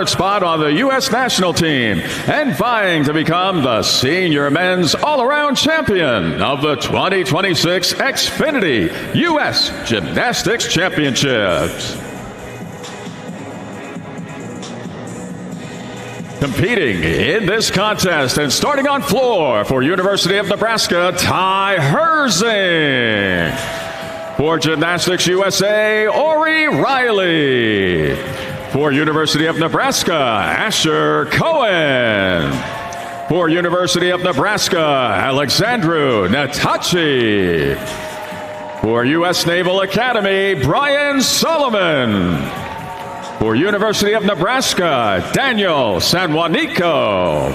spot on the U.S. national team and vying to become the senior men's all-around champion of the 2026 Xfinity U.S. Gymnastics Championships. Competing in this contest and starting on floor for University of Nebraska, Ty Herzing. For Gymnastics USA, Ori Riley. For University of Nebraska, Asher Cohen. For University of Nebraska, Alexandru Natachi. For U.S. Naval Academy, Brian Solomon. For University of Nebraska, Daniel Sanjuanico.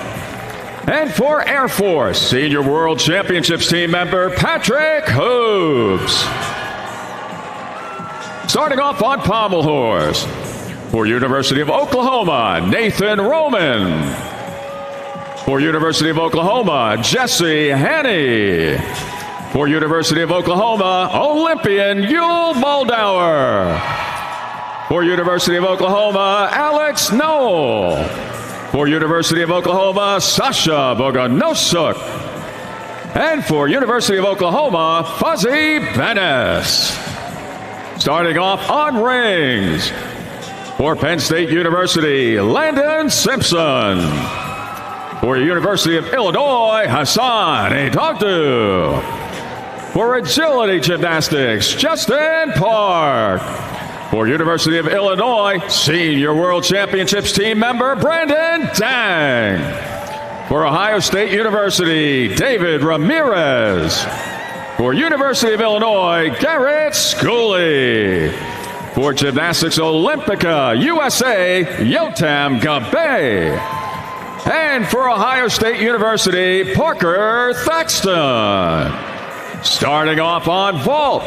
And for Air Force, Senior World Championships team member Patrick Hoobs. Starting off on pommel horse. For University of Oklahoma, Nathan Roman. For University of Oklahoma, Jesse Hanney. For University of Oklahoma, Olympian Yul Moldauer. For University of Oklahoma, Alex Knoll. For University of Oklahoma, Sasha Boganosuk. And for University of Oklahoma, Fuzzy Benes. Starting off on rings. For Penn State University, Landon Simpson. For University of Illinois, Hassan Edogdu. For agility gymnastics, Justin Park. For University of Illinois, Senior World Championships team member Brandon Dang. For Ohio State University, David Ramirez. For University of Illinois, Garrett Schooley. For Gymnastics Olympica USA, Yotam Gabe. And for Ohio State University, Parker Thaxton. Starting off on vault.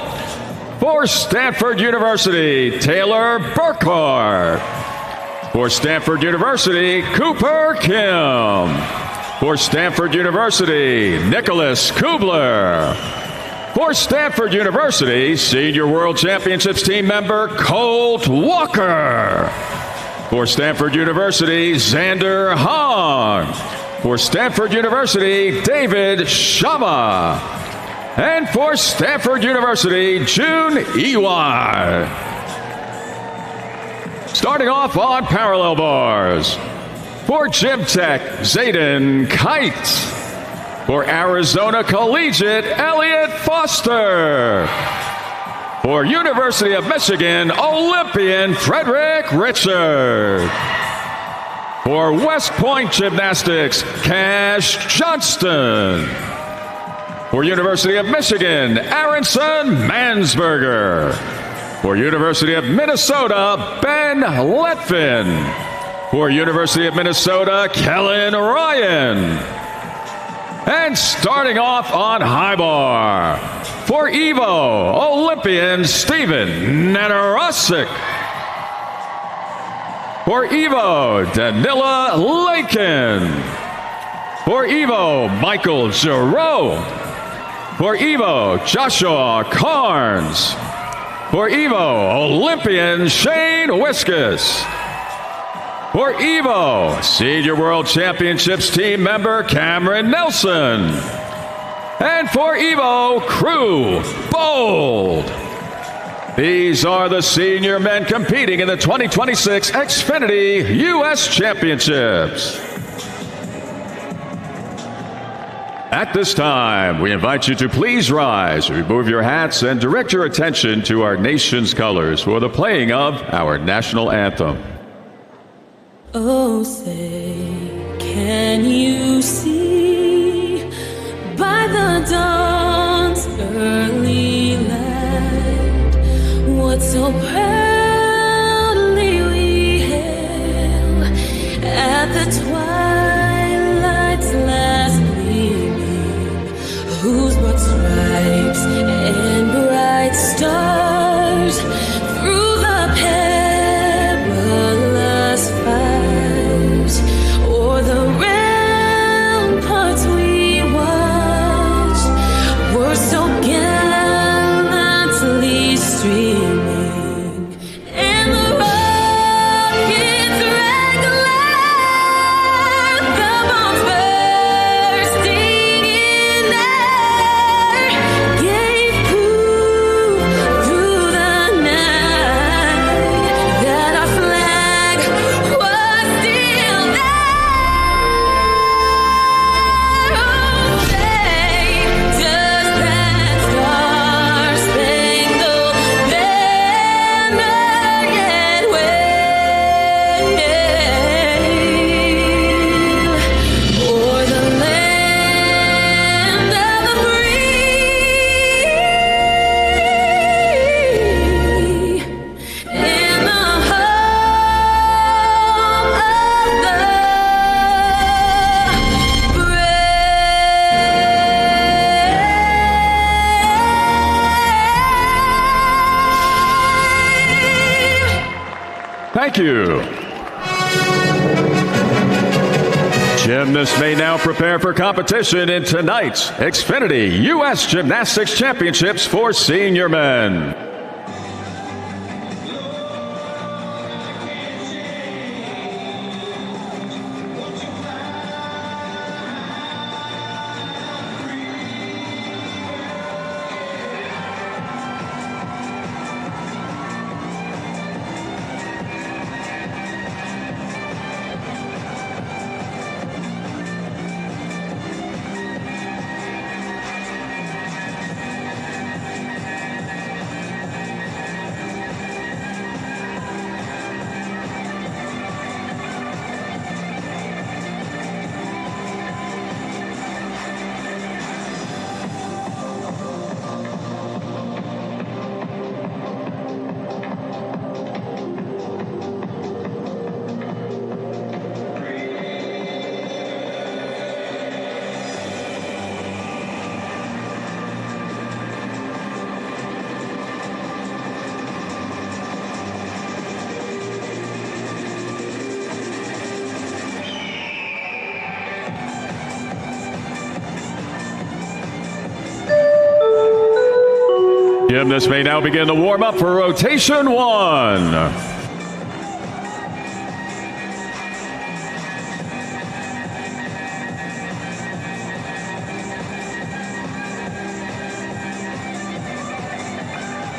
For Stanford University, Taylor Burkhart. For Stanford University, Cooper Kim. For Stanford University, Nicholas Kubler. For Stanford University, Senior World Championships team member Colt Walker. For Stanford University, Xander Hong. For Stanford University, David Shama. And for Stanford University, June Iwai. Starting off on parallel bars. For Gym Tech, Zayden Kite. For Arizona Collegiate, Elliot Foster. For University of Michigan, Olympian Frederick Richard. For West Point Gymnastics, Cash Johnston. For University of Michigan, Aronson Mansberger. For University of Minnesota, Ben Letvin. For University of Minnesota, Kellen Ryan. And starting off on high bar, for Evo, Olympian Steven Nanarosik. For Evo, Danila Lakin. For Evo, Michael Giroux. For Evo, Joshua Carnes. For Evo, Olympian Shane Wiskus. For Evo, Senior World Championships team member Cameron Nelson. And for Evo, Crew Bold. These are the senior men competing in the 2026 Xfinity U.S. Championships. At this time, we invite you to please rise, remove your hats, and direct your attention to our nation's colors for the playing of our national anthem. Oh, say, can you see by the dawn's early light what so proudly we hailed at the twilight's last gleaming, whose broad stripes and bright stars through the perilous fight o'er the ramparts we watched were so gallantly streaming Thank you. Gymnasts may now prepare for competition in tonight's Xfinity U.S. Gymnastics Championships for senior men. Gymnasts may now begin the warm-up for rotation 1.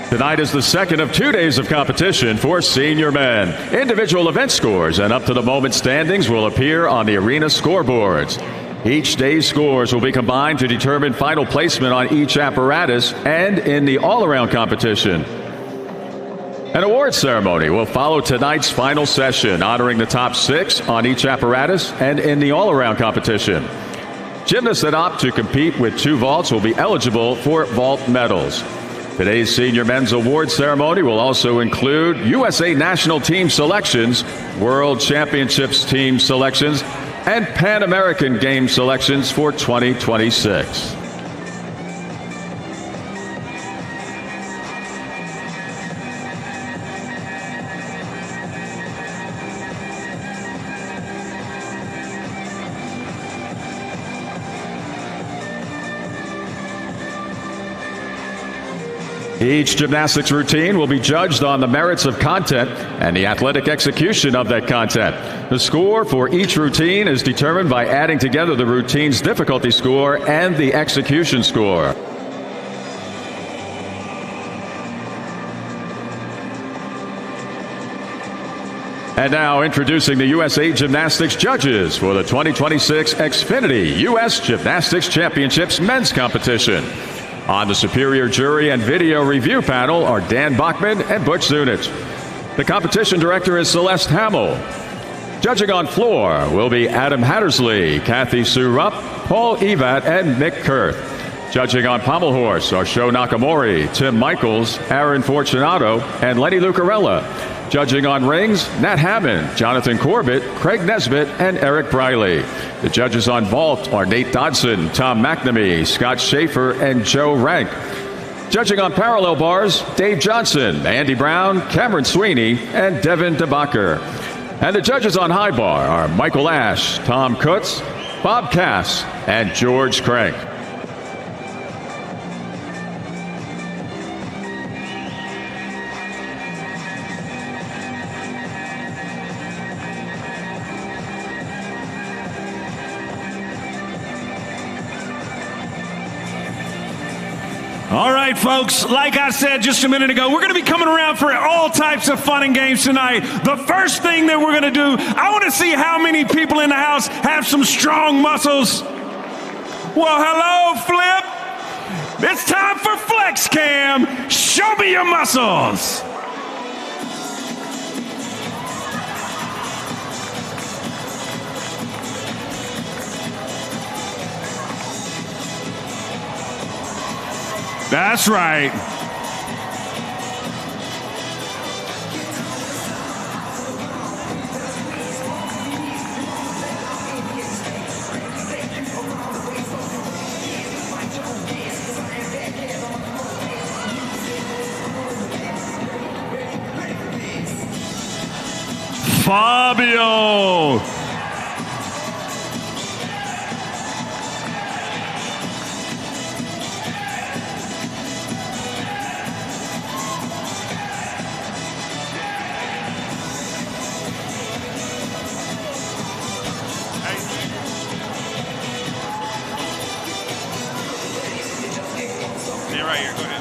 Tonight is the second of 2 days of competition for senior men. Individual event scores and up-to-the-moment standings will appear on the arena scoreboards. Each day's scores will be combined to determine final placement on each apparatus and in the all-around competition. An awards ceremony will follow tonight's final session, honoring the top 6 on each apparatus and in the all-around competition. Gymnasts that opt to compete with 2 vaults will be eligible for vault medals. Today's senior men's award ceremony will also include USA National Team selections, World Championships team selections, and Pan American Games selections for 2026. Each gymnastics routine will be judged on the merits of content and the athletic execution of that content. The score for each routine is determined by adding together the routine's difficulty score and the execution score. And now introducing the USA Gymnastics judges for the 2026 Xfinity U.S. Gymnastics Championships men's competition. On the superior jury and video review panel are Dan Bachman and Butch Zunich. The competition director is Celeste Hamill. Judging on floor will be Adam Hattersley, Kathy Sue Rupp, Paul Evat, and Mick Kurth. Judging on pommel horse are Sho Nakamori, Tim Michaels, Aaron Fortunato, and Lenny Lucarella. Judging on rings, Nat Hammond, Jonathan Corbett, Craig Nesbitt, and Eric Briley. The judges on vault are Nate Dodson, Tom McNamee, Scott Schaefer, and Joe Rank. Judging on parallel bars, Dave Johnson, Andy Brown, Cameron Sweeney, and Devin DeBacher. And the judges on high bar are Michael Ash, Tom Kutz, Bob Cass, and George Crank. All right, folks, like I said just a minute ago, we're going to be coming around for all types of fun and games tonight. The first thing that we're going to do, I want to see how many people in the house have some strong muscles. Well, hello, Flip. It's time for Flex Cam. Show me your muscles. That's right. Fabio. Right here, go ahead.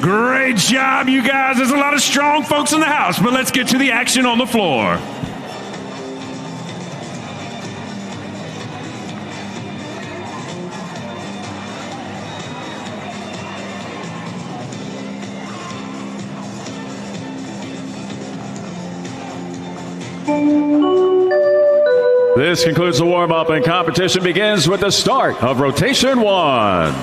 Great job, you guys. There's a lot of strong folks in the house, but let's get to the action on the floor. This concludes the warm-up, and competition begins with the start of rotation 1.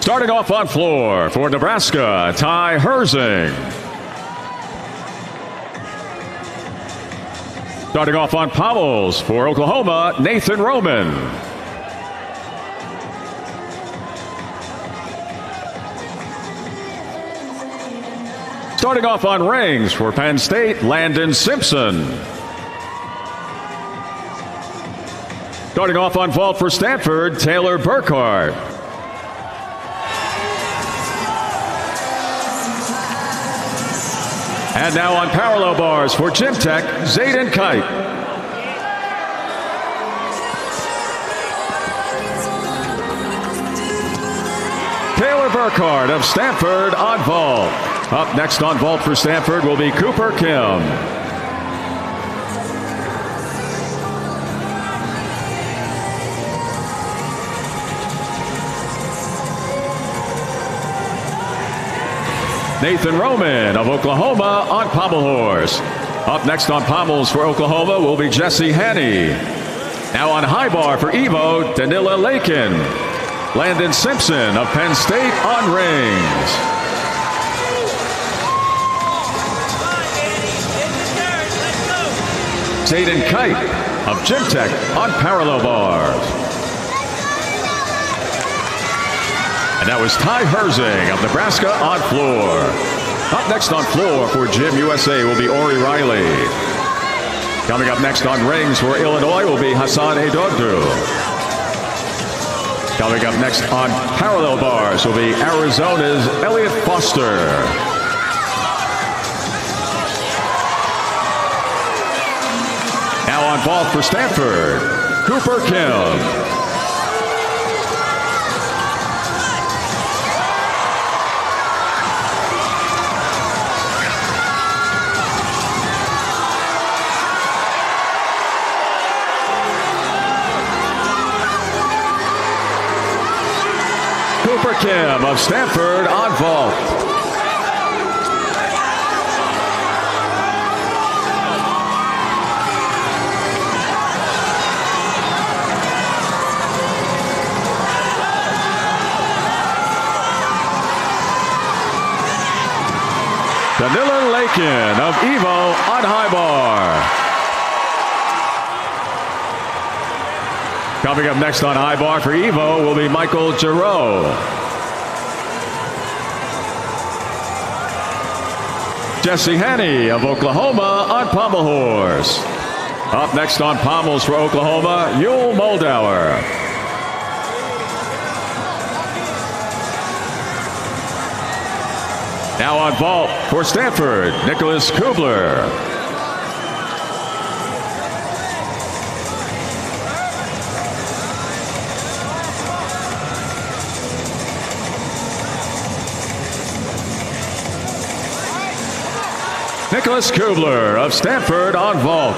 Starting off on floor for Nebraska, Ty Herzing. Starting off on pommels for Oklahoma, Nathan Roman. Starting off on rings for Penn State, Landon Simpson. Starting off on vault for Stanford, Taylor Burkhart. And now on parallel bars for Gym Tech, Zayden Kite. Taylor Burkhart of Stanford on vault. Up next on vault for Stanford will be Cooper Kim. Nathan Roman of Oklahoma on pommel horse. Up next on pommels for Oklahoma will be Jesse Haney. Now on high bar for Evo, Danila Lakin. Landon Simpson of Penn State on rings. Zayden Kite of Gym Tech on parallel bars. And that was Ty Herzing of Nebraska on floor. Up next on floor for Gym USA will be Ori Riley. Coming up next on rings for Illinois will be Hassan Edogdu. Coming up next on parallel bars will be Arizona's Elliot Foster. Now on vault for Stanford, Cooper Kim. Cooper Kim of Stanford on vault. Danila Lakin of Evo on high bar. Coming up next on high bar for Evo will be Michael Giroux. Jesse Hanney of Oklahoma on pommel horse. Up next on pommels for Oklahoma, Yul Moldauer. Now on vault for Stanford, Nicholas Kubler. Nicholas Kubler of Stanford on vault.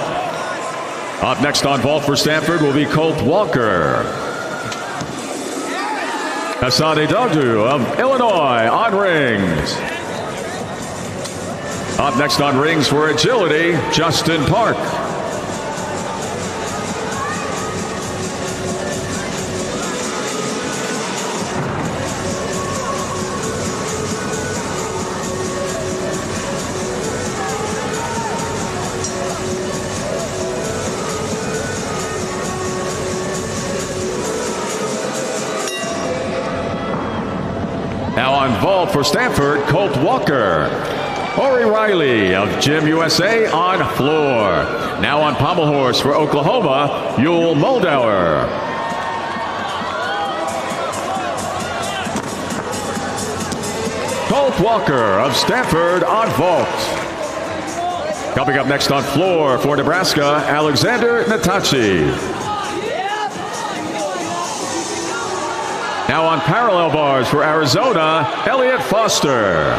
Up next on vault for Stanford will be Colt Walker. Hassani Dogdu of Illinois on rings. Up next on rings for agility, Justin Park. Now on vault for Stanford, Colt Walker. Ori Riley of Gym USA on floor. Now on pommel horse for Oklahoma, Yul Moldauer. Colt Walker of Stanford on vault. Coming up next on floor for Nebraska, Alexander Natachi. Now on parallel bars for Arizona, Elliott Foster.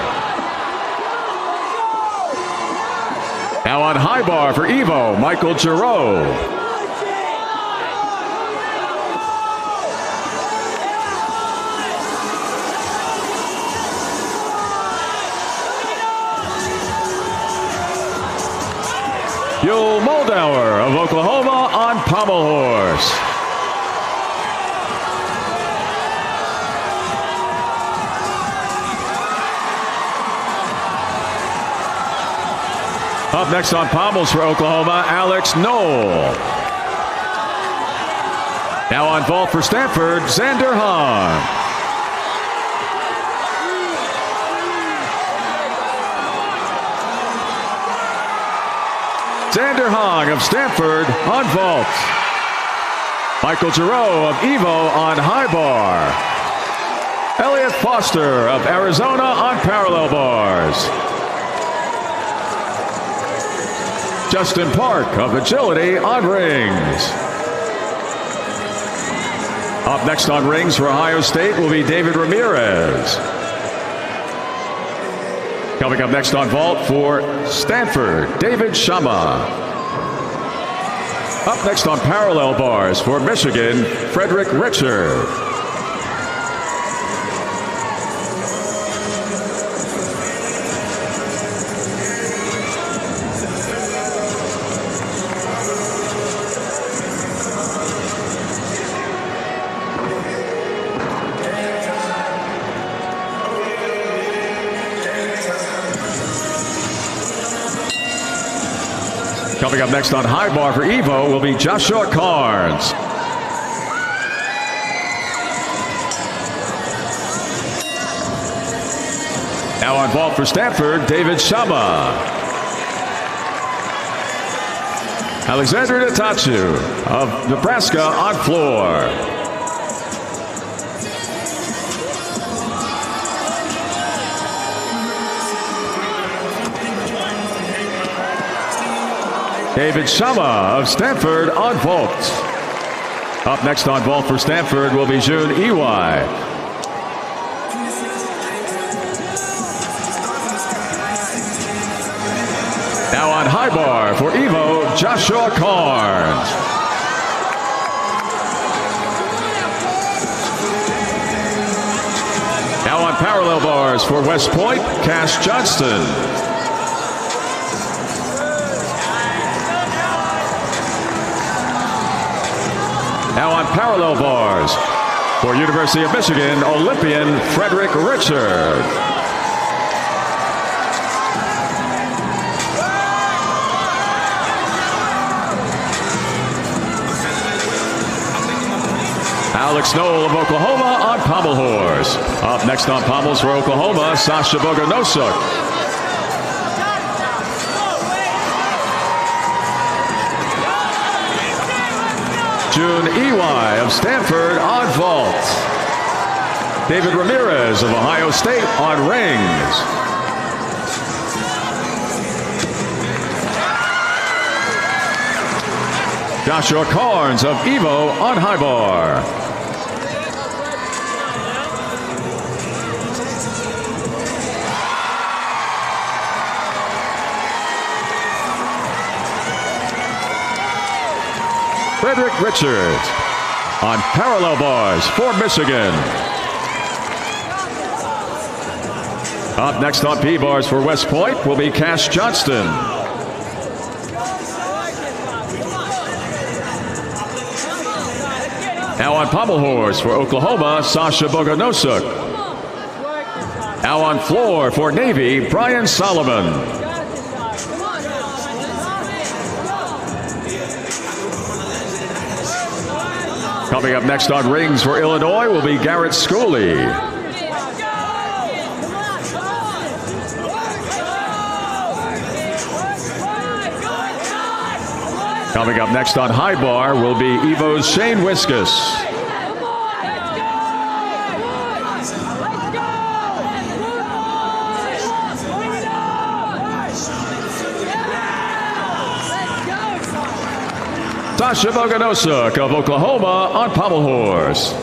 Now on high bar for Evo, Michael Giroux. Yul Moldauer of Oklahoma on pommel horse. Up next on pommels for Oklahoma, Alex Knoll. Now on vault for Stanford, Xander Hahn. Xander Hahn of Stanford on vault. Michael Giroux of Evo on high bar. Elliott Foster of Arizona on parallel bars. Justin Park of agility on rings. Up next on rings for Ohio State will be David Ramirez. Coming up next on vault for Stanford, David Shama. Up next on parallel bars for Michigan, Frederick Richard. Coming up next on high bar for Evo will be Joshua Carnes. Now on vault for Stanford, David Shama. Alexander Natachu of Nebraska on floor. David Shama of Stanford on vault. Up next on vault for Stanford will be Jun Ewai. Now on high bar for Evo, Joshua Carnes. Now on parallel bars for West Point, Cash Johnston. Now on parallel bars for University of Michigan, Olympian Frederick Richard. Alex Knoll of Oklahoma on pommel horse. Up next on pommels for Oklahoma, Sasha Boganosuk. June EY of Stanford on vault. David Ramirez of Ohio State on rings. Joshua Carnes of Evo on high bar. Frederick Richards on parallel bars for Michigan. Up next on P-bars for West Point will be Cash Johnston. Now on pommel horse for Oklahoma, Sasha Boganosuk. Now on floor for Navy, Brian Solomon. Coming up next on rings for Illinois will be Garrett Schooley. Coming up next on high bar will be Evo's Shane Wiskus. Sasha Boganosuk of Oklahoma on pommel horse.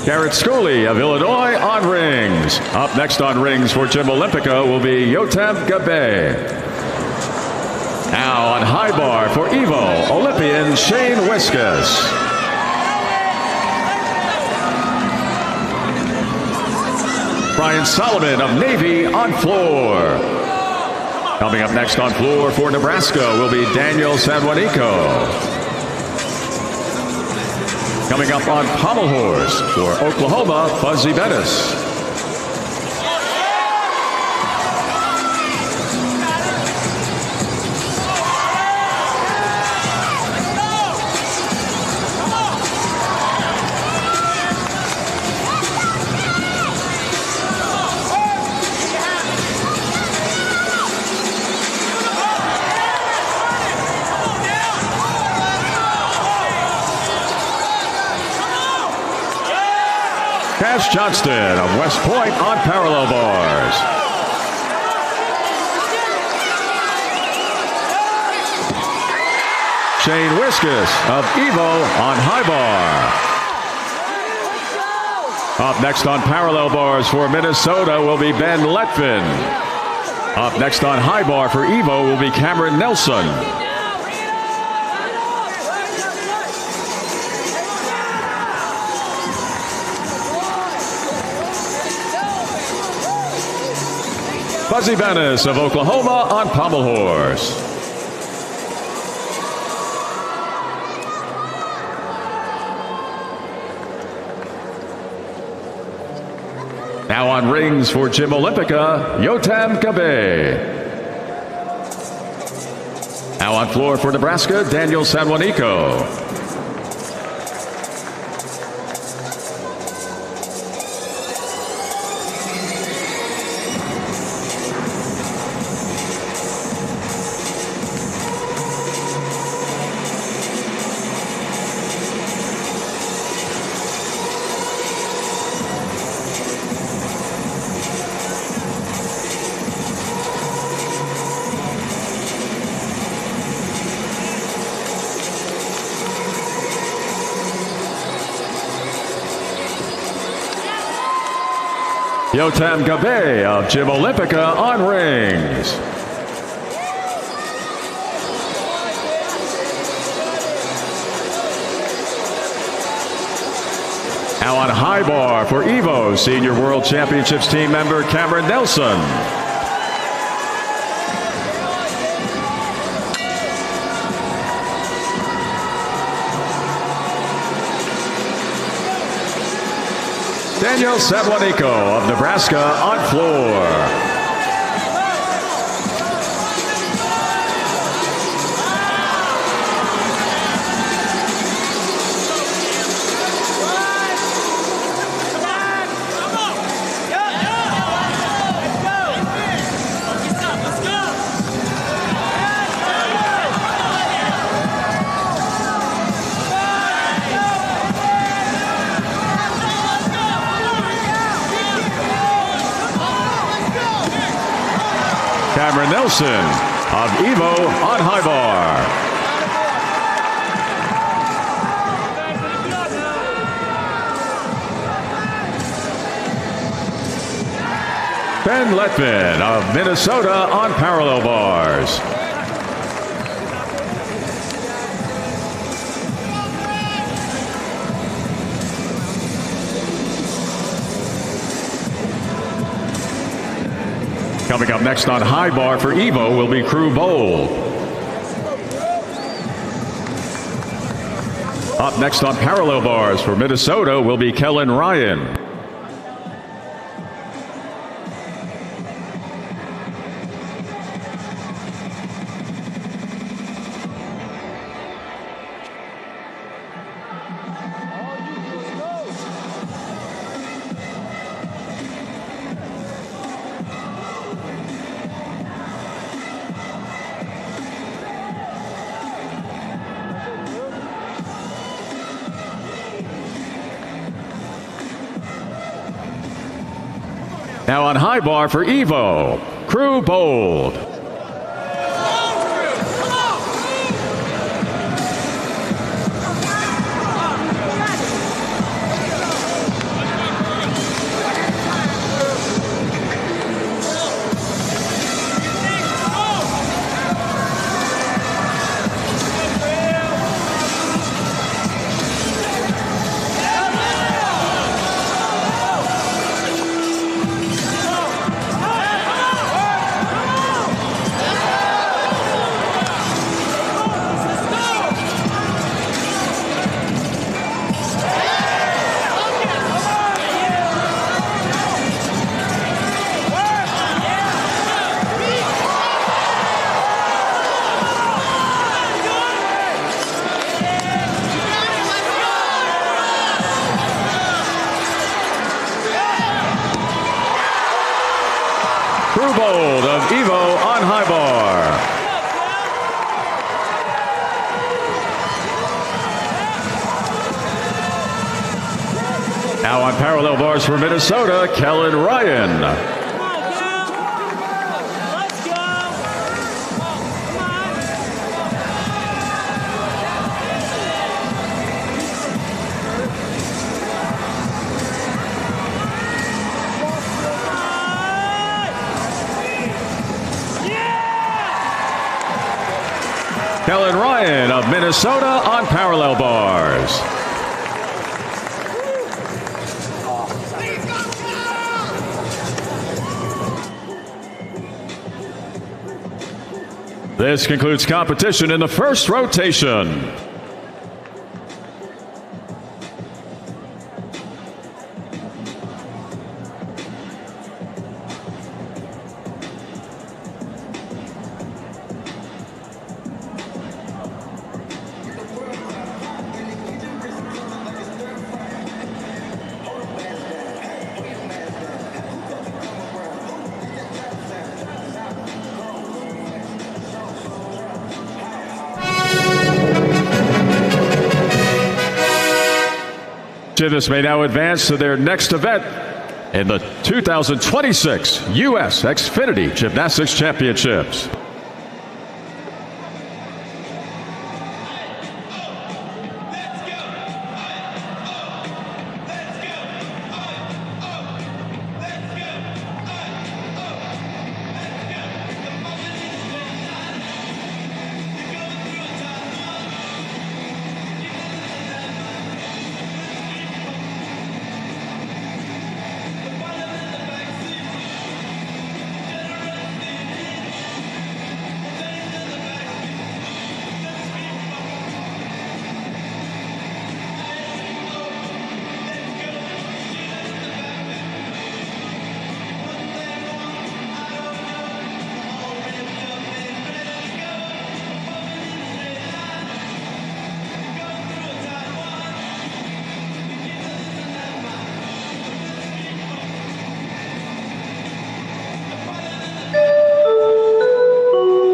Garrett Schooley of Illinois on rings. Up next on rings for Gym Olympica will be Yotam Gabe. Now on high bar for Evo, Olympian Shane Wiskus. Brian Solomon of Navy on floor. Coming up next on floor for Nebraska will be Daniel Sanjuanico. Coming up on pommel horse for Oklahoma, Fuzzy Bettis. Cash Johnston of West Point on parallel bars. Shane Wiskus of Evo on high bar. Up next on parallel bars for Minnesota will be Ben Letvin. Up next on high bar for Evo will be Cameron Nelson. Fuzzy Bettis of Oklahoma on pommel horse. Now on rings for Gym Olympica, Yotam Gabe. Now on floor for Nebraska, Daniel Sanjuanico. Yotam Gabe of Gym Olympica on rings. Now on high bar for Evo, Senior World Championships team member Cameron Nelson. Daniel Sablonico of Nebraska on floor. Cameron Nelson of Evo on high bar. Ben Letvin of Minnesota on parallel bars. Coming up next on high bar for Evo will be Crew Bowl. Up next on parallel bars for Minnesota will be Kellen Ryan. Now on high bar for Evo, Crew Bold. Crew Bold of Evo on high bar. Now on parallel bars for Minnesota, Kellen Ryan. Kellen Ryan of Minnesota on parallel bars. This concludes competition in the first rotation. Gymnasts may now advance to their next event in the 2026 U.S. Xfinity Gymnastics Championships.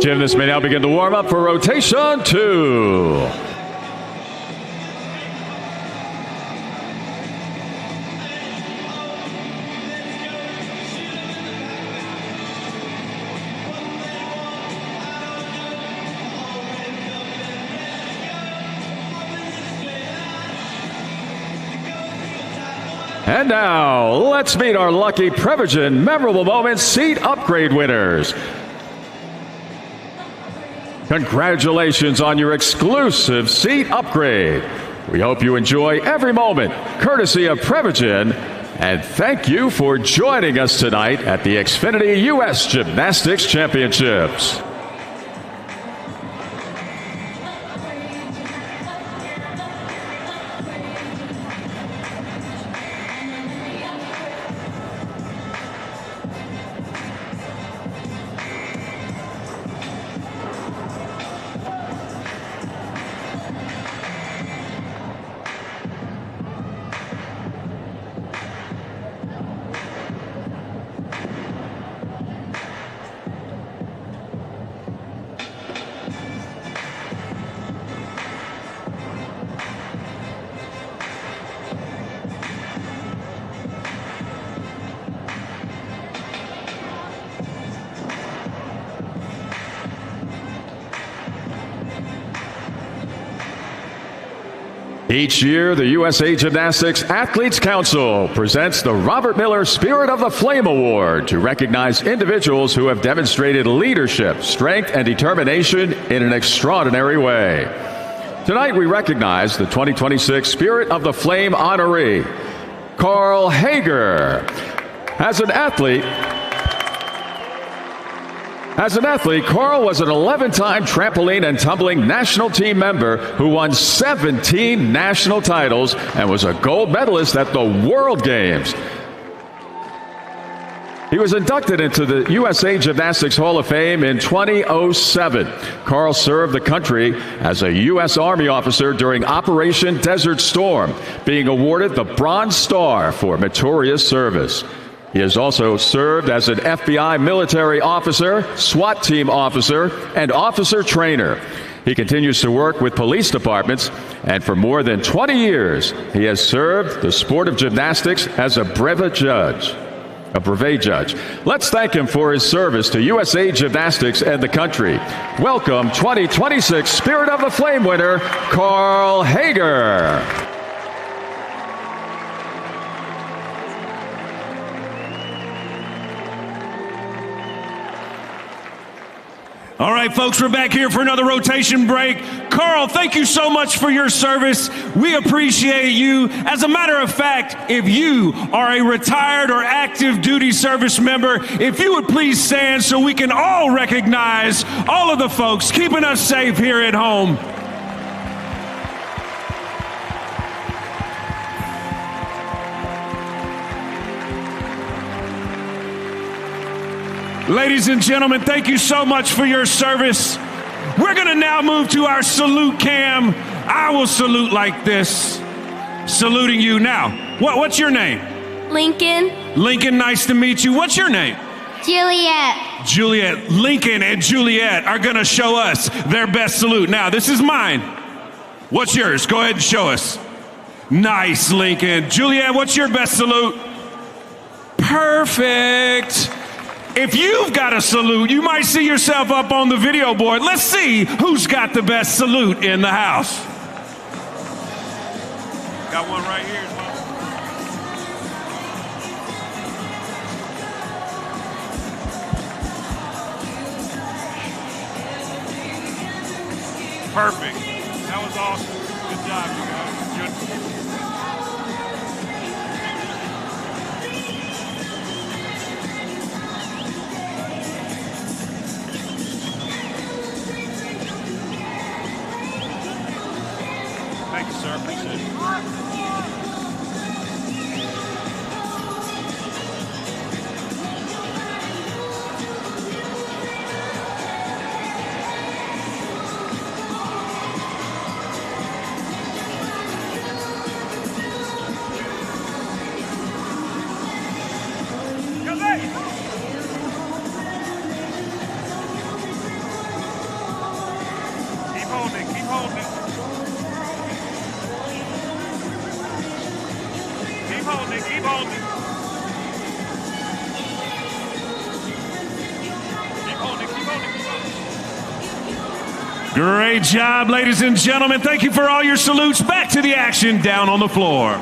Gymnasts may now begin to warm up for rotation 2. And now, let's meet our lucky Prevagen Memorable Moments Seat Upgrade winners. Congratulations on your exclusive seat upgrade. We hope you enjoy every moment, courtesy of Prevagen, and thank you for joining us tonight at the Xfinity U.S. Gymnastics Championships. Each year, the USA Gymnastics Athletes Council presents the Robert Miller Spirit of the Flame Award to recognize individuals who have demonstrated leadership, strength, and determination in an extraordinary way. Tonight, we recognize the 2026 Spirit of the Flame honoree, Carl Hager. As an athlete, Carl was an 11-time trampoline and tumbling national team member who won 17 national titles and was a gold medalist at the World Games. He was inducted into the USA Gymnastics Hall of Fame in 2007. Carl served the country as a U.S. Army officer during Operation Desert Storm, being awarded the Bronze Star for meritorious service. He has also served as an FBI military officer, SWAT team officer, and officer trainer. He continues to work with police departments, and for more than 20 years, he has served the sport of gymnastics as a brevet judge. Let's thank him for his service to USA Gymnastics and the country. Welcome 2026 Spirit of the Flame winner, Carl Hager. All right, folks, we're back here for another rotation break. Carl, thank you so much for your service. We appreciate you. As a matter of fact, if you are a retired or active duty service member, if you would please stand so we can all recognize all of the folks keeping us safe here at home. Ladies and gentlemen, thank you so much for your service. We're going to now move to our salute cam. I will salute like this. Saluting you now. What's your name? Lincoln. Lincoln, nice to meet you. What's your name? Juliet. Juliet. Lincoln and Juliet are going to show us their best salute. Now, this is mine. What's yours? Go ahead and show us. Nice, Lincoln. Juliet, what's your best salute? Perfect. If you've got a salute, you might see yourself up on the video board. Let's see who's got the best salute in the house. Got one right here as well. Perfect. That was awesome. Good job, you guys. Good. Thank you, sir. Appreciate it. holding it. Keep holding it. Keep holding it. Keep holding it. Keep holding it. Keep holding it. Great job, ladies and gentlemen. Thank you for all your salutes. Back to the action down on the floor.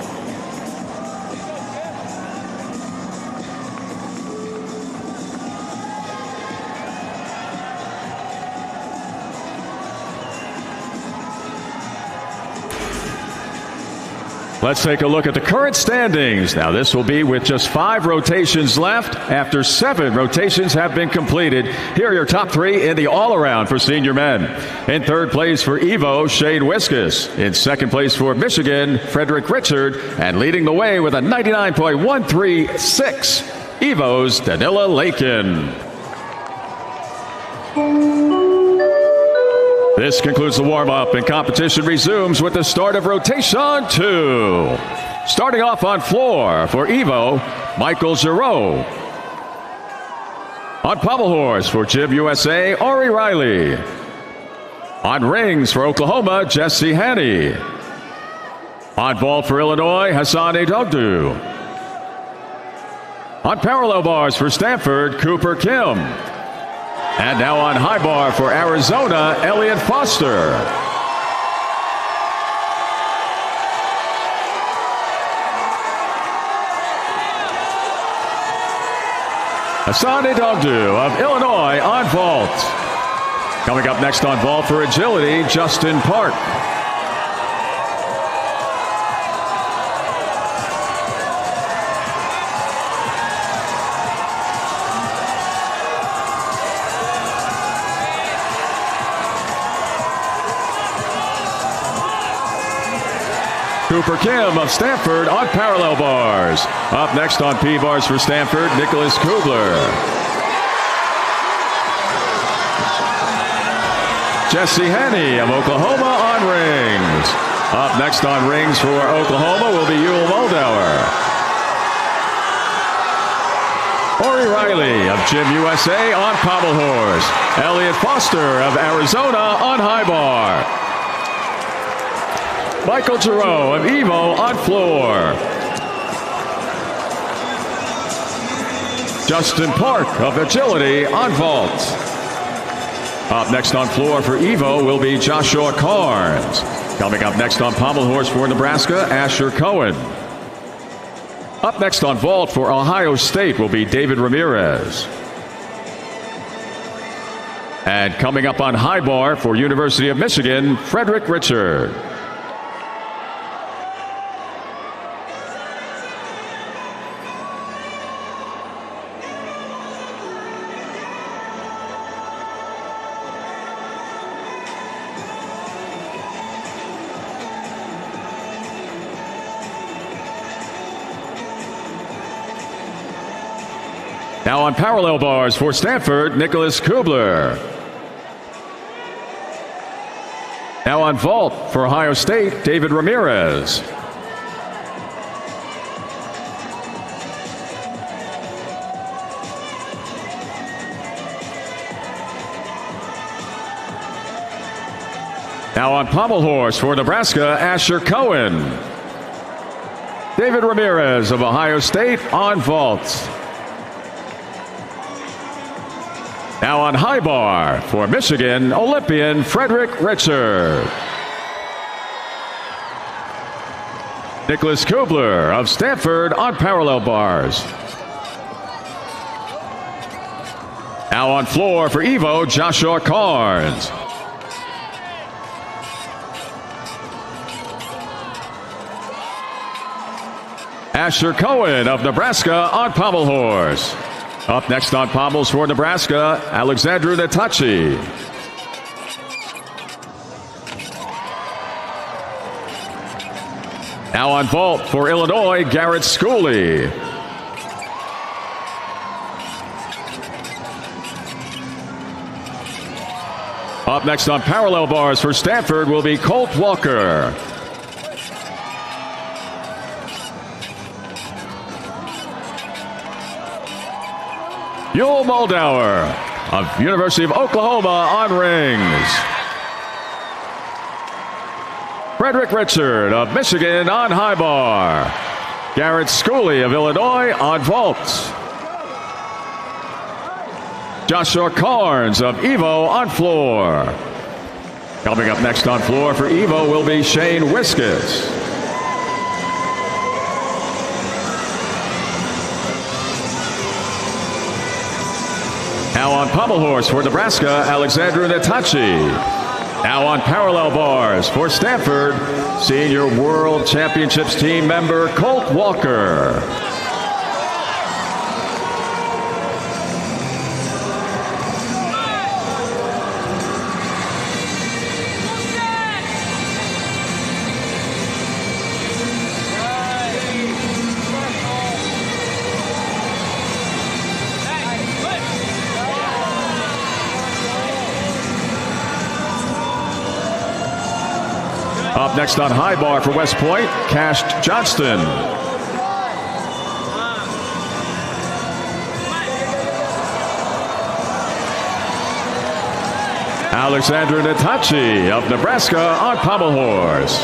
Let's take a look at the current standings. Now, this will be with just 5 rotations left after 7 rotations have been completed. Here are your top 3 in the all-around for senior men. In third place for Evo, Shane Wiskus. In second place for Michigan, Frederick Richard. And leading the way with a 99.136, Evo's Danila Lakin. This concludes the warm-up, and competition resumes with the start of rotation 2. Starting off on floor for Evo, Michael Giroux. On pommel horse for Gym USA, Ari Riley. On rings for Oklahoma, Jesse Haney. On vault for Illinois, Hassan Edogdu. On parallel bars for Stanford, Cooper Kim. And now on high bar for Arizona, Elliott Foster. Hassan Edogdu of Illinois on vault. Coming up next on vault for agility, Justin Park. Cooper Kim of Stanford on parallel bars. Up next on P-bars for Stanford, Nicholas Kubler. Jesse Haney of Oklahoma on rings. Up next on rings for Oklahoma will be Yul Moldauer. Ori Riley of Gym USA on pommel horse. Elliott Foster of Arizona on high bar. Michael Giroux of Evo on floor. Justin Park of agility on vault. Up next on floor for Evo will be Joshua Carnes. Coming up next on pommel horse for Nebraska, Asher Cohen. Up next on vault for Ohio State will be David Ramirez. And coming up on high bar for University of Michigan, Frederick Richard. Now on parallel bars for Stanford, Nicholas Kubler. Now on vault for Ohio State, David Ramirez. Now on pommel horse for Nebraska, Asher Cohen. David Ramirez of Ohio State on vault. Now on high bar for Michigan, Olympian Frederick Richard. Nicholas Kubler of Stanford on parallel bars. Now on floor for Evo, Joshua Carnes. Asher Cohen of Nebraska on pommel horse. Up next on pommels for Nebraska, Alexandru Natachi. Now on vault for Illinois, Garrett Schooley. Up next on parallel bars for Stanford will be Colt Walker. Yul Moldauer of University of Oklahoma on rings. Frederick Richard of Michigan on high bar. Garrett Schooley of Illinois on vault. Joshua Carnes of Evo on floor. Coming up next on floor for Evo will be Shane Wiskus. Now on pommel horse for Nebraska, Alexandru Natachi. Now on parallel bars for Stanford, Senior World Championships team member Colt Walker. Up next on high bar for West Point, Cash Johnston. Alexandru Natachi of Nebraska on pommel horse.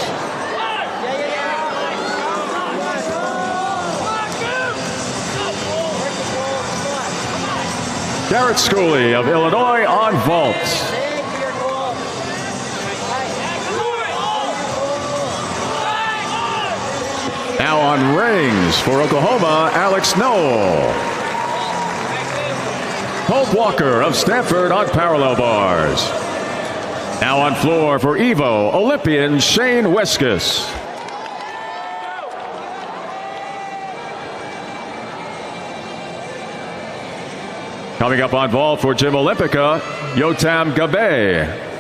Garrett Schooley of Illinois on vault. Now on rings for Oklahoma, Alex Noel. Colt Walker of Stanford on parallel bars. Now on floor for Evo, Olympian Shane Wiskus. Coming up on vault for Gym Olympica, Yotam Gabe.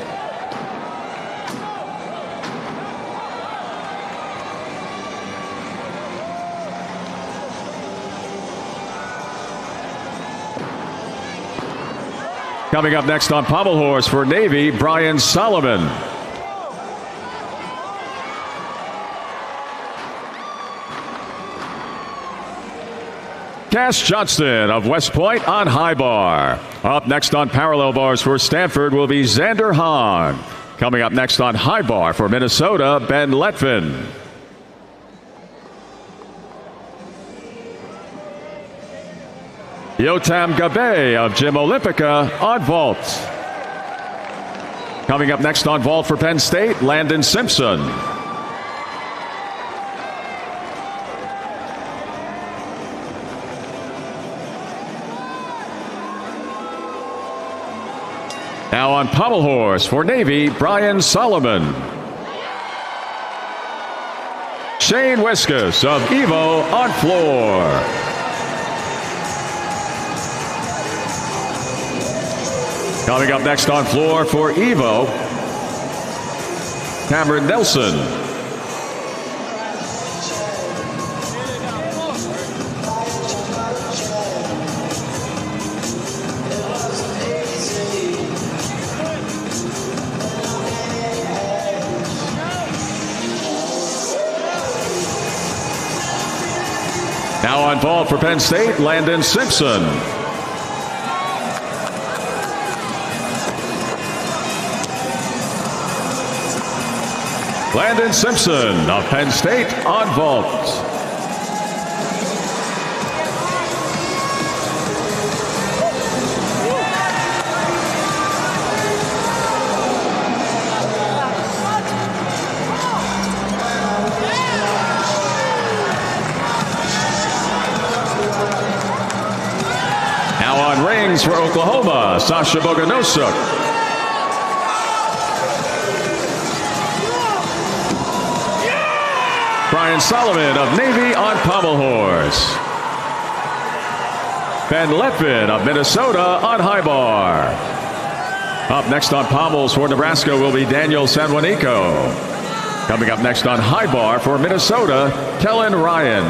Coming up next on pommel horse for Navy, Brian Solomon. Cash Johnston of West Point on high bar. Up next on parallel bars for Stanford will be Xander Hahn. Coming up next on high bar for Minnesota, Ben Letvin. Yotam Gabe of Gym Olympica on vault. Coming up next on vault for Penn State, Landon Simpson. Now on pommel horse for Navy, Brian Solomon. Shane Wiskus of Evo on floor. Coming up next on floor for Evo, Cameron Nelson. Now on vault for Penn State, Landon Simpson. Landon Simpson of Penn State on vault. Now on rings for Oklahoma, Sasha Boganosuk. Brian Solomon of Navy on pommel horse. Ben Letvin of Minnesota on high bar. Up next on pommels for Nebraska will be Daniel Sanjuanico. Coming up next on high bar for Minnesota, Kellen Ryan.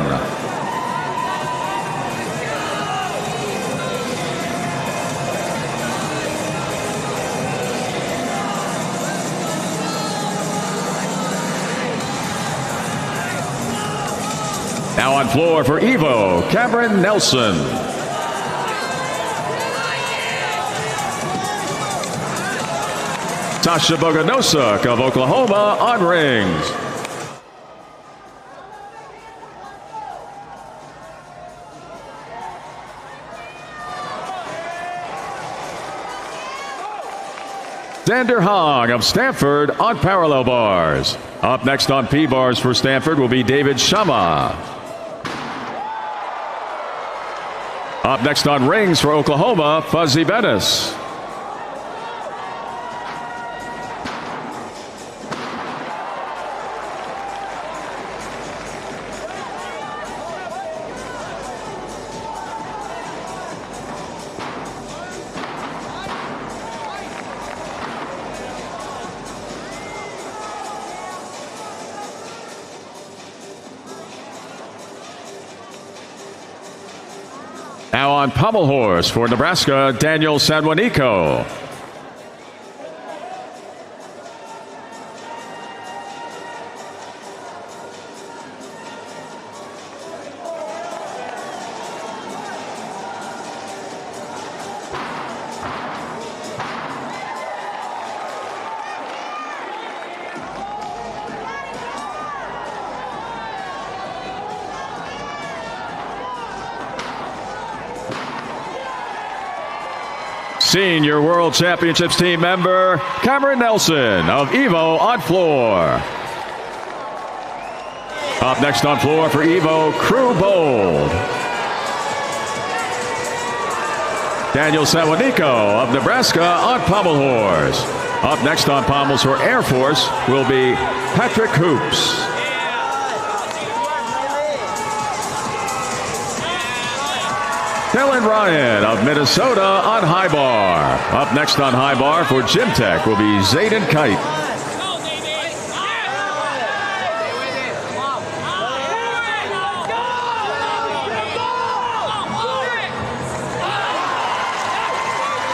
Now on floor for Evo, Cameron Nelson. Sasha Boganosuk of Oklahoma on rings. Xander Hogg of Stanford on parallel bars. Up next on P-bars for Stanford will be David Shama. Up next on rings for Oklahoma, Fuzzy Bettis. Now on pommel horse for Nebraska, Daniel Sanjuanico. Senior World Championships team member Cameron Nelson of Evo on floor. Up next on floor for Evo, Crew Bold. Daniel Sanjuanico of Nebraska on pommel horse. Up next on pommels for Air Force will be Patrick Hoops. Kellen Ryan of Minnesota on high bar. Up next on high bar for Gym Tech will be Zayden Kite.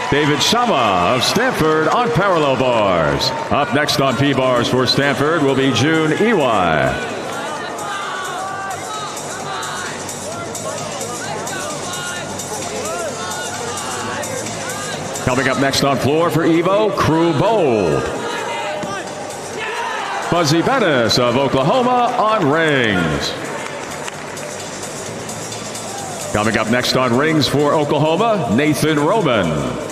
David Shama of Stanford on parallel bars. Up next on P-bars for Stanford will be June Ewai. Coming up next on floor for Evo, Crew Bold. Fuzzy Bettis of Oklahoma on rings. Coming up next on rings for Oklahoma, Nathan Roman.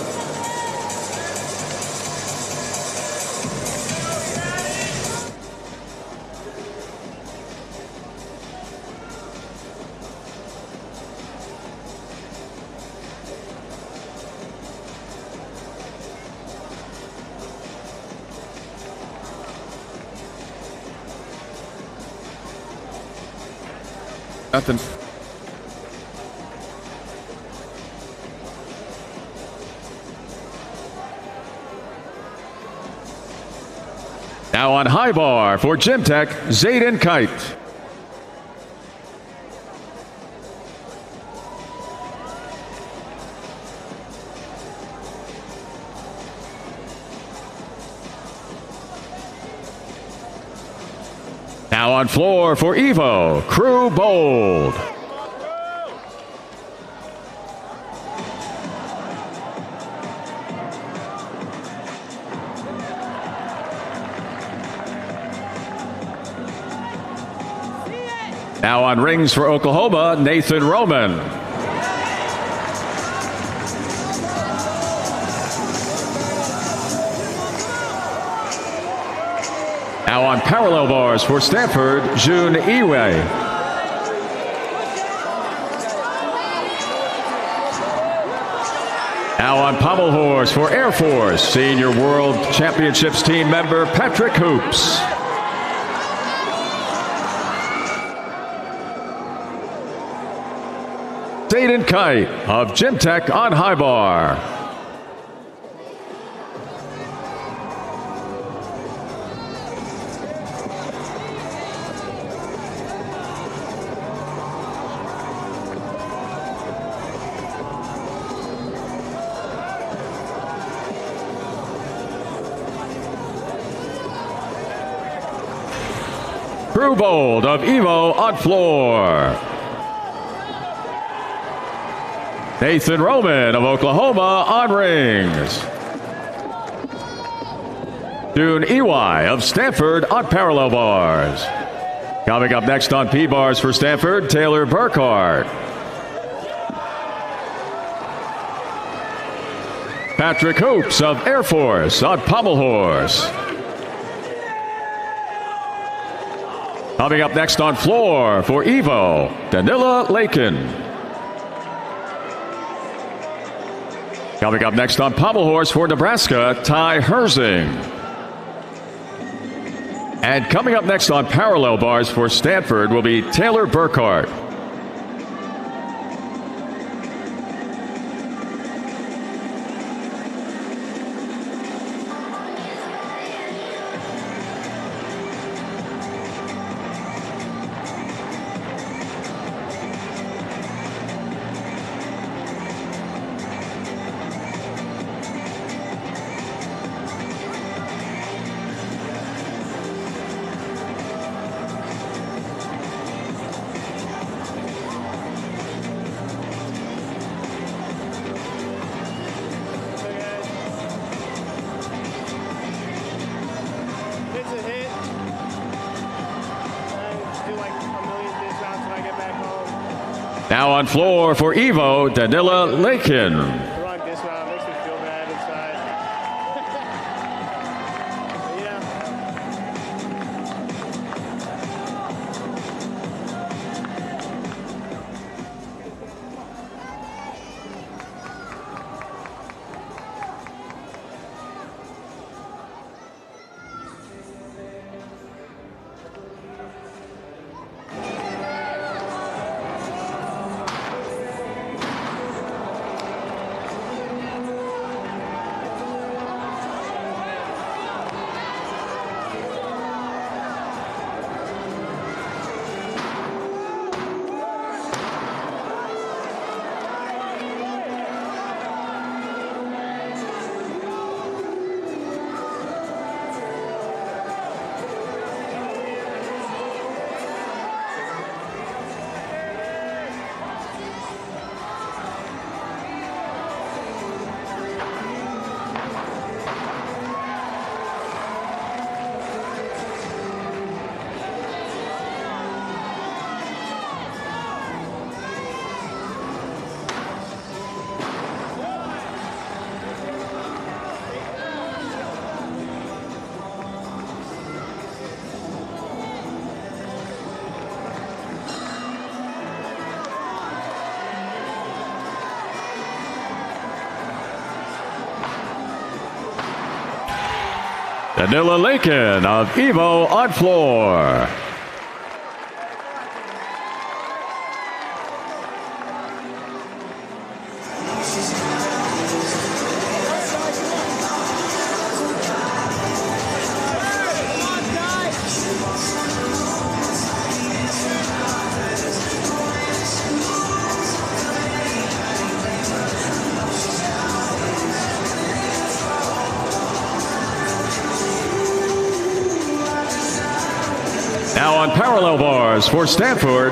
Nothing. Now on high bar for Gym Tech, Zayden Kite. Now on floor for Evo, Crew Bold. Now on rings for Oklahoma, Nathan Roman. Now on parallel bars for Stanford, June Ewai. Now on pommel horse for Air Force, Senior World Championships team member Patrick Hoops. Zayden Kite of Gym Tech on high bar. Crew Bold of Evo on floor. Nathan Roman of Oklahoma on rings. June EY of Stanford on parallel bars. Coming up next on P-bars for Stanford, Taylor Burkhart. Patrick Hoops of Air Force on pommel horse. Coming up next on floor for Evo, Danila Lakin. Coming up next on pommel horse for Nebraska, Ty Herzing. And coming up next on parallel bars for Stanford will be Taylor Burkhart. Now on floor for Evo, Danila Lakin. Danila Lakin of Evo on floor. Now on parallel bars for Stanford,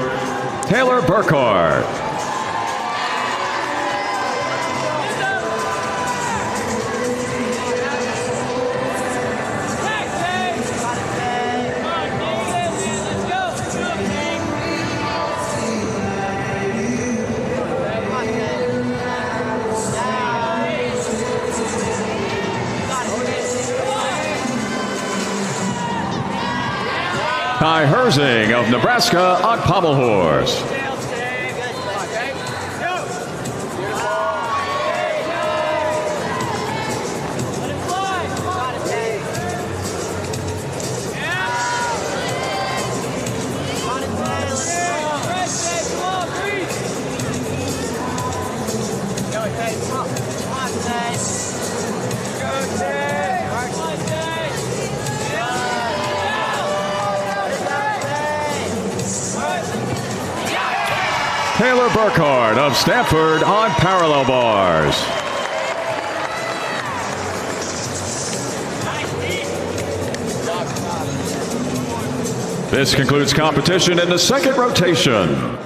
Taylor Burkhart. Ty Herzing of Nebraska on pommel horse. Taylor Burkhart of Stanford on parallel bars. This concludes competition in the second rotation.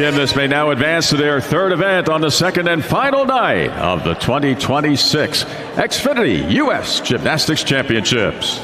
Gymnasts may now advance to their third event on the second and final night of the 2026 Xfinity U.S. Gymnastics Championships.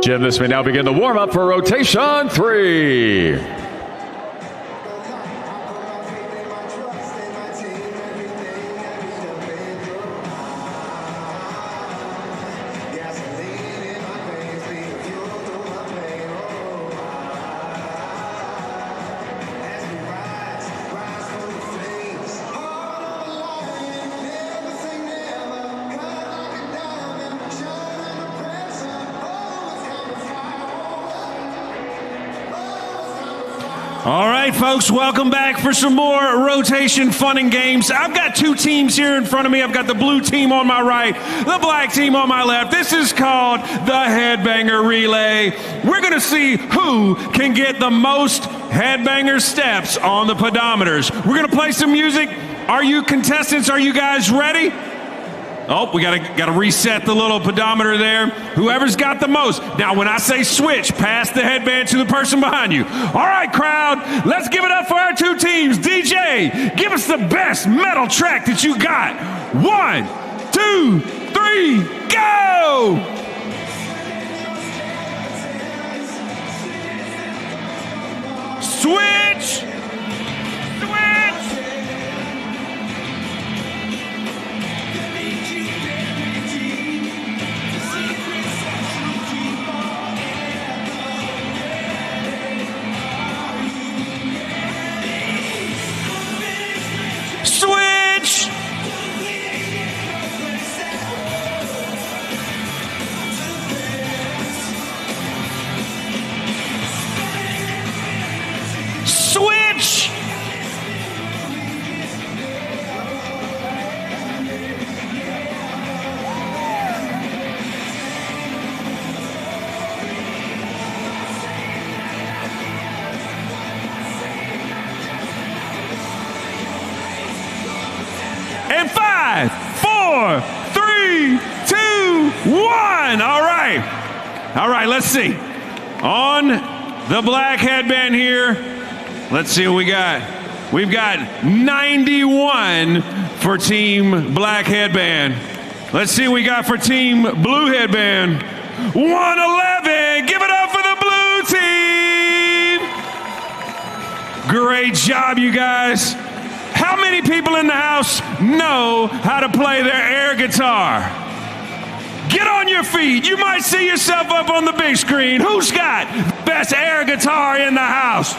Gymnasts may now begin the warm-up for rotation 3. All right, folks, welcome back for some more rotation fun and games. I've got two teams here in front of me. I've got the blue team on my right, the black team on my left. This is called the Headbanger Relay. We're going to see who can get the most headbanger steps on the pedometers. We're going to play some music. Are you contestants? Are you guys ready? Oh, we got to reset the little pedometer there. Whoever's got the most. Now, when I say switch, pass the headband to the person behind you. All right, crowd, let's give it up for our two teams. DJ, give us the best metal track that you got. 1, 2, 3, go! Switch! Switch! Switch! And 5, 4, 3, 2, 1. All right, let's see. On the black headband here, let's see what we got. We've got 91 for team black headband. Let's see what we got for team blue headband. 111. Give it up for the blue team. Great job, you guys. How many people in the house know how to play their air guitar? Get on your feet. You might see yourself up on the big screen. Who's got the best air guitar in the house?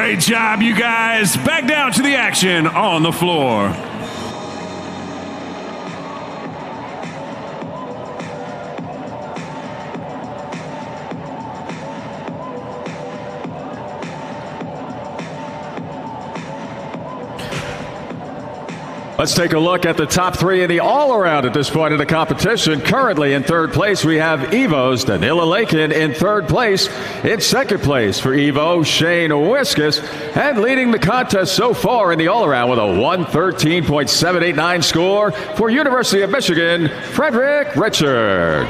Great job, you guys. Back down to the action on the floor. Let's take a look at the top three in the all-around at this point of the competition. Currently in third place, we have Evo's Danila Lakin in third place. In second place for Evo, Shane Wiskus. And leading the contest so far in the all-around with a 113.789 score for University of Michigan, Frederick Richard.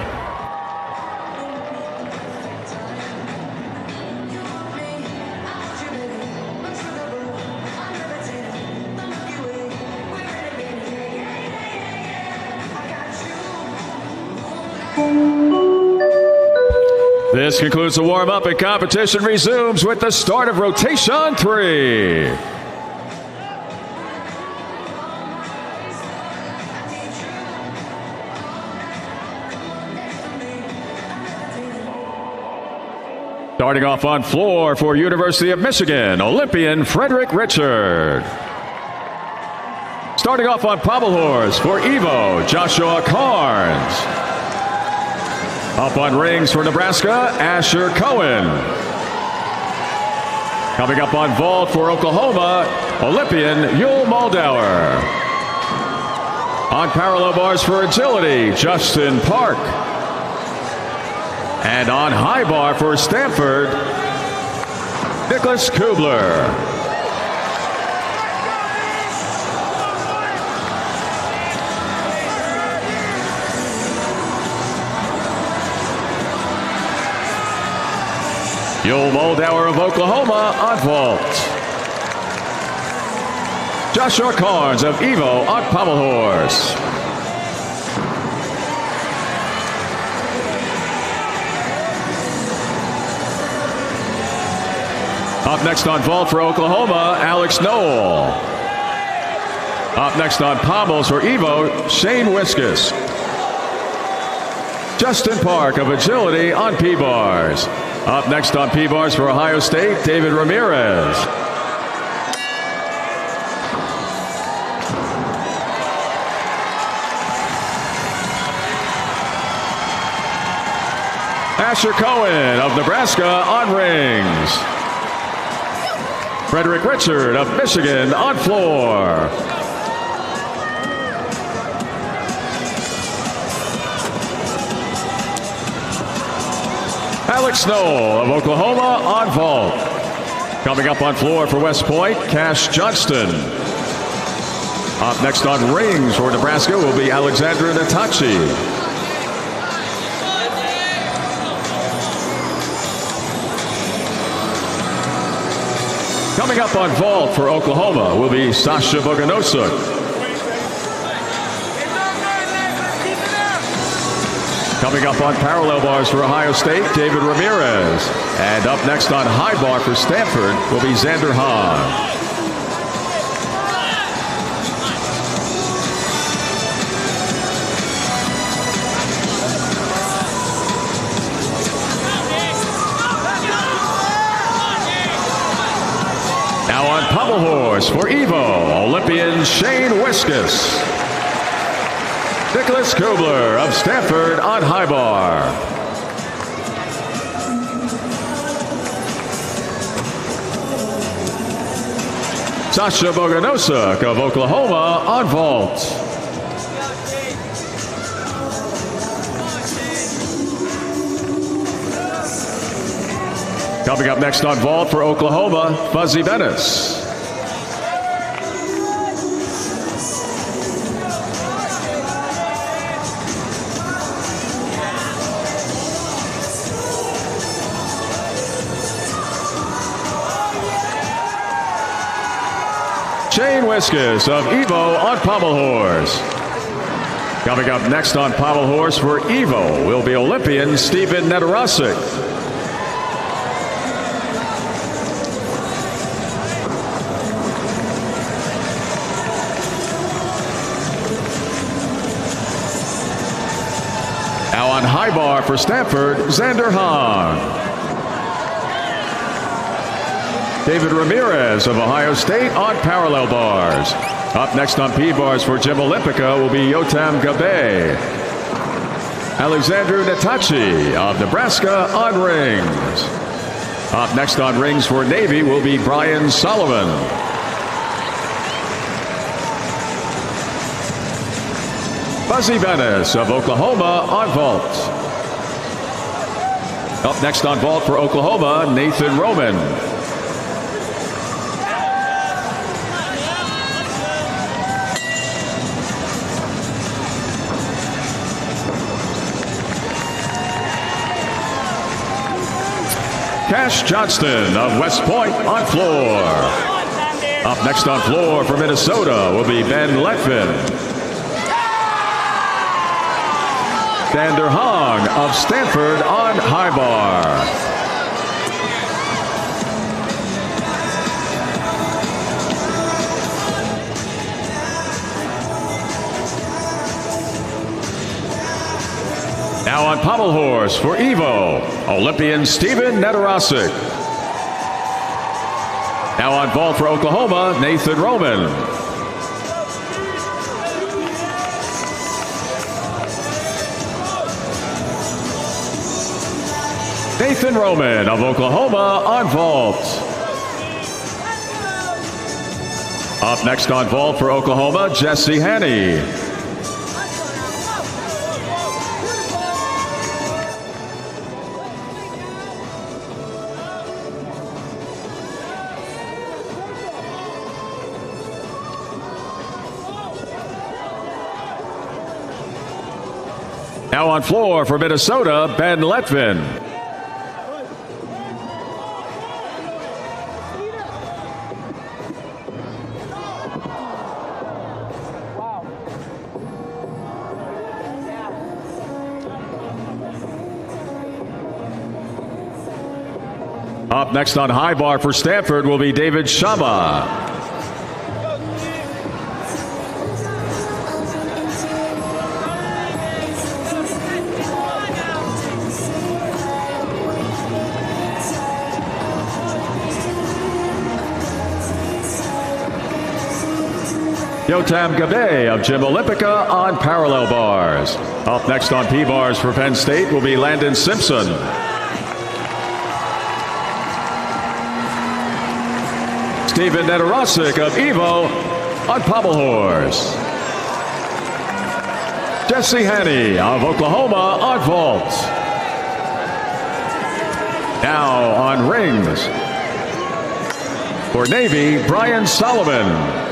This concludes the warm-up, and competition resumes with the start of rotation 3. Starting off on floor for University of Michigan, Olympian Frederick Richard. Starting off on pommel horse for Evo, Joshua Carnes. Up on rings for Nebraska, Asher Cohen. Coming up on vault for Oklahoma, Olympian Yul Moldauer. On parallel bars for agility, Justin Park. And on high bar for Stanford, Nicholas Kubler. Yul Moldauer of Oklahoma on vault. Joshua Carnes of Evo on pommel horse. Up next on vault for Oklahoma, Alex Noel. Up next on pommels for Evo, Shane Wiskus. Justin Park of agility on P-bars. Up next on P-bars for Ohio State, David Ramirez. Asher Cohen of Nebraska on rings. Frederick Richard of Michigan on floor. Alex Noel of Oklahoma on vault. Coming up on floor for West Point, Cash Johnston. Up next on rings for Nebraska will be Alexandra Natachi. Coming up on vault for Oklahoma will be Sasha Boganosuk. Coming up on parallel bars for Ohio State, David Ramirez. And up next on high bar for Stanford will be Xander Hahn. Now on pommel horse for Evo, Olympian Shane Wiskus. Nicholas Kubler of Stanford on high bar. Sasha Boganosuk of Oklahoma on vault. Coming up next on vault for Oklahoma, Fuzzy Bennis. Shane Wiskus of Evo on pommel horse. Coming up next on pommel horse for Evo will be Olympian Stephen Netarasic. Now on high bar for Stanford, Xander Hahn. David Ramirez of Ohio State on parallel bars. Up next on P-bars for Gym Olympica will be Yotam Gabe. Alexandru Natachi of Nebraska on rings. Up next on rings for Navy will be Brian Solomon. Fuzzy Venice of Oklahoma on vault. Up next on vault for Oklahoma, Nathan Roman. Cash Johnston of West Point on floor. Up next on floor for Minnesota will be Ben Letvin. Dander Hong of Stanford on high bar. Now on pommel horse for Evo, Olympian Steven Netarasic. Now on vault for Oklahoma, Nathan Roman. Nathan Roman of Oklahoma on vault. Up next on vault for Oklahoma, Jesse Hanney. Now on floor for Minnesota, Ben Letvin. Up next on high bar for Stanford will be David Shama. Yotam Gabe of Gym Olympica on parallel bars. Up next on P-bars for Penn State will be Landon Simpson. Steven Netarasic of Evo on pommel horse. Jesse Hanney of Oklahoma on vault. Now on rings for Navy, Brian Solomon.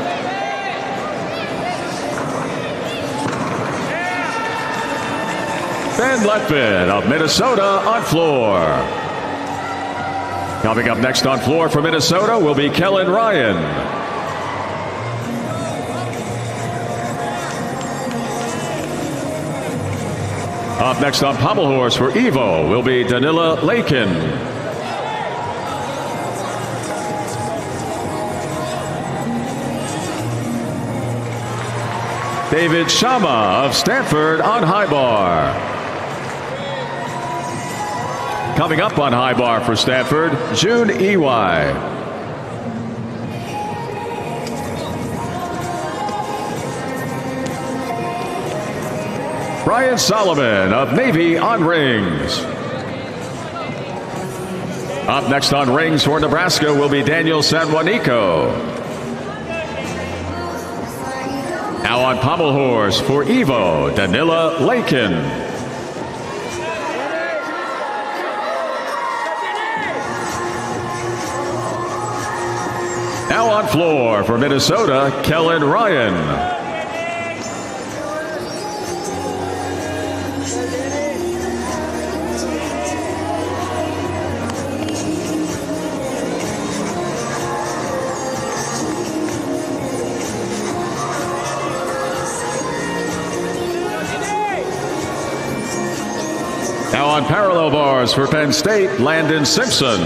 Ben Letvin of Minnesota on floor. Coming up next on floor for Minnesota will be Kellen Ryan. Up next on pommel horse for Evo will be Danila Lakin. David Shama of Stanford on high bar. Coming up on high bar for Stanford, June Ey. Brian Solomon of Navy on rings. Up next on rings for Nebraska will be Daniel Sanjuanico. Now on pommel horse for Evo, Danila Lakin. Now on floor for Minnesota, Kellen Ryan. Now on parallel bars for Penn State, Landon Simpson.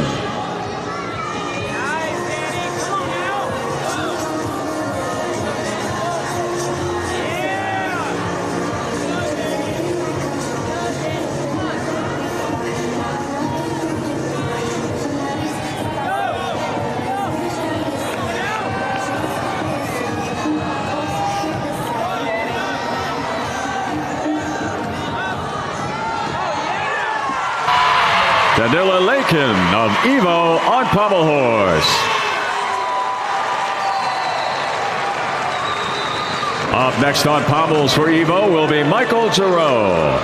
Manila Lakin of Evo on pommel horse. Up next on pommels for Evo will be Michael Giroux.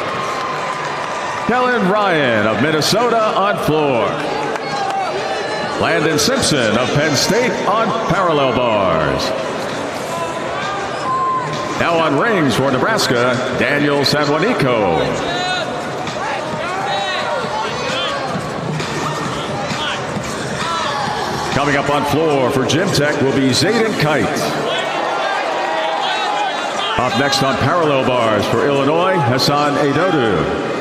Kellen Ryan of Minnesota on floor. Landon Simpson of Penn State on parallel bars. Now on rings for Nebraska, Daniel Sanjuanico. Coming up on floor for Gym Tech will be Zayden Kite. Up next on parallel bars for Illinois, Hassan Edodu.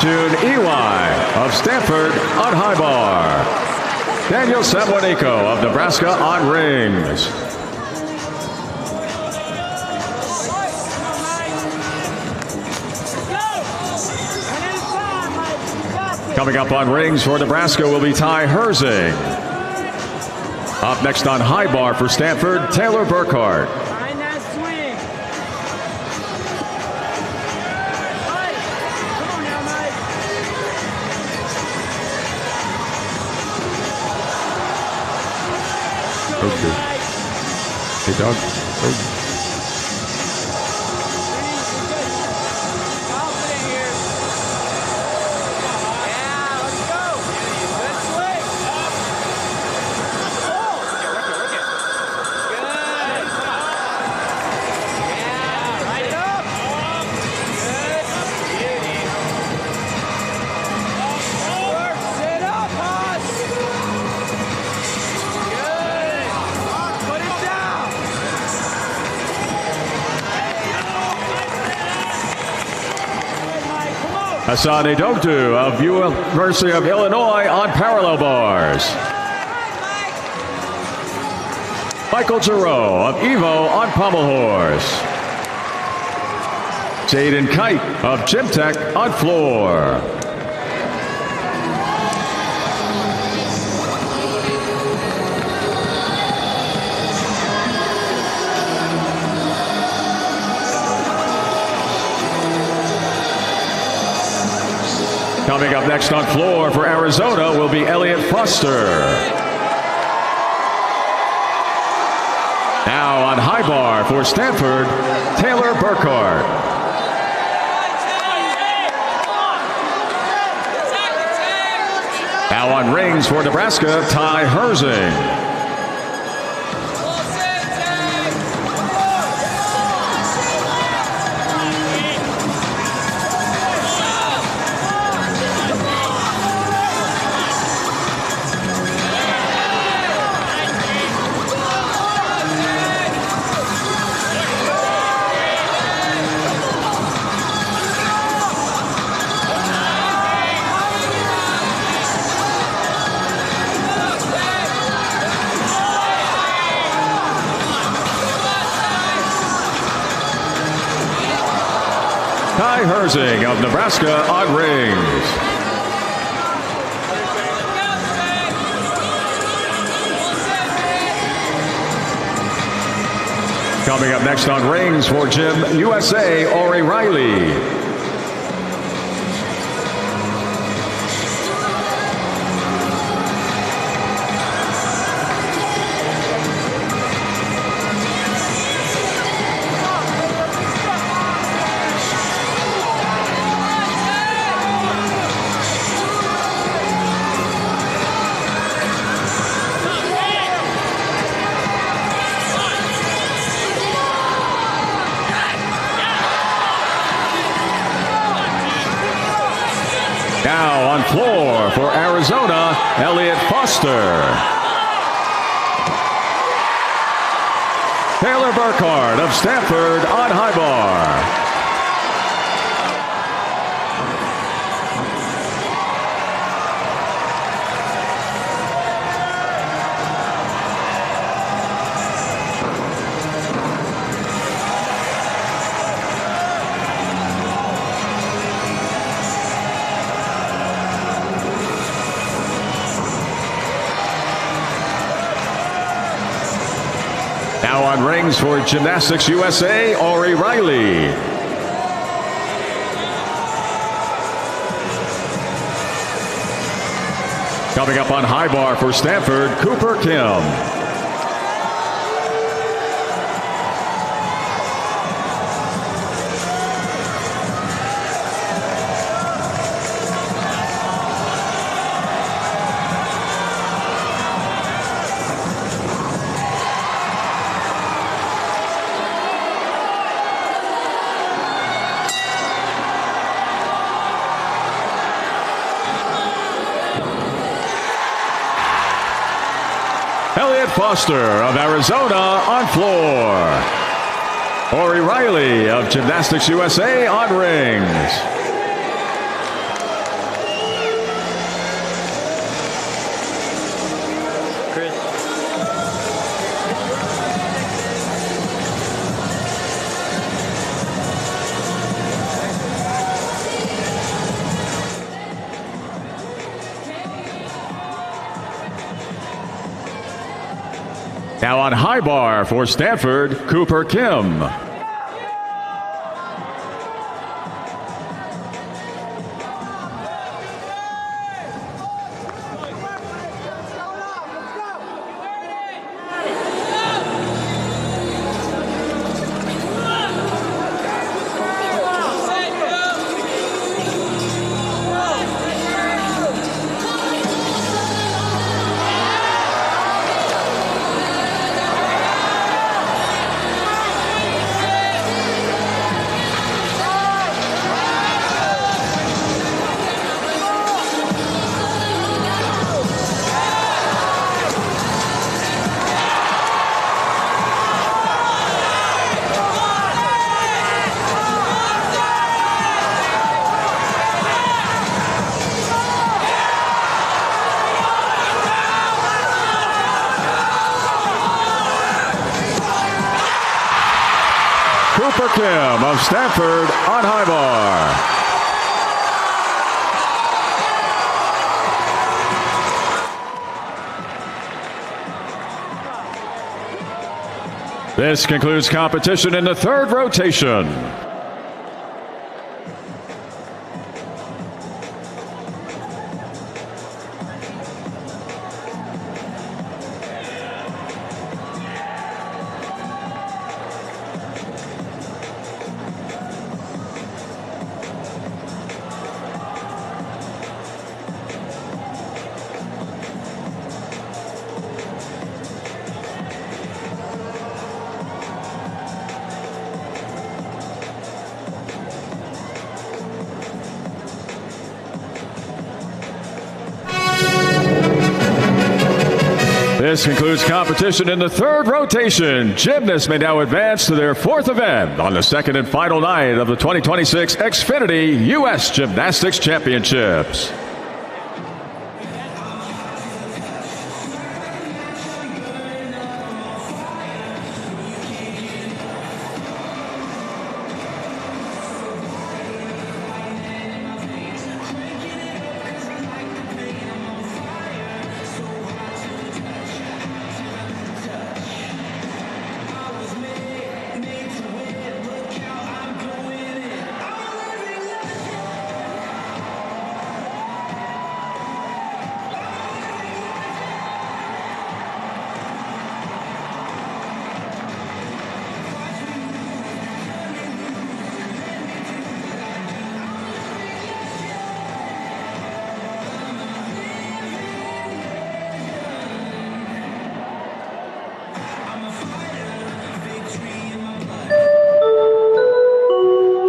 June Ewai of Stanford on high bar. Daniel Sanjuanico of Nebraska on rings. Coming up on rings for Nebraska will be Ty Herzing. Up next on high bar for Stanford, Taylor Burkhart. Hey, dog. Oh. Hassan Edodu of University of Illinois on parallel bars. Michael Giroux of Evo on pommel horse. Zayden Kite of Gym Tech on floor. Coming up next on floor for Arizona will be Elliott Foster. Now on high bar for Stanford, Taylor Burkhart. Now on rings for Nebraska, Ty Herzing. Ty Herzing of Nebraska on rings. Coming up next on rings for Gym USA, Ori Riley. Now on floor for Arizona, Elliott Foster. Taylor Burkhart of Stanford on high bar. rings for Gymnastics USA, Ariz. Coming up on high bar for Stanford, Cooper Kim. Foster of Arizona on floor. Ariz of Gymnastics USA on rings. Now on high bar for Stanford, Cooper Kim. Cooper Kim of Stanford on high bar. This concludes competition in the third rotation. This concludes competition in the third rotation. Gymnasts may now advance to their fourth event on the second and final night of the 2026 Xfinity U.S. Gymnastics Championships.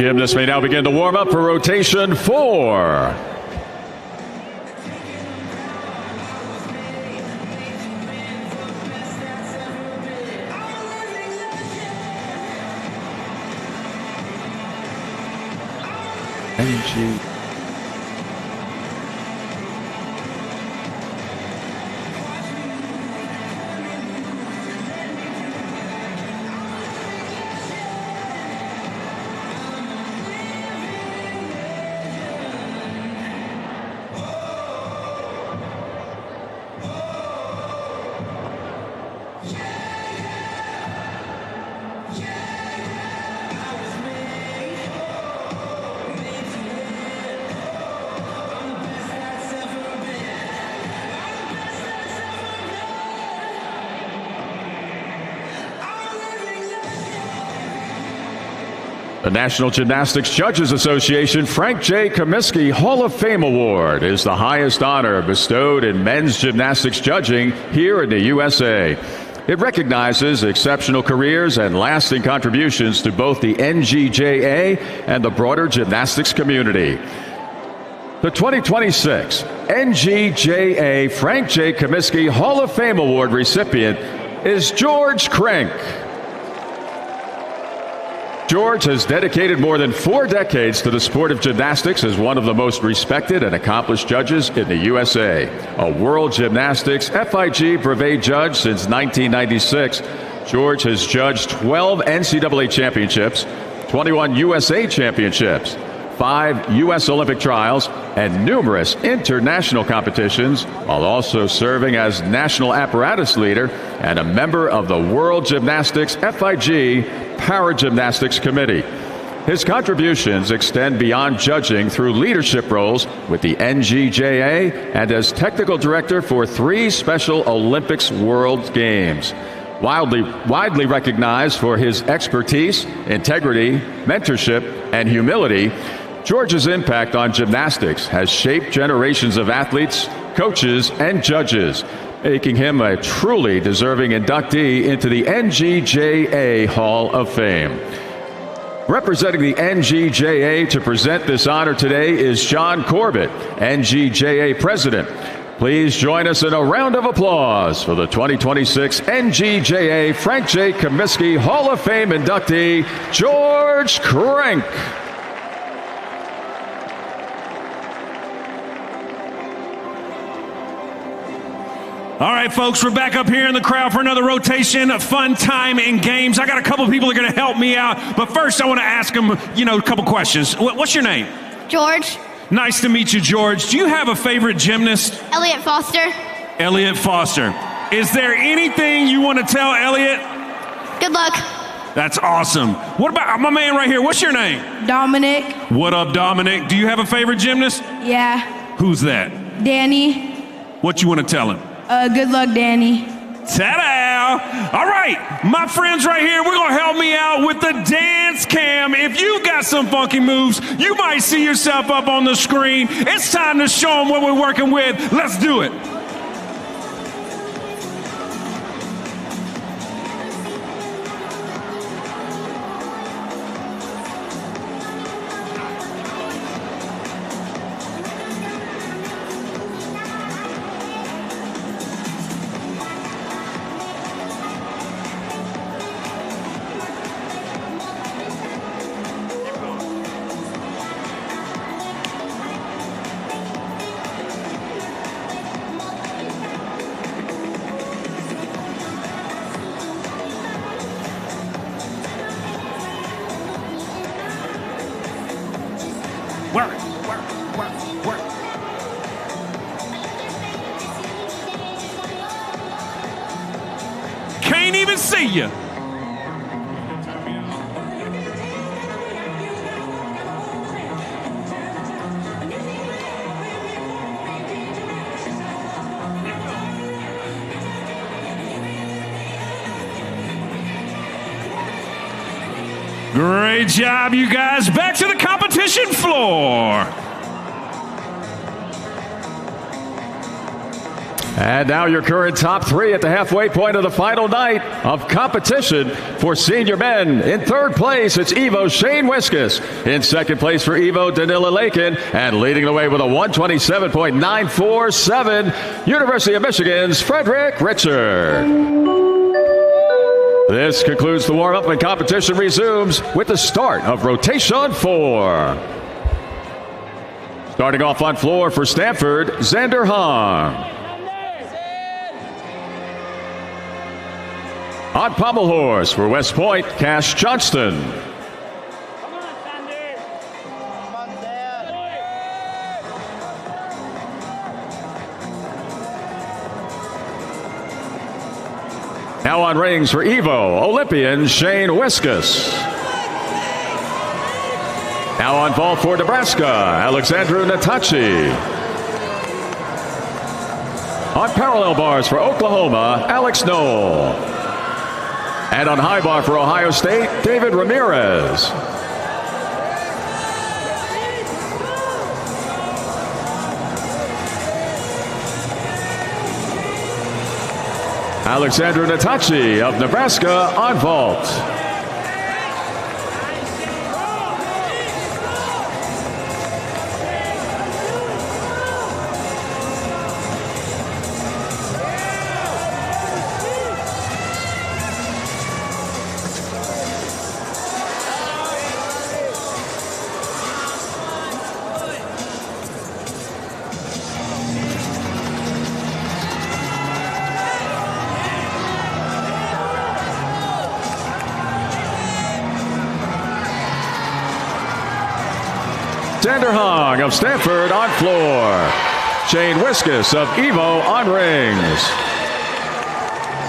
Gymnasts may now begin to warm up for rotation 4. NG. The National Gymnastics Judges Association Frank J. Comiskey Hall of Fame Award is the highest honor bestowed in men's gymnastics judging here in the USA. It recognizes exceptional careers and lasting contributions to both the NGJA and the broader gymnastics community. The 2026 NGJA Frank J. Comiskey Hall of Fame Award recipient is George Crank. George has dedicated more than 4 decades to the sport of gymnastics as one of the most respected and accomplished judges in the USA. A World Gymnastics FIG brevet judge since 1996, George has judged 12 NCAA championships, 21 USA championships, 5 U.S. Olympic trials, and numerous international competitions, while also serving as national apparatus leader and a member of the World Gymnastics FIG Paragymnastics Committee. His contributions extend beyond judging through leadership roles with the NGJA and as technical director for 3 Special Olympics World Games. Widely recognized for his expertise, integrity, mentorship, and humility, George's impact on gymnastics has shaped generations of athletes, coaches, and judges, making him a truly deserving inductee into the NGJA Hall of Fame. Representing the NGJA to present this honor today is John Corbett, NGJA President. Please join us in a round of applause for the 2026 NGJA Frank J. Comiskey Hall of Fame inductee, George Crank. All right, folks, we're back up here in the crowd for another rotation of fun time and games. I got a couple people that are going to help me out, but first I want to ask them, a couple questions. What's your name? George. Nice to meet you, George. Do you have a favorite gymnast? Elliot Foster. Elliot Foster. Is there anything you want to tell Elliot? Good luck. That's awesome. What about my man right here? What's your name? Dominic. What up, Dominic? Do you have a favorite gymnast? Yeah. Who's that? Danny. What you want to tell him? Good luck, Danny. Ta-da! All right, my friends right here, we're going to help me out with the dance cam. If you got some funky moves, you might see yourself up on the screen. It's time to show them what we're working with. Let's do it. Work. Can't even see you. Great job, you guys. Back to the competition floor. And now your current top 3 at the halfway point of the final night of competition for senior men. In 3rd place, it's Evo Shane Wiskus. In 2nd place for Evo, Danila Lakin. And leading the way with a 127.947, University of Michigan's Frederick Richard. This concludes the warm-up and competition resumes with the start of rotation 4. Starting off on floor for Stanford, Xander Hahn. On pommel horse for West Point, Cash Johnston. Now on rings for Evo, Olympian Shane Wiskus. Now on vault for Nebraska, Alexandru Natachi. On parallel bars for Oklahoma, Alex Knoll. And on high bar for Ohio State, David Ramirez. Alexandra Natachi of Nebraska on vault. Xander Hong of Stanford on floor. Shane Wiskus of Evo on rings.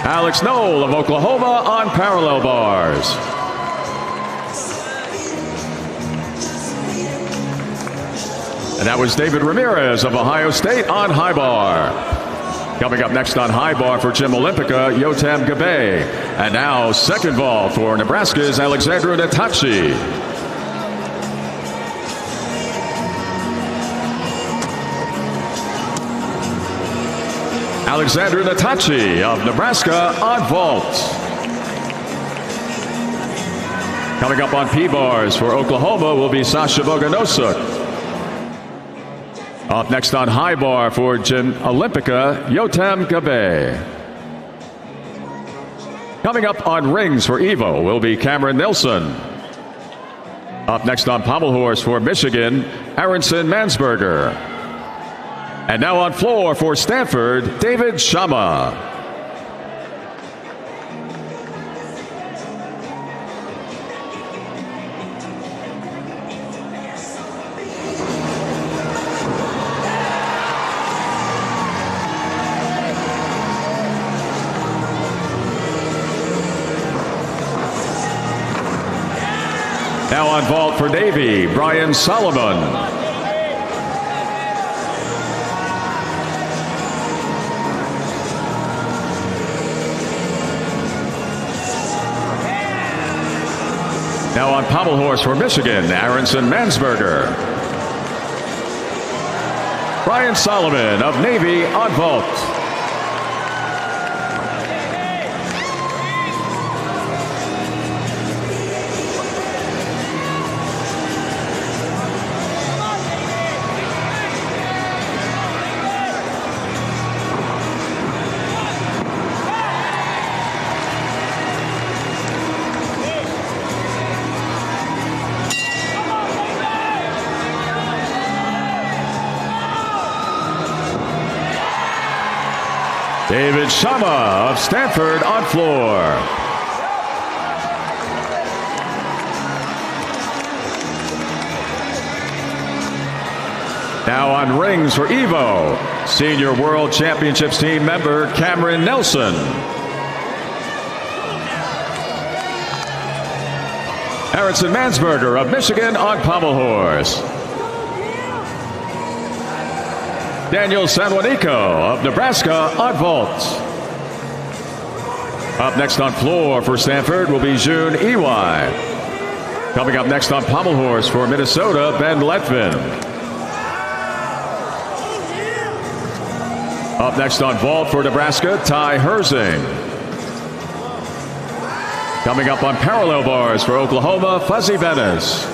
Alex Knoll of Oklahoma on parallel bars. And that was David Ramirez of Ohio State on high bar. Coming up next on high bar for Gym Olympica, Yotam Gabe. And now second vault for Nebraska's Alexandra Natachi. Alexandra Natachi of Nebraska on vault. Coming up on P-bars for Oklahoma will be Sasha Boganosuk. Up next on high bar for Gym Olympica, Yotam Gabe. Coming up on rings for Evo will be Cameron Nelson. Up next on pommel horse for Michigan, Aronson Mansberger. And now on floor for Stanford, David Shama. Now on vault for Navy, Brian Solomon. Now on pommel horse for Michigan, Aronson Mansberger. Brian Solomon of Navy on vault. David Shama of Stanford on floor. Now on rings for Evo, Senior World Championships team member Cameron Nelson. Aronson Mansberger of Michigan on pommel horse. Daniel Sanjuanico of Nebraska on vault. Up next on floor for Stanford will be June Ewai. Coming up next on pommel horse for Minnesota, Ben Letvin. Up next on vault for Nebraska, Ty Herzing. Coming up on parallel bars for Oklahoma, Fuzzy Venice.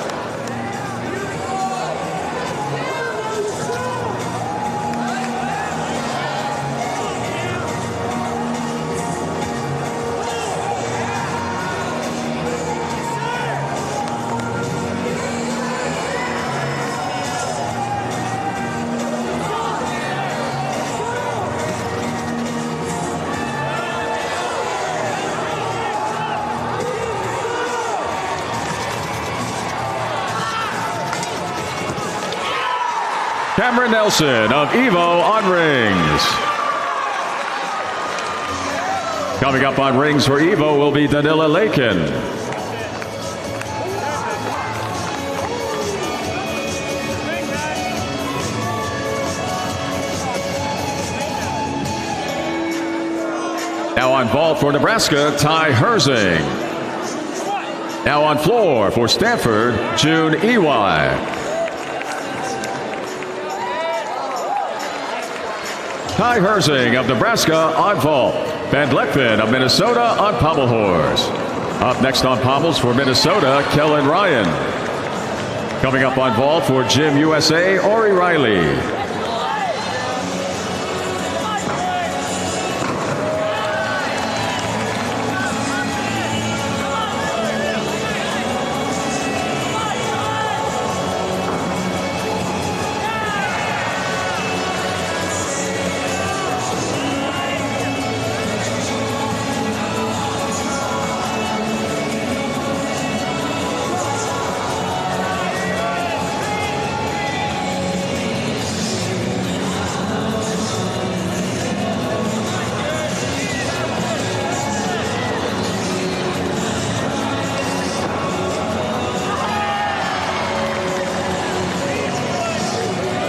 Cameron Nelson of Evo on rings. Coming up on rings for Evo will be Danila Lakin. Now on vault for Nebraska, Ty Herzing. Now on floor for Stanford, June Ewai. Ty Herzing of Nebraska on vault. Van Leckman of Minnesota on pommel horse. Up next on pommels for Minnesota, Kellen Ryan. Coming up on vault for Gym USA, Ori Riley.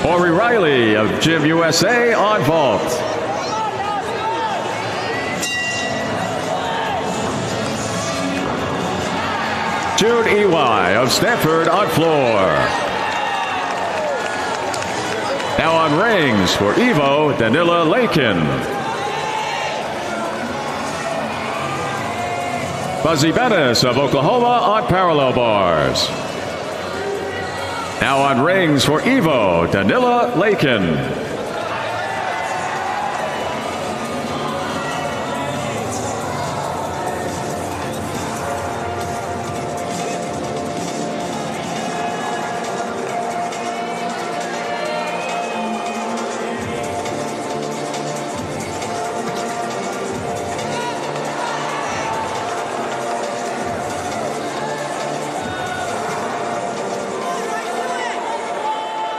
Ori Riley of Gym USA on vault. Jude EY of Stanford on floor. Now on rings for Evo, Danila Lakin. Buzzy Bennis of Oklahoma on parallel bars. Now on rings for Evo, Danila Lakin.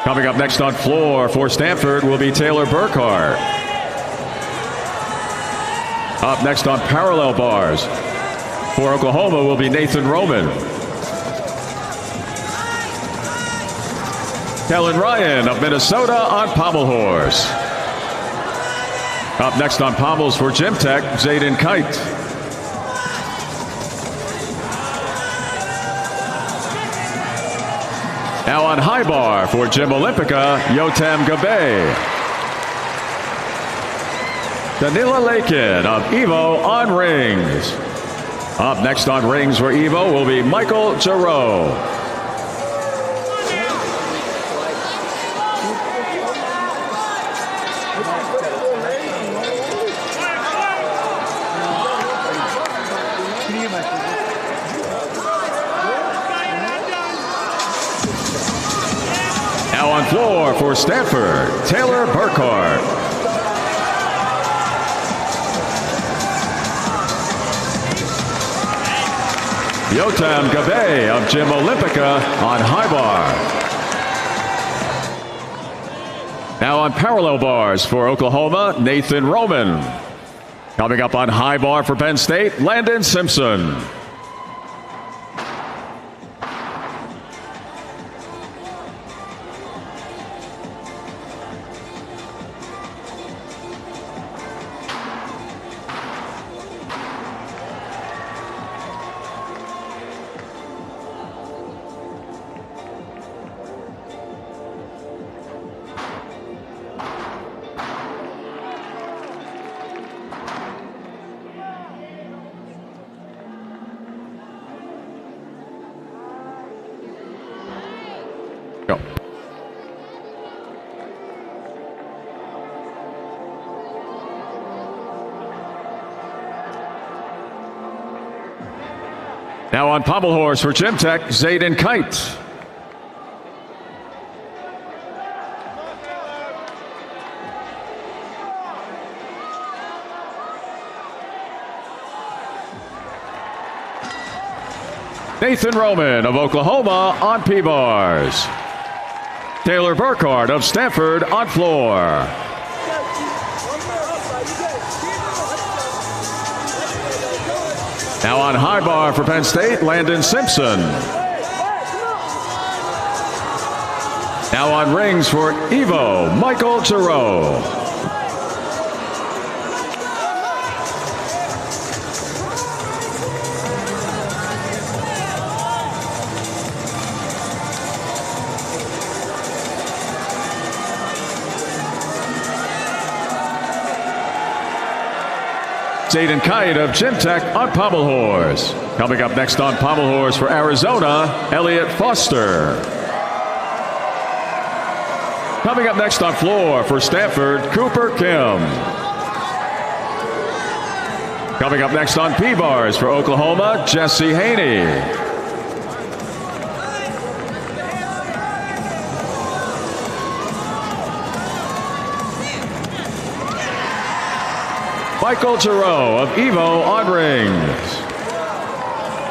Coming up next on floor for Stanford will be Taylor Burkhart. Up next on parallel bars for Oklahoma will be Nathan Roman. Kellen Ryan of Minnesota on pommel horse. Up next on pommels for Gym Tech, Zayden Kite. Now on high bar for Gym Olympica, Yotam Gabe. Danila Lakin of Evo on rings. Up next on rings for Evo will be Michael Giroux. Now on floor for Stanford, Taylor Burkhart. Yotam Gabe of Gym Olympica on high bar. Now on parallel bars for Oklahoma, Nathan Roman. Coming up on high bar for Penn State, Landon Simpson. Go. Now on pommel horse for Gym Tech, Zayden Kite. Nathan Roman of Oklahoma on P-bars. Taylor Burkhart of Stanford on floor. Now on high bar for Penn State, Landon Simpson. Now on rings for Evo, Michael Giroux. Zayden Kite of Gym Tech on pommel horse. Coming up next on pommel horse for Arizona, Elliott Foster. Coming up next on floor for Stanford, Cooper Kim. Coming up next on P-bars for Oklahoma, Jesse Haney. Michael Giroux of Evo on rings.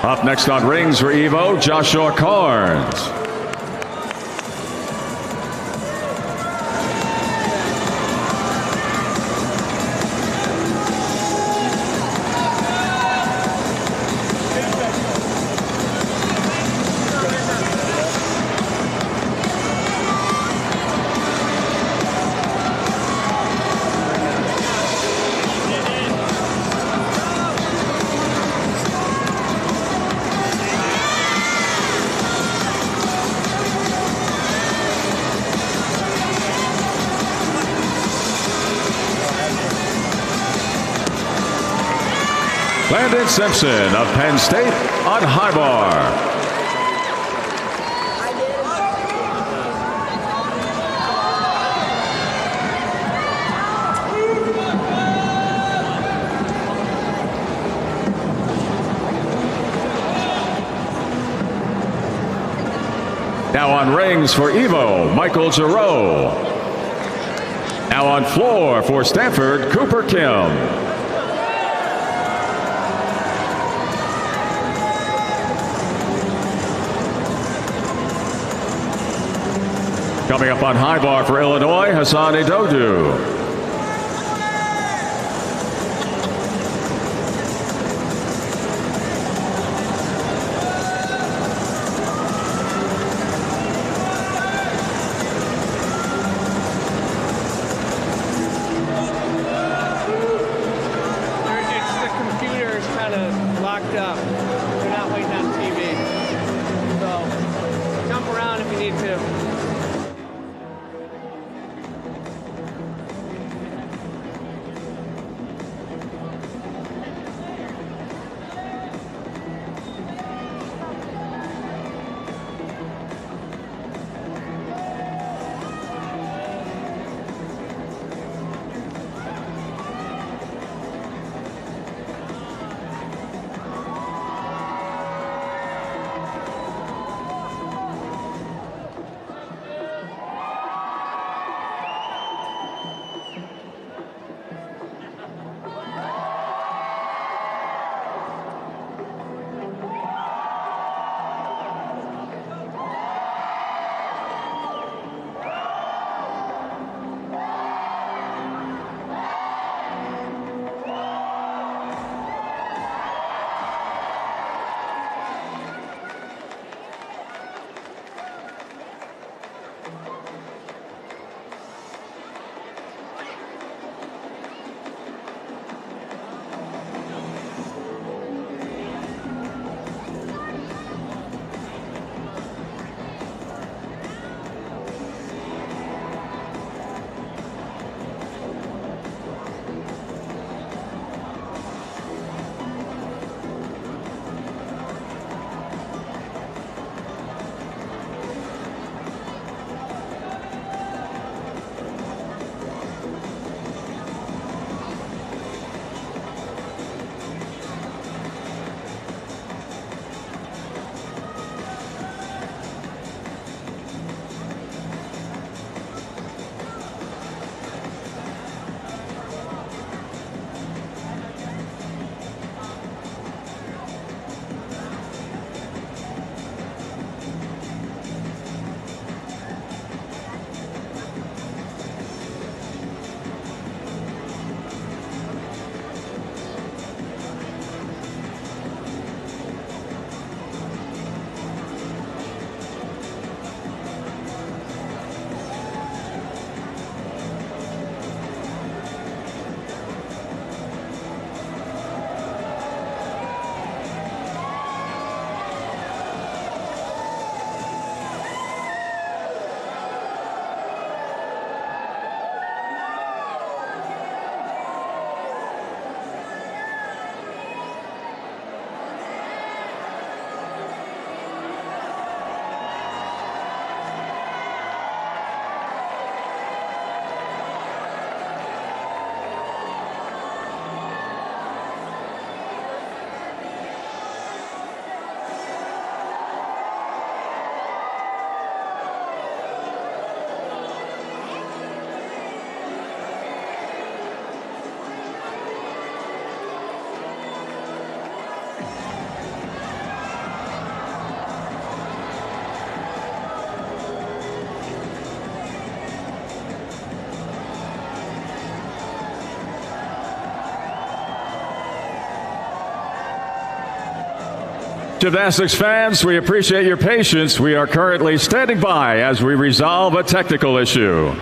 Up next on rings for Evo, Joshua Carnes. Landon Simpson of Penn State on high bar. Now on rings for Evo, Michael Giroux. Now on floor for Stanford, Cooper Kim. Coming up on high bar for Illinois, Hassan Edodu. The computer is kind of locked up. They're not waiting on TV. So jump around if you need to. Gymnastics fans, we appreciate your patience. We are currently standing by as we resolve a technical issue.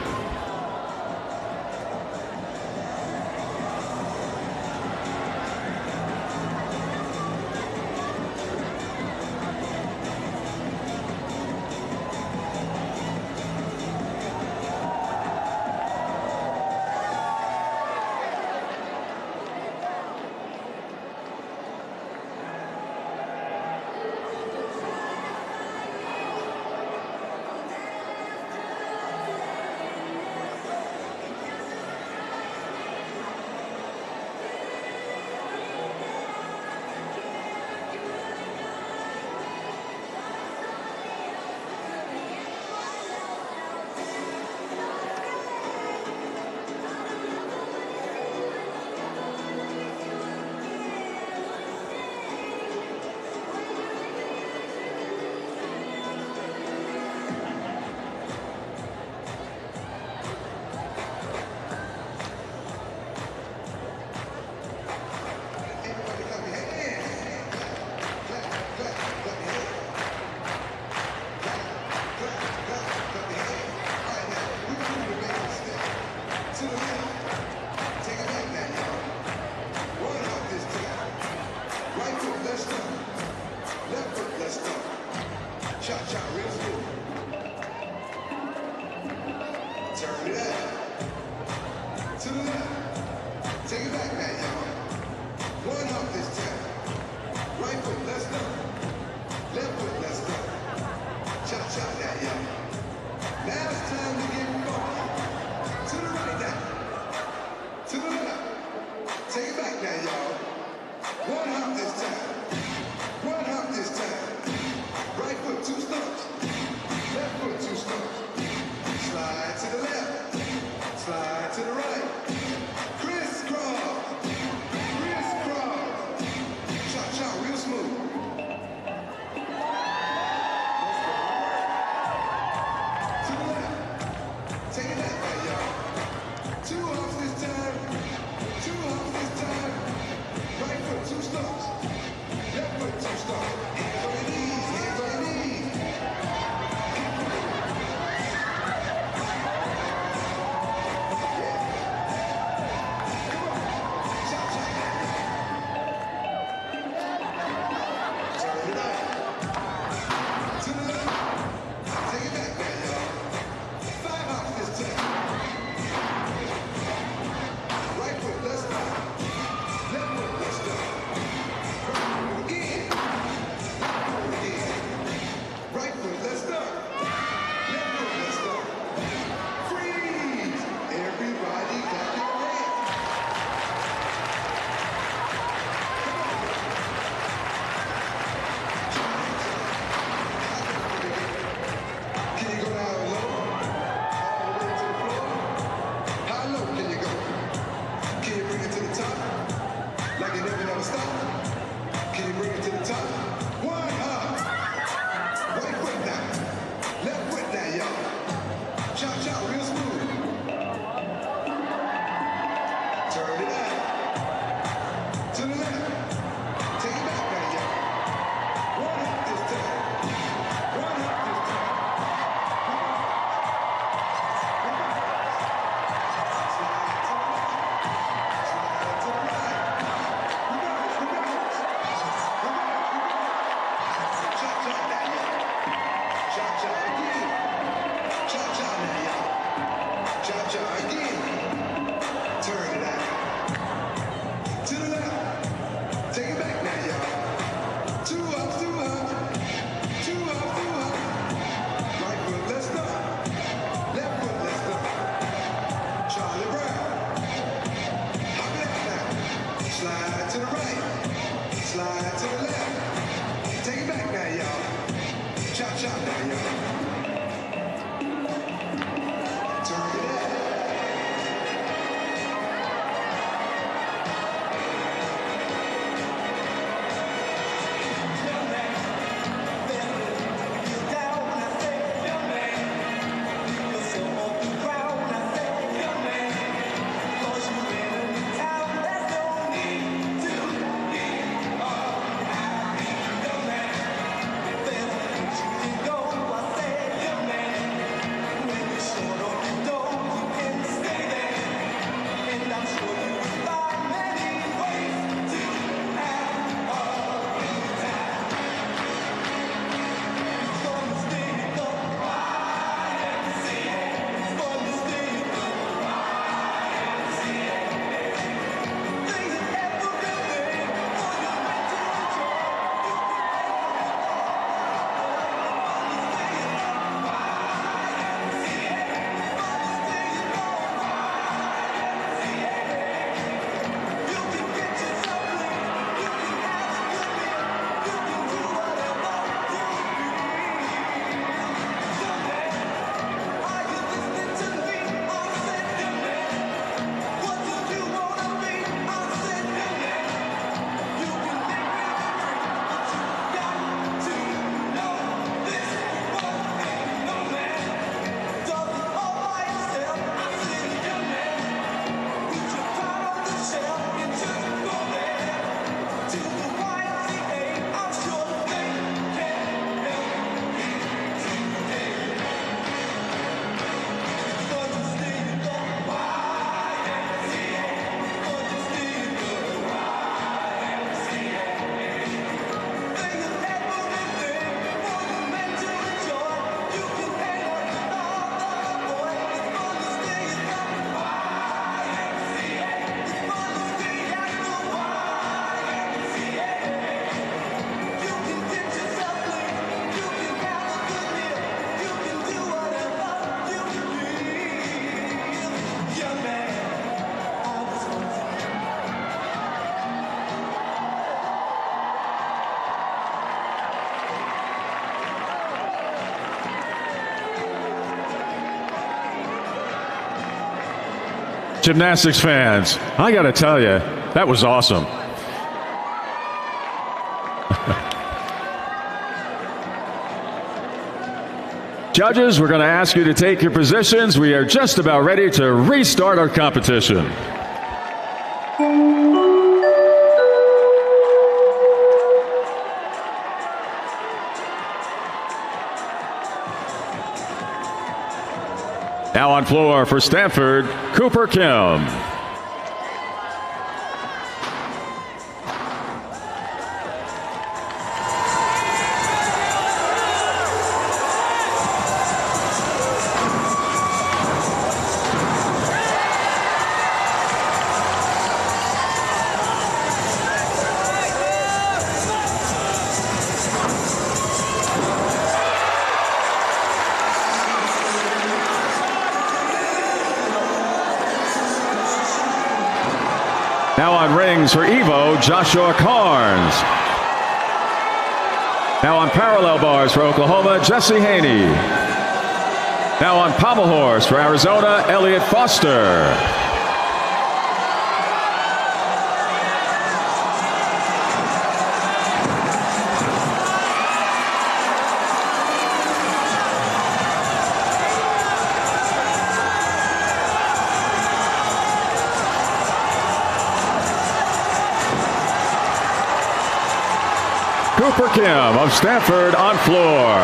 Gymnastics fans, I got to tell you, that was awesome. Judges, we're going to ask you to take your positions. We are just about ready to restart our competition. Now on floor for Stanford, Cooper Kim. Now on rings for Evo, Joshua Carnes. Now on parallel bars for Oklahoma, Jesse Haney. Now on pommel horse for Arizona, Elliott Foster. Cooper Kim of Stanford on floor.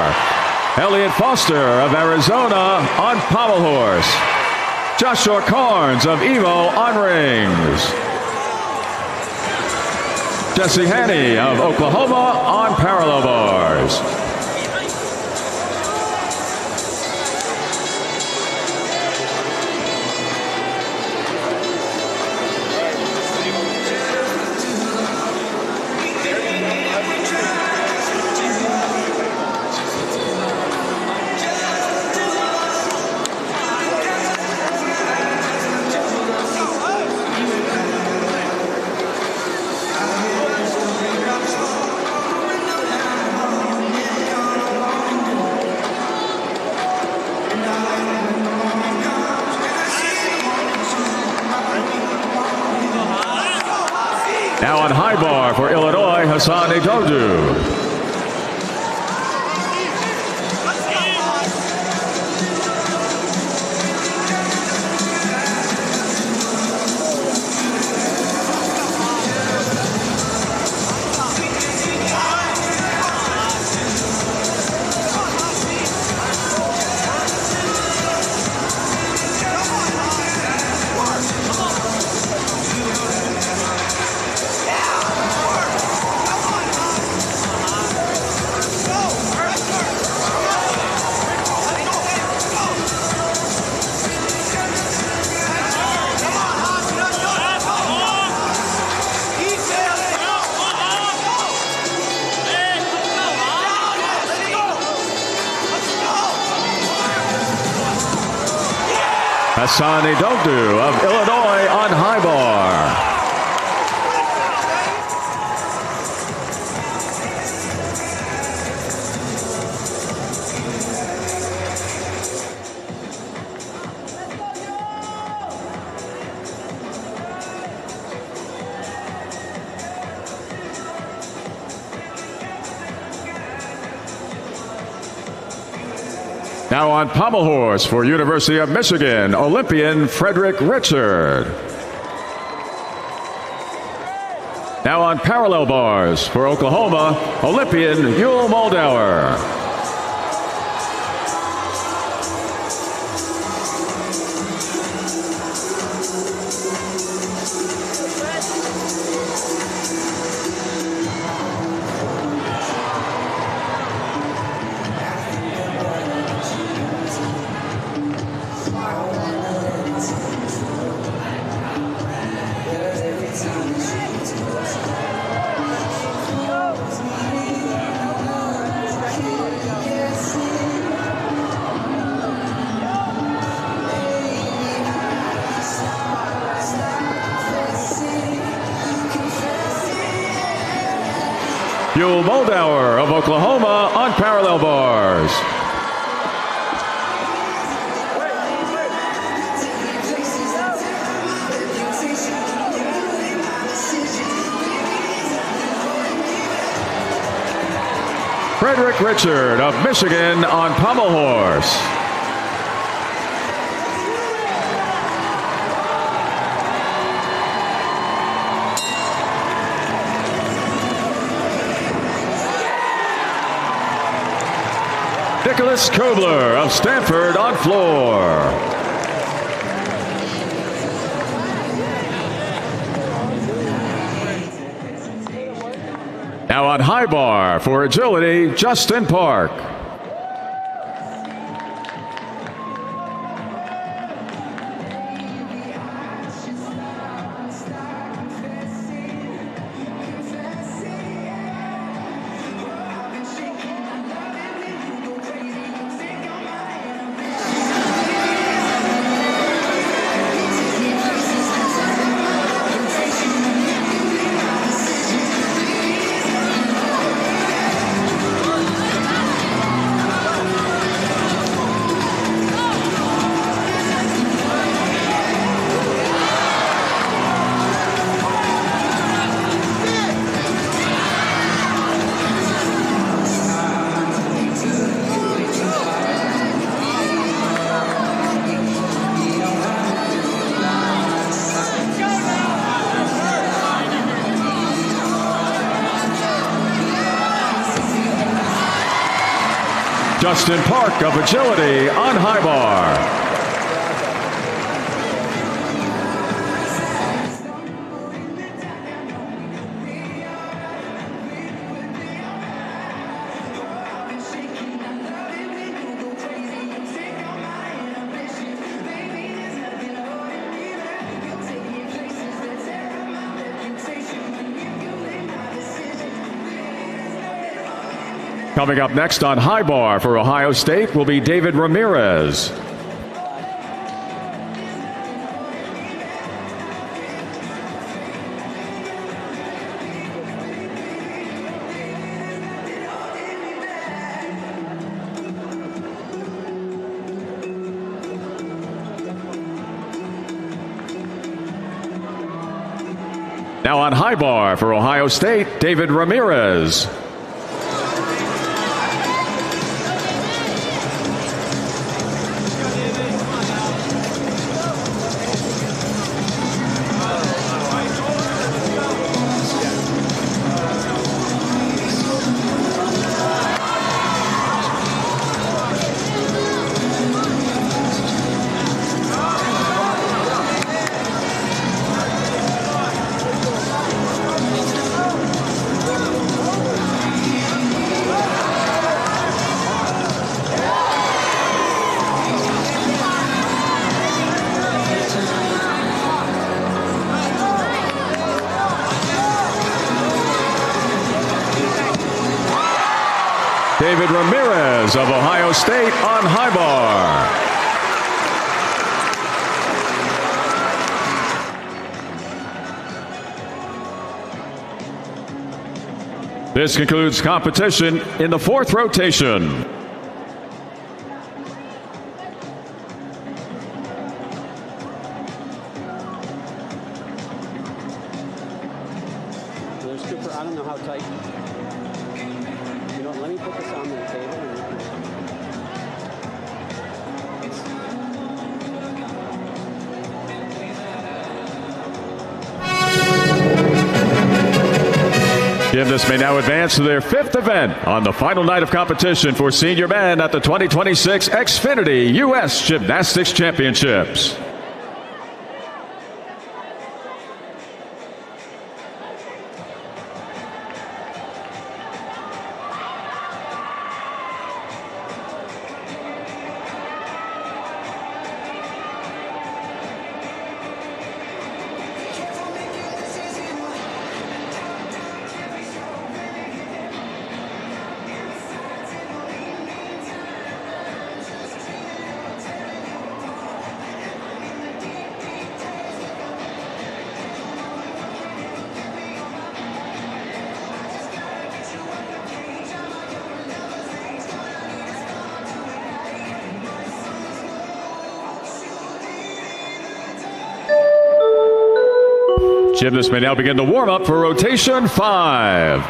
Elliott Foster of Arizona on pommel horse. Joshua Carnes of Evo on rings. Jesse Haney of Oklahoma on parallel bars. Now on high bar for Illinois, Hassan Edodu. Hassan Edodu of Illinois on high bar. Now on pommel horse for University of Michigan, Olympian Frederick Richard. Now on parallel bars for Oklahoma, Olympian Yul Moldauer. Yul Moldauer of Oklahoma on parallel bars. Frederick Richard of Michigan on pommel horse. Nicholas Kobler of Stanford on floor. Now on high bar for agility, Justin Park. Justin Park of agility on high bar. Coming up next on high bar for Ohio State will be David Ramirez. Now on high bar for Ohio State, David Ramirez. David Ramirez of Ohio State on high bar. This concludes competition in the fourth rotation. Cooper, I don't know how tight. You know, let me put this on the table. Gymnasts may now advance to their fifth event on the final night of competition for senior men at the 2026 Xfinity U.S. Gymnastics Championships. Gymnasts may now begin the warm-up for rotation 5.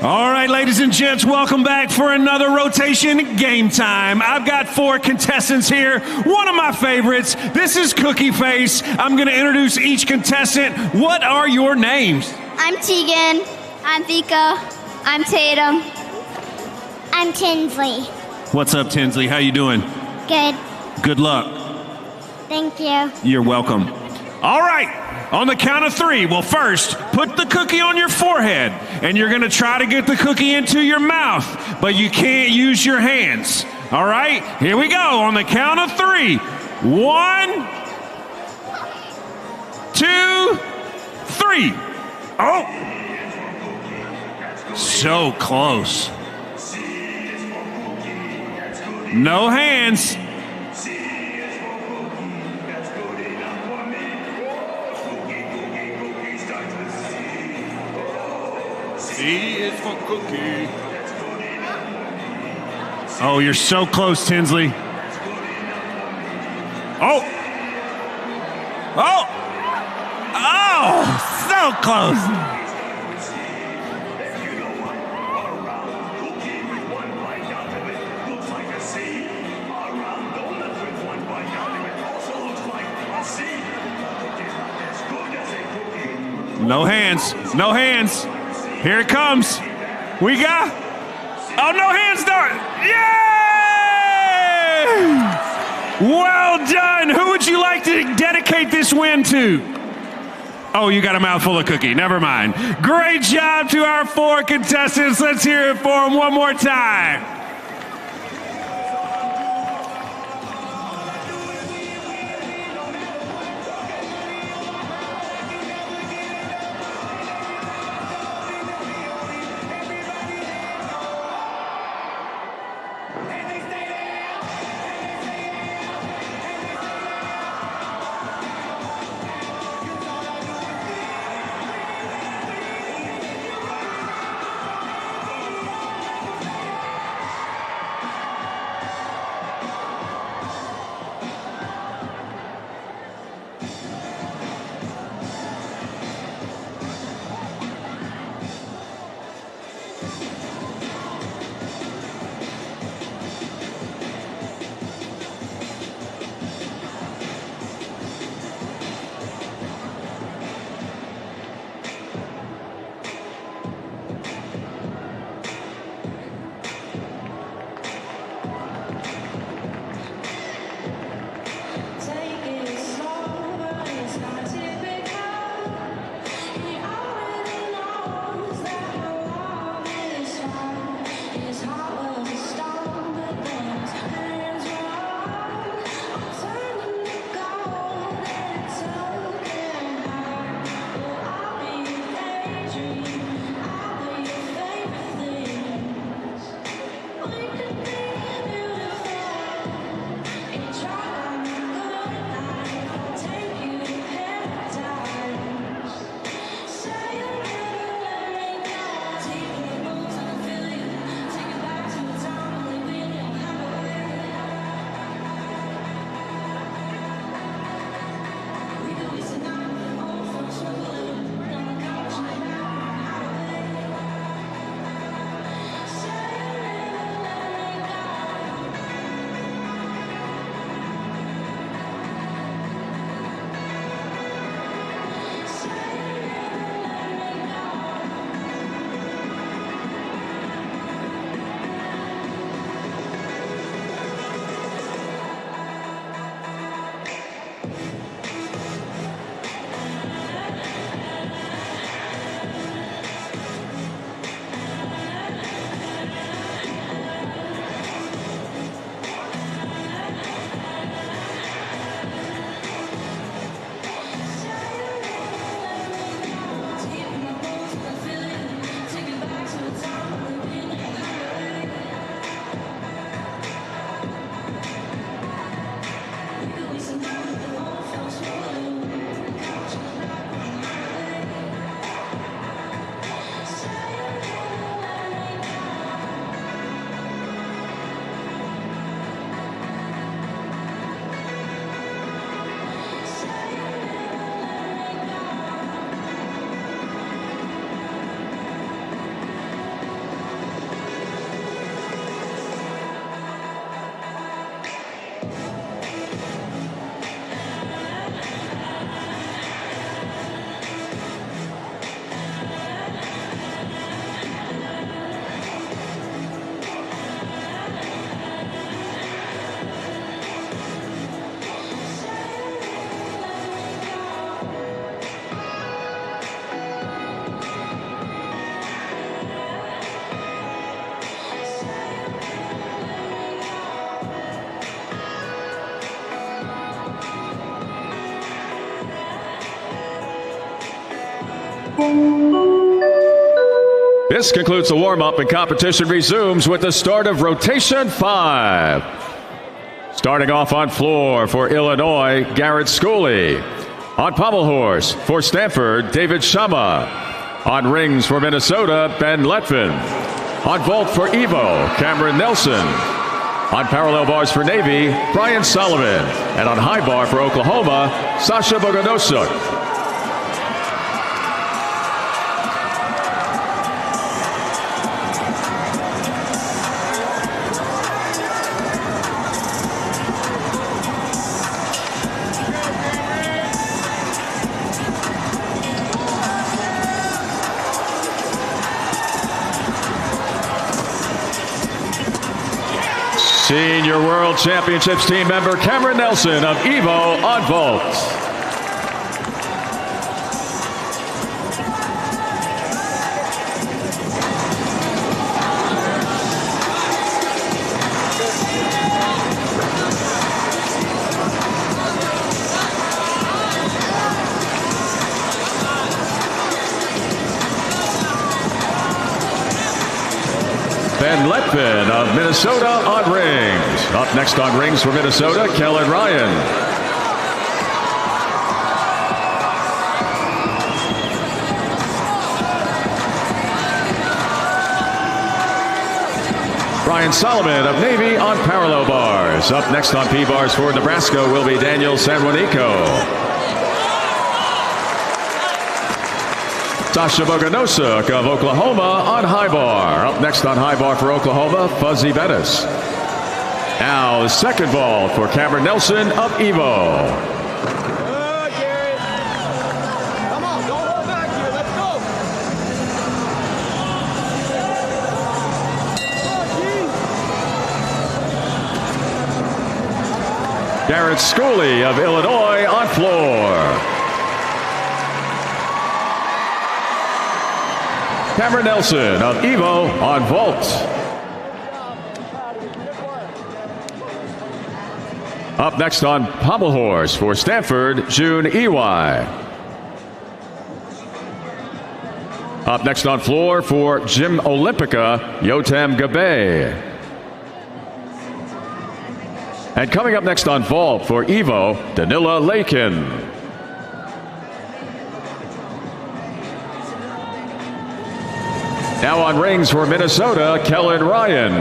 All right, ladies and gents, welcome back for another rotation game time. I've got 4 contestants here, one of my favorites. This is Cookie Face. I'm going to introduce each contestant. What are your names? I'm Tegan. I'm Vika. I'm Tatum. I'm Tinsley. What's up, Tinsley? How you doing? Good. Good luck. Thank you. You're welcome. All right. On the count of 3, well, first, put the cookie on your forehead, and you're going to try to get the cookie into your mouth, but you can't use your hands. All right? Here we go. On the count of 3. 1, 2, 3. Oh! So close. No hands. C is for cookie. Oh, you're so close, Tinsley. Oh. Oh. Oh, so close. No hands. No hands. Here it comes. We got. Oh, no hands, Dart. Yay! Well done. Who would you like to dedicate this win to? Oh, you got a mouthful of cookie. Never mind. Great job to our 4 contestants. Let's hear it for them one more time. This concludes the warm-up, and competition resumes with the start of rotation 5. Starting off on floor for Illinois, Garrett Schooley. On pommel horse for Stanford, David Shama. On rings for Minnesota, Ben Letvin. On vault for Evo, Cameron Nelson. On parallel bars for Navy, Brian Solomon. And on high bar for Oklahoma, Sasha Boganosuk. Senior World Championships team member Cameron Nelson of Evo on vault. Ben Letvin of Minnesota on rings. Up next on rings for Minnesota, Kellen Ryan. Brian Solomon of Navy on parallel bars. Up next on P-bars for Nebraska will be Daniel Sanjuanico. Sasha Boganosuk of Oklahoma on high bar. Up next on high bar for Oklahoma, Fuzzy Bettis. Now the second vault for Cameron Nelson of Evo. Good, Garrett. Come on, don't hold back here. Let's go. Garrett Schooley of Illinois on floor. Cameron Nelson of Evo on vault. Up next on pommel horse for Stanford, June Ey. Up next on floor for Gym Olympica, Yotam Gabe. And coming up next on vault for Evo, Danila Lakin. Now on rings for Minnesota, Kellen Ryan.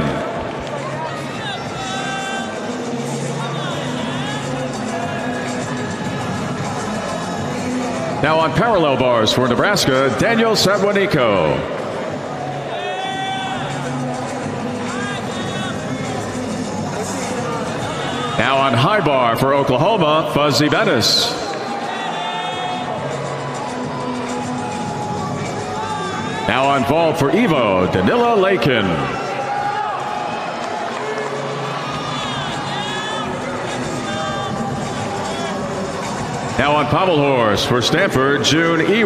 Now on parallel bars for Nebraska, Daniel Sanjuanico. Now on high bar for Oklahoma, Fuzzy Bettis. Now on vault for Evo, Danila Lakin. Now on pommel horse for Stanford, June Ey.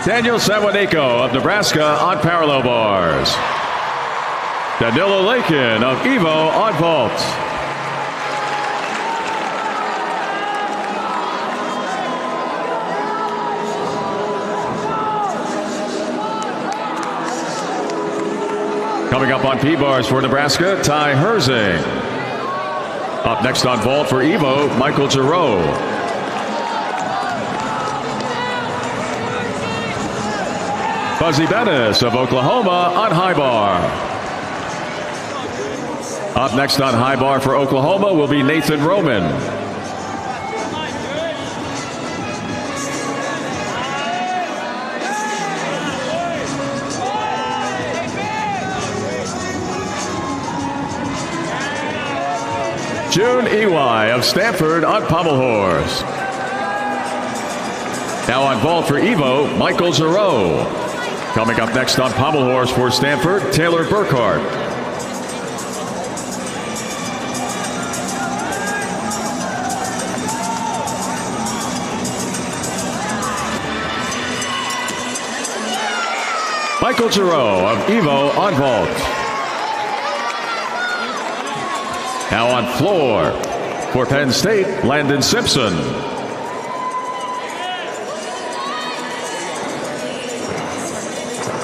Daniel Sanjuanico of Nebraska on parallel bars. Danila Lakin of Evo on vault. Coming up on P-bars for Nebraska, Ty Herzing. Up next on vault for Evo, Michael Giroux. Fuzzy Bettis of Oklahoma on high bar. Up next on high bar for Oklahoma will be Nathan Roman. June Ey of Stanford on pommel horse. Now on vault for Evo, Michael Giroux. Coming up next on pommel horse for Stanford, Taylor Burkhart. Michael Giroux of Evo on vault. Now on floor for Penn State, Landon Simpson.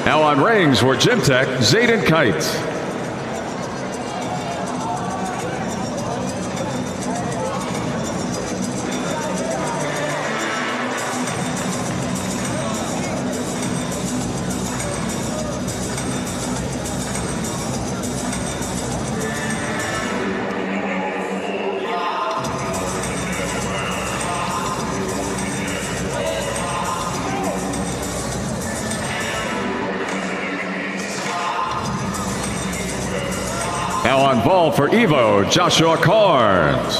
Now on rings for Gym Tech, Zayden Kite. Now on vault for Evo, Joshua Carnes.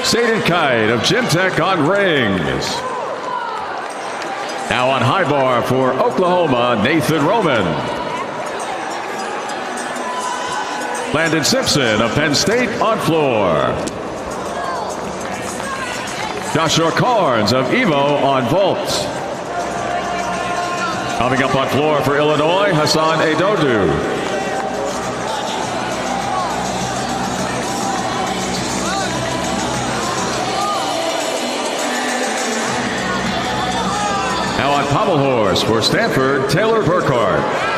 Zayden Kite of Gym Tech on rings. Now on high bar for Oklahoma, Nathan Roman. Landon Simpson of Penn State on floor. Joshua Carnes of Evo on vault. Coming up on floor for Illinois, Hassan Edodu. Now on pommel horse for Stanford, Taylor Burkhart.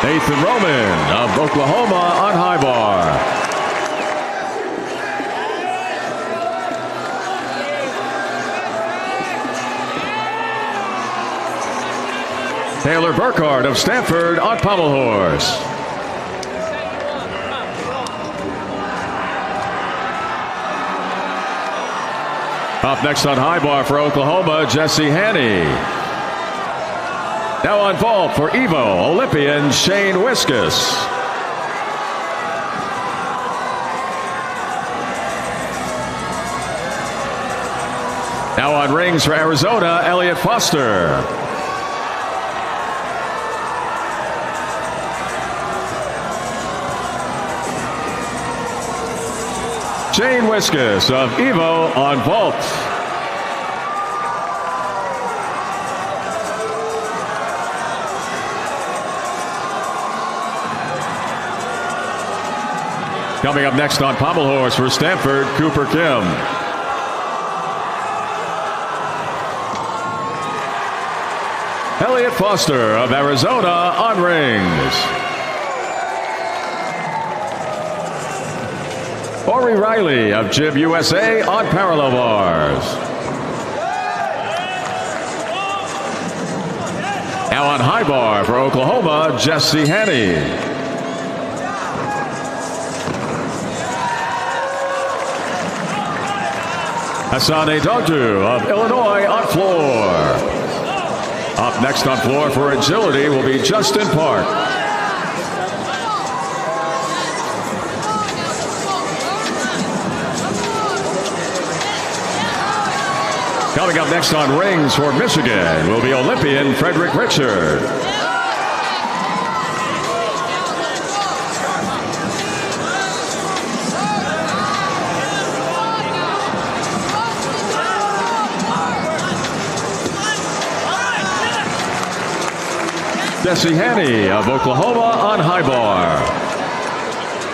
Nathan Roman of Oklahoma on high bar. Taylor Burkhart of Stanford on pommel horse. Up next on high bar for Oklahoma, Jesse Hanney. Now on vault for Evo, Olympian Shane Wiskus. Now on rings for Arizona, Elliott Foster. Shane Wiskus of Evo on vault. Coming up next on pommel horse for Stanford, Cooper Kim. Elliott Foster of Arizona on rings. Ori Riley of Gym USA on parallel bars. Now on high bar for Oklahoma, Jesse Hanney. Hassan Edodu of Illinois on floor. Up next on floor for agility will be Justin Park. Coming up next on rings for Michigan will be Olympian Frederick Richard. Jesse Hanney of Oklahoma on high bar.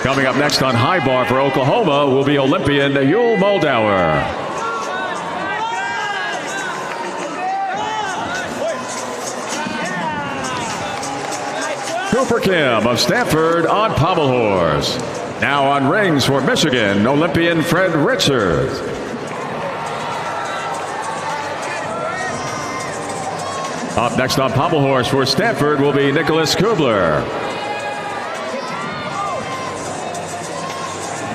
Coming up next on high bar for Oklahoma will be Olympian Yul Moldauer. Cooper Kim of Stanford on pommel horse. Now on rings for Michigan, Olympian Fred Richards. Up next on pommel horse for Stanford will be Nicholas Kubler.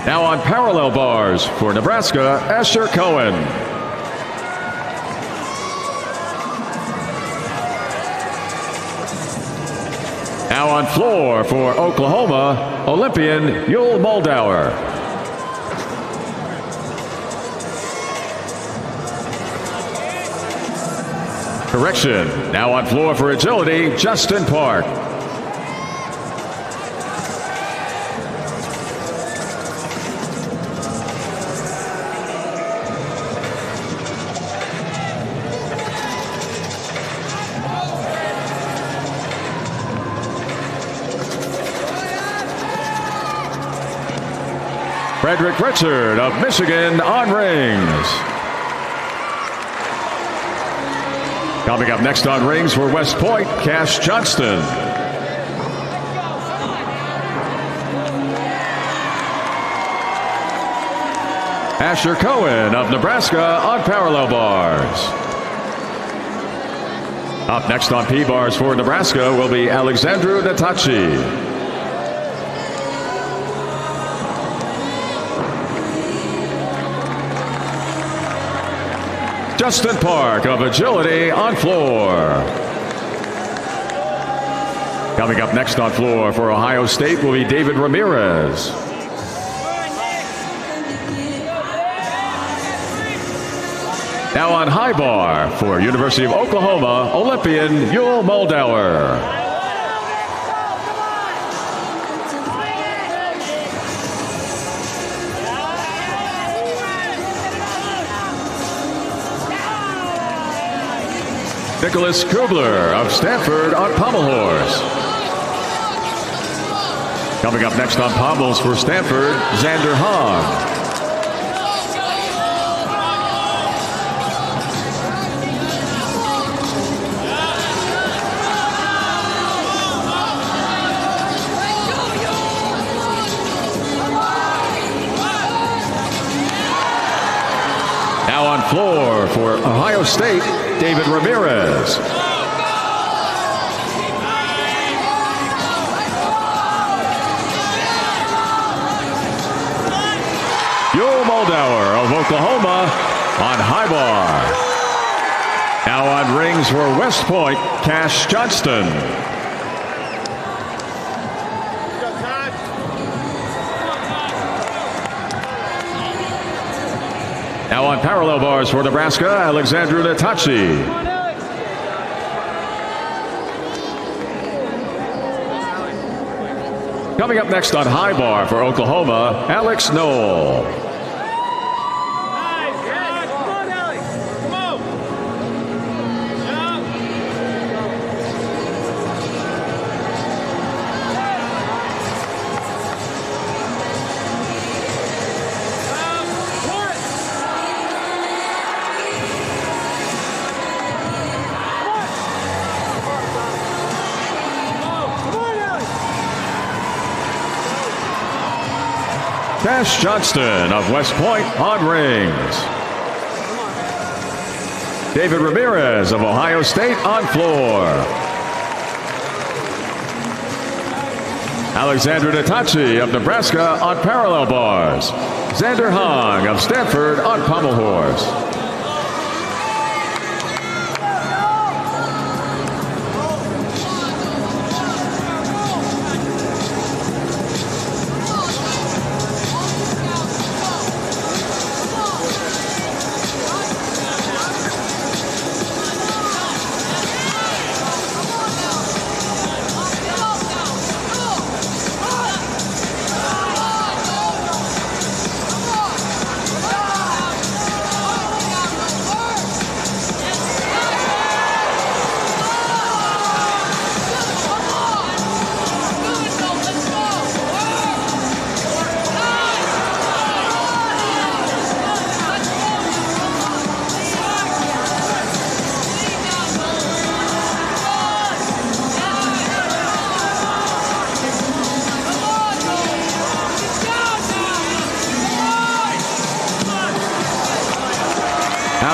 Now on parallel bars for Nebraska, Asher Cohen. Now on floor for Oklahoma, Olympian Yul Moldauer. Correction. Now on floor for agility, Justin Park. Frederick Richard of Michigan on rings. Coming up next on rings for West Point, Cash Johnston. Asher Cohen of Nebraska on parallel bars. Up next on P-bars for Nebraska will be Alexandru Natachi. Justin Park of agility on floor. Coming up next on floor for Ohio State will be David Ramirez. Now on high bar for University of Oklahoma, Olympian Yul Moldauer. Nicholas Kubler of Stanford on pommel horse. Coming up next on pommels for Stanford, Xander Hahn. Now on floor for Ohio State, David Ramirez. Yul Moldauer of Oklahoma on high bar. Now on rings for West Point, Cash Johnston. Now on parallel bars for Nebraska, Alexandru Natachi. Coming up next on high bar for Oklahoma, Alex Knoll. Cash Johnston of West Point on rings. David Ramirez of Ohio State on floor. Alexandru Natachi of Nebraska on parallel bars. Xander Hahn of Stanford on pommel horse.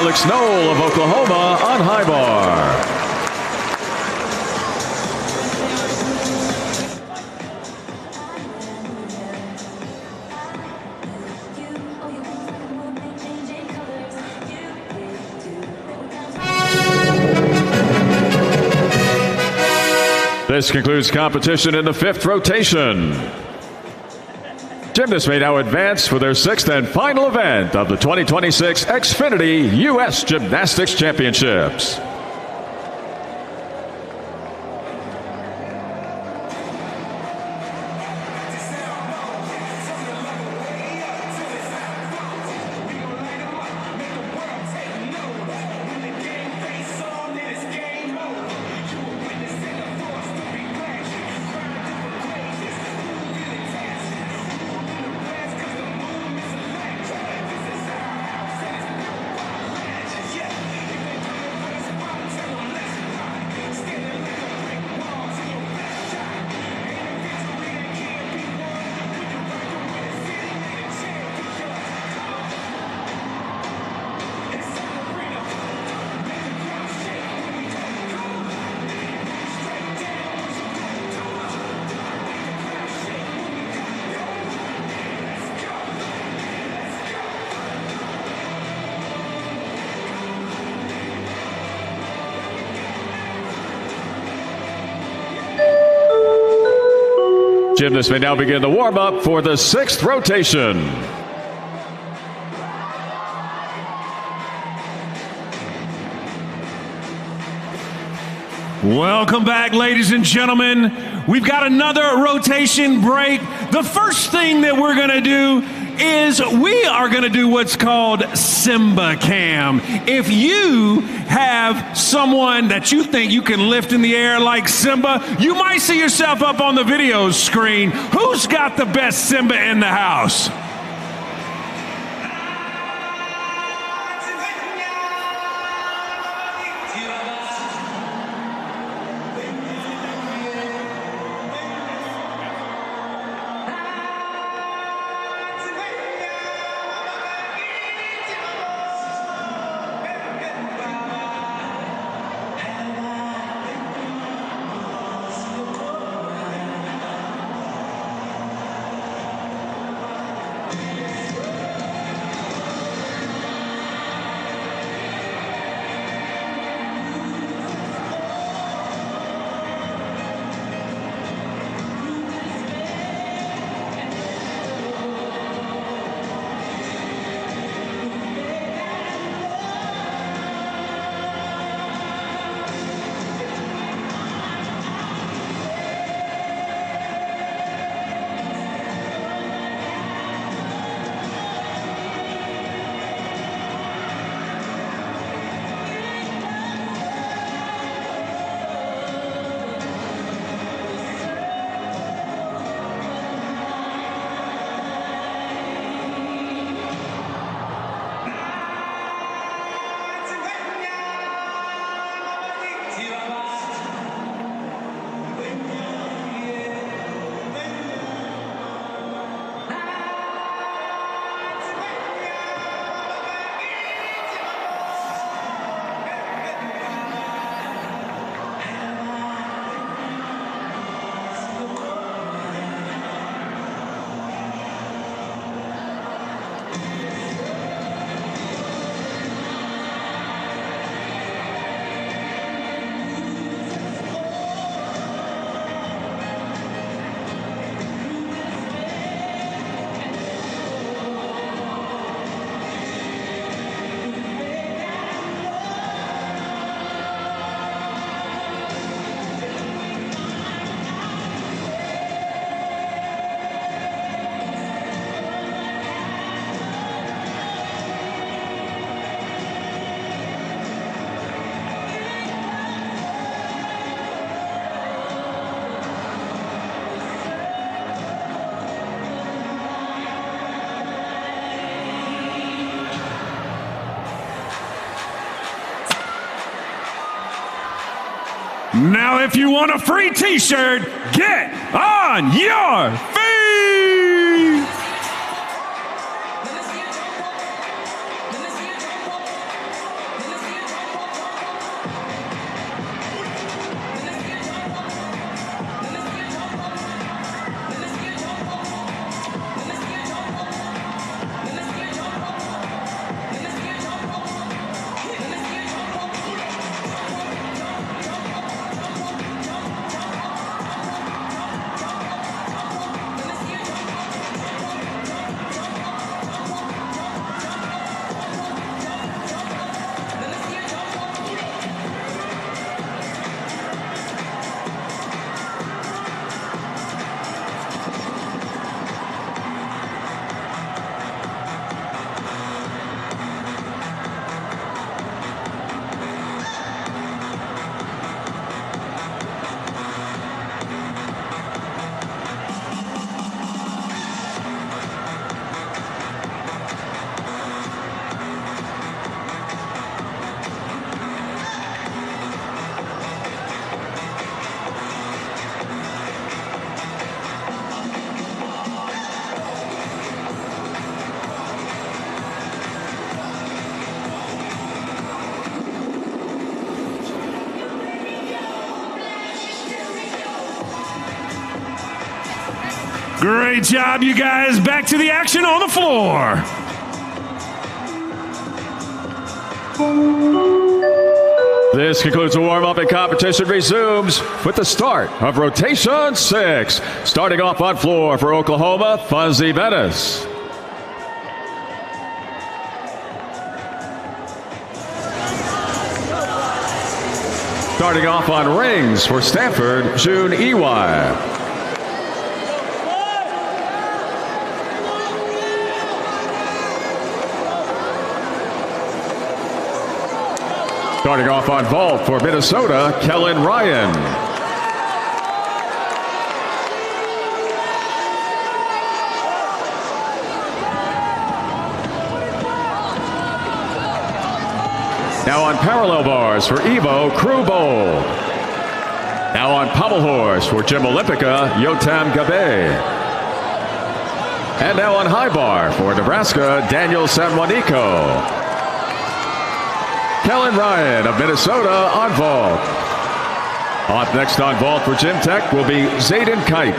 Alex Knoll of Oklahoma on high bar. This concludes competition in the fifth rotation. Gymnasts may now advance for their sixth and final event of the 2026 Xfinity U.S. Gymnastics Championships. Gymnasts may now begin the warm-up for the 6th rotation. Welcome back, ladies and gentlemen. We've got another rotation break. The first thing that we're going to do is we are going to do what's called Simba Cam. If you have someone that you think you can lift in the air like Simba, you might see yourself up on the video screen. Who's got the best Simba in the house? Now, if you want a free t-shirt, get on your feet! Great job, you guys. Back to the action on the floor. This concludes the warm-up, and competition resumes with the start of rotation 6. Starting off on floor for Oklahoma, Fuzzy Bettis. Starting off on rings for Stanford, June Ewai. Starting off on vault for Minnesota, Kellen Ryan. Now on parallel bars for Evo, Crew Bold. Now on pommel horse for Gym Olympica, Yotam Gabe. And now on high bar for Nebraska, Daniel San Juanico. Kellen Ryan of Minnesota on vault. Up next on vault for Gym Tech will be Zayden Kite.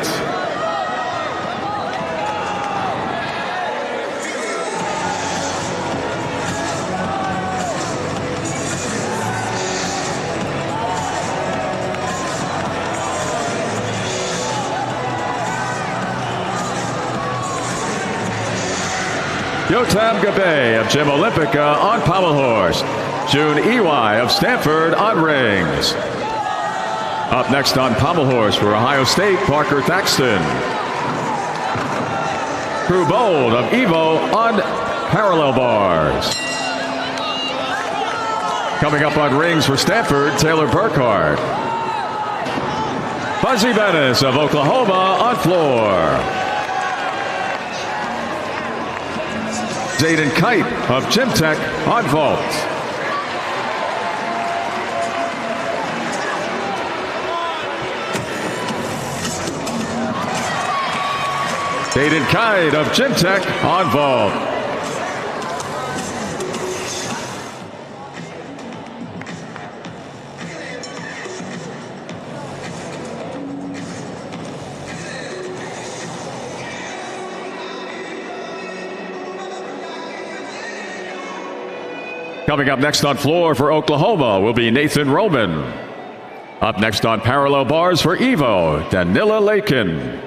Yotam Gabe of Gym Olympica on pommel horse. June Ewai of Stanford on rings. Up next on pommel horse for Ohio State, Parker Thaxton. Crew Bold of Evo on parallel bars. Coming up on rings for Stanford, Taylor Burkhart. Fuzzy Bettis of Oklahoma on floor. Zayden Kite of Gym Tech on vault. Zayden Kite of Gym Tech on vault. Coming up next on floor for Oklahoma will be Nathan Roman. Up next on parallel bars for Evo, Danila Lakin.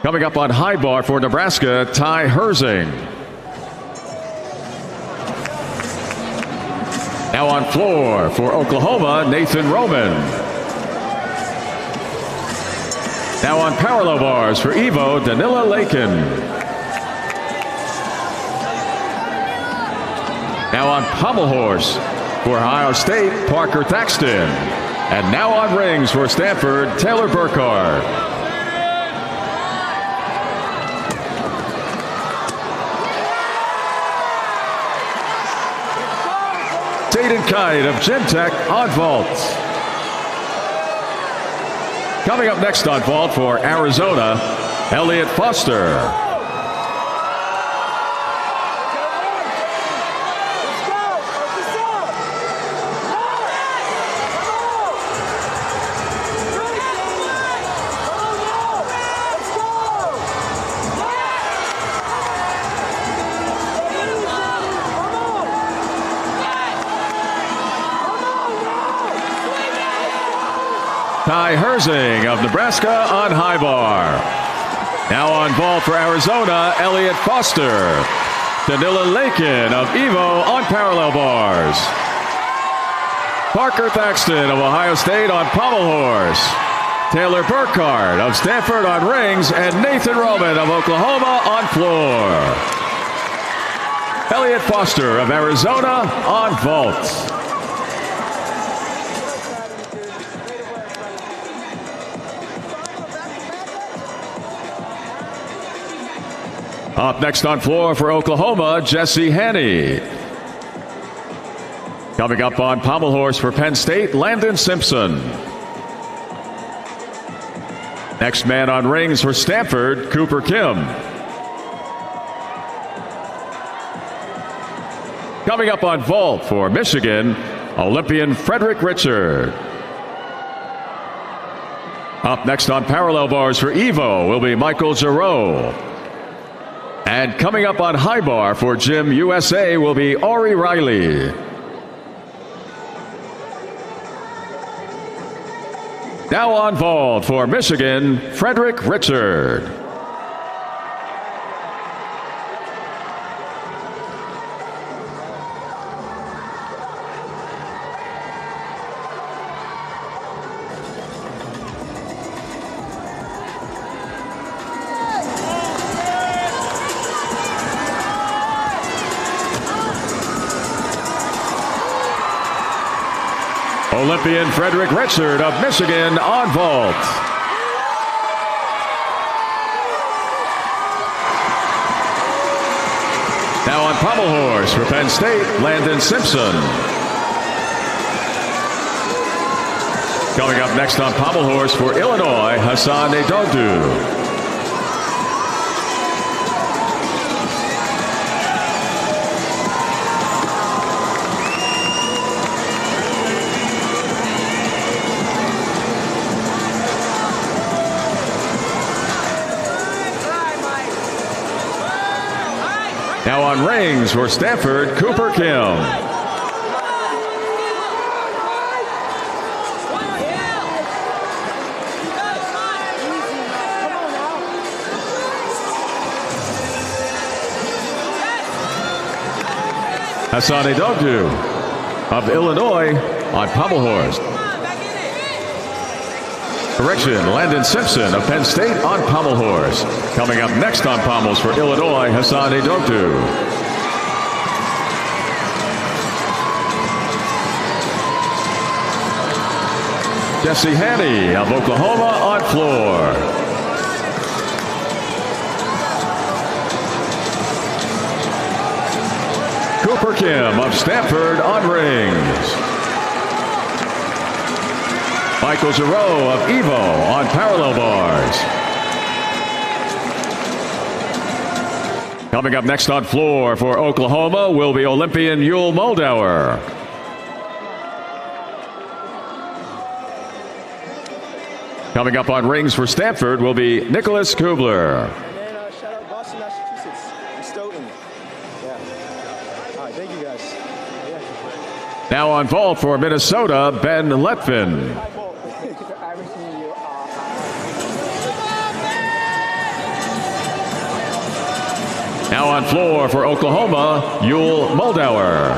Coming up on high bar for Nebraska, Ty Herzing. Now on floor for Oklahoma, Nathan Roman. Now on parallel bars for Evo, Danila Lakin. Now on pommel horse for Ohio State, Parker Thaxton. And now on rings for Stanford, Taylor Burkhart. Zayden Kite of Gym Tech on vault. Coming up next on vault for Arizona, Elliott Foster. Ty Herzing of Nebraska on high bar. Now on vault for Arizona, Elliott Foster. Danila Lakin of Evo on parallel bars. Parker Thaxton of Ohio State on pommel horse. Taylor Burkhart of Stanford on rings, and Nathan Roman of Oklahoma on floor. Elliott Foster of Arizona on vault. Up next on floor for Oklahoma, Jesse Hanney. Coming up on pommel horse for Penn State, Landon Simpson. Next man on rings for Stanford, Cooper Kim. Coming up on vault for Michigan, Olympian Frederick Richard. Up next on parallel bars for Evo will be Michael Giroux. And coming up on high bar for Gym USA will be Ari Riley. Now on vault for Michigan, Frederick Richard. Olympian Frederick Richard of Michigan on vault. Now on pommel horse for Penn State, Landon Simpson. Coming up next on pommel horse for Illinois, Hassan Edogdu. Now on rings for Stanford, Cooper Kim. Hassan Edogdu of Illinois on pommel horse. Correction, Landon Simpson of Penn State on pommel horse. Coming up next on pommels for Illinois, Hassan Edogdu. Jesse Haney of Oklahoma on floor. Cooper Kim of Stanford on rings. Michael Giroux of Evo on parallel bars. Coming up next on floor for Oklahoma will be Olympian Yul Moldauer. Coming up on rings for Stanford will be Nicholas Kubler. And then shout out Boston, Massachusetts, and Stoughton. Yeah. All right, thank you guys. Yeah. Now on vault for Minnesota, Ben Letvin. Now on floor for Oklahoma, Yul Moldauer.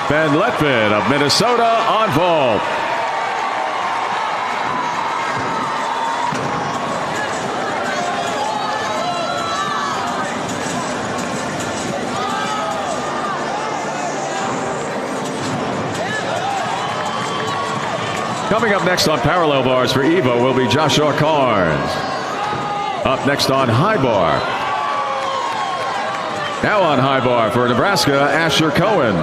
Ben Letvin of Minnesota on vault. Coming up next on parallel bars for Evo will be Joshua Carnes. Up next on high bar. Now on high bar for Nebraska, Asher Cohen.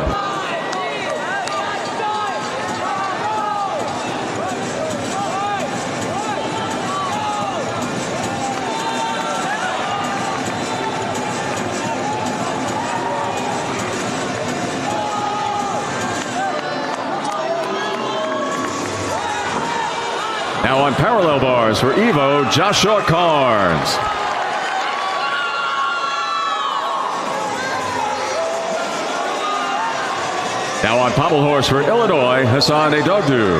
Now on parallel bars for Evo, Joshua Carnes. Now on pommel horse for Illinois, Hassan Edogdu.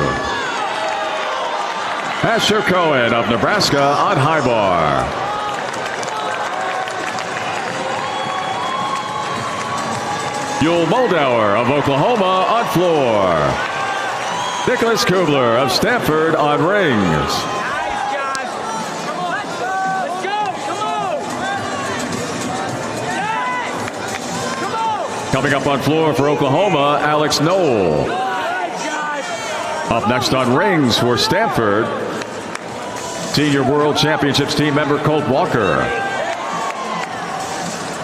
Asher Cohen of Nebraska on high bar. Yul Moldauer of Oklahoma on floor. Nicholas Kubler of Stanford on rings. Nice, Josh. Come on. Let's go. Come on. Yes. Come on. Coming up on floor for Oklahoma, Alex Knoll. Up next on rings for Stanford, Senior World Championships team member Colt Walker.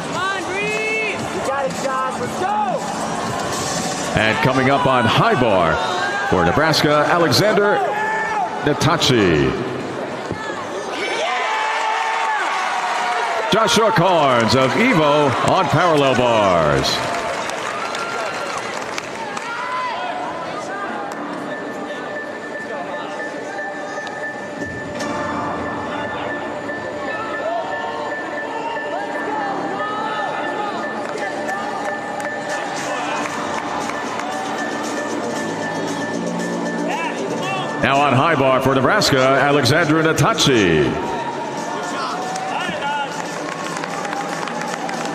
Come on, breathe. You got it, Josh. Let's go. And coming up on high bar for Nebraska, Alexander Natachi. Joshua Carnes of Evo on parallel bars. Now on high bar for Nebraska, Alexandra Natachi.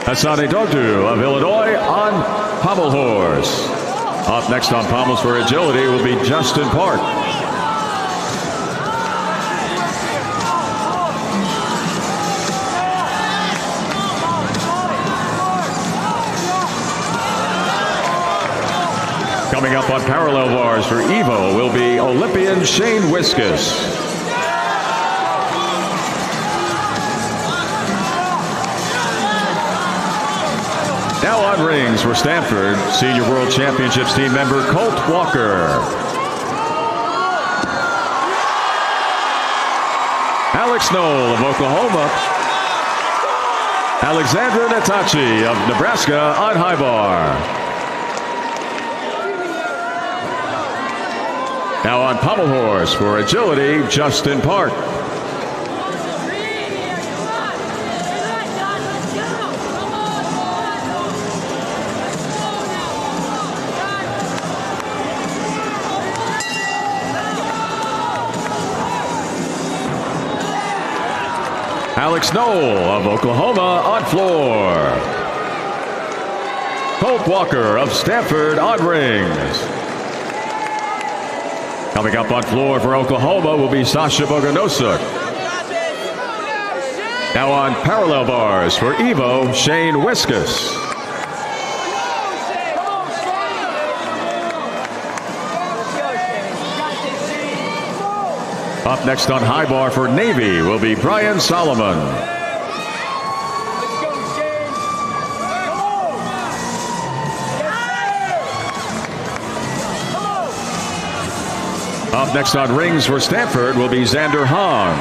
Hassani Dogdu of Illinois on pommel horse. Up next on pommels for agility will be Justin Park. Coming up on parallel bars for Evo will be Olympian Shane Wiskus. Now on rings for Stanford, Senior World Championships team member Colt Walker. Alex Knoll of Oklahoma. Alexandra Natachi of Nebraska on high bar. Now on pommel horse for agility, Justin Park. Alex Knoll of Oklahoma on floor. Colt Walker of Stanford on rings. Coming up on floor for Oklahoma will be Sasha Boganosuk. Now on parallel bars for Evo, Shane Wiskus. Up next on high bar for Navy will be Brian Solomon. Up next on rings for Stanford will be Xander Hong.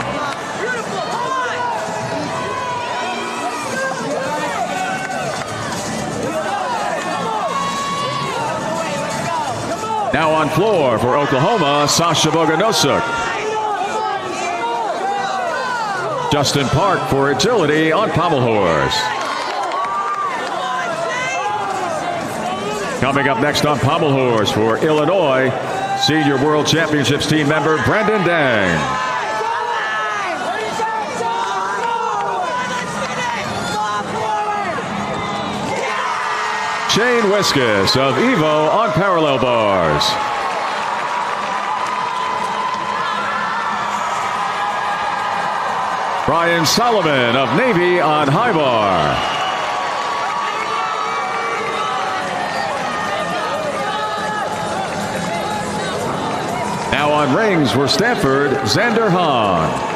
Now on floor for Oklahoma, Sasha Boganosuk. Justin Park for agility on pommel horse. Coming up next on pommel horse for Illinois, Senior World Championships team member Brandon Dang. Shane Wiskus of Evo on parallel bars. Brian Solomon of Navy on high bar. Now on rings for Stanford, Xander Hahn.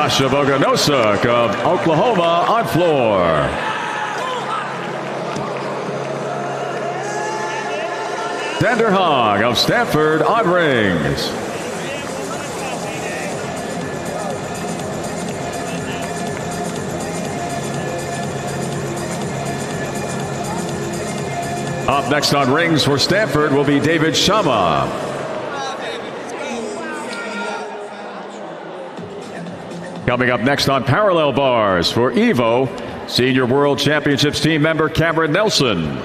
Sasha Boganosuk of Oklahoma on floor. Xander Hogg of Stanford on rings. Up next on rings for Stanford will be David Shama. Coming up next on parallel bars for Evo, Senior World Championships team member Cameron Nelson.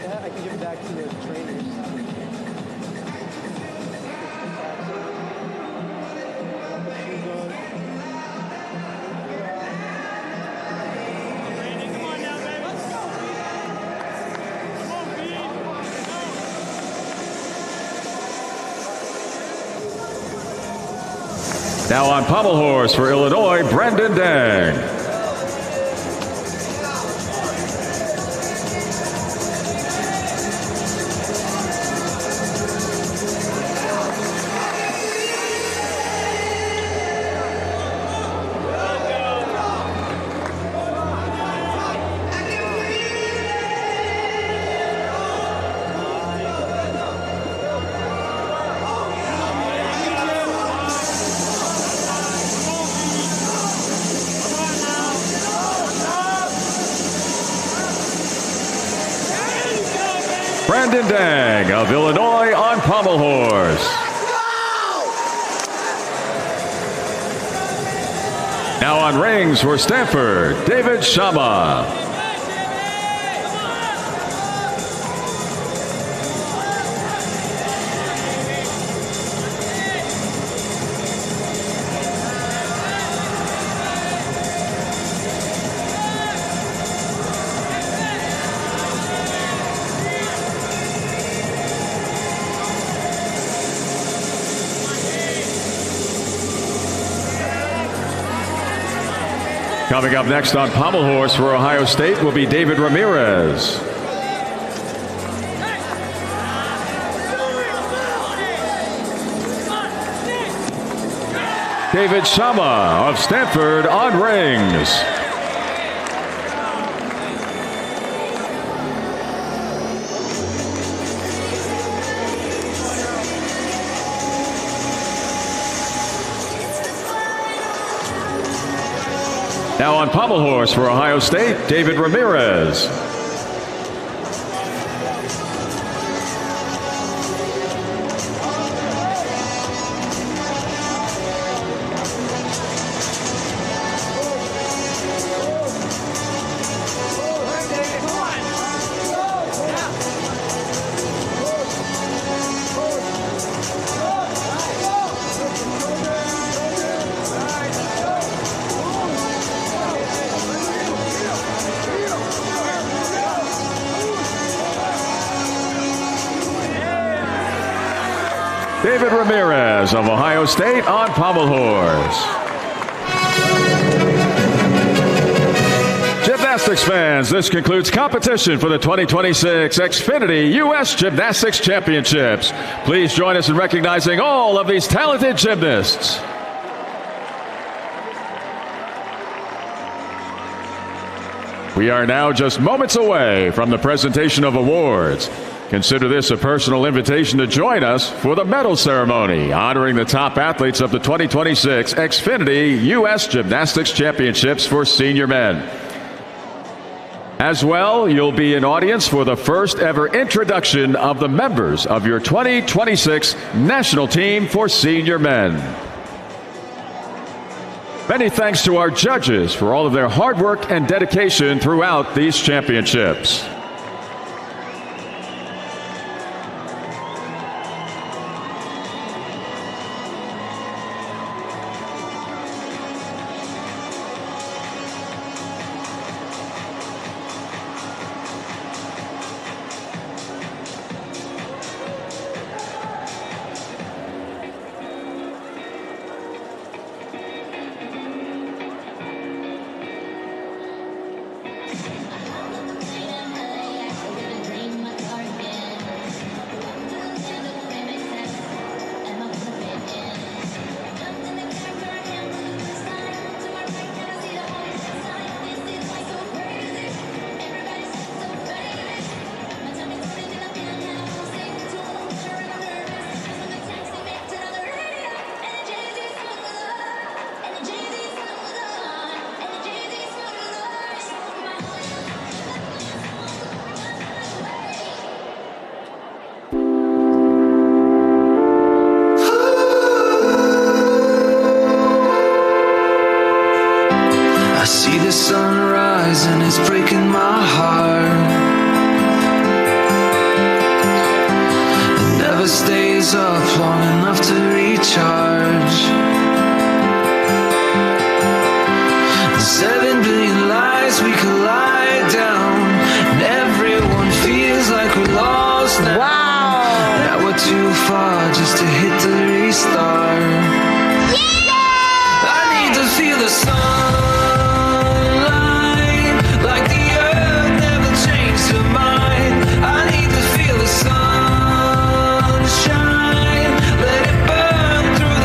I can give it back to the trainers. Now on pommel horse for Illinois, Brandon Dang. Brandon Dang of Illinois on pommel horse. Now on rings for Stanford, David Shama. Coming up next on pommel horse for Ohio State will be David Ramirez. David Shama of Stanford on rings. Now on pommel horse for Ohio State, David Ramirez. David Ramirez of Ohio State on pommel horse. Gymnastics fans, this concludes competition for the 2026 Xfinity U.S. Gymnastics Championships. Please join us in recognizing all of these talented gymnasts. We are now just moments away from the presentation of awards. Consider this a personal invitation to join us for the medal ceremony honoring the top athletes of the 2026 Xfinity U.S. Gymnastics Championships for senior men. As well, you'll be an audience for the first ever introduction of the members of your 2026 national team for senior men. Many thanks to our judges for all of their hard work and dedication throughout these championships. I see the sunrise and it's breaking my heart. It never stays up long enough to recharge. The 7 billion lives we collide down, and everyone feels like we're lost now. Wow. That we're too far just to hit the restart. I need to feel the sun. Sunshine, let it burn through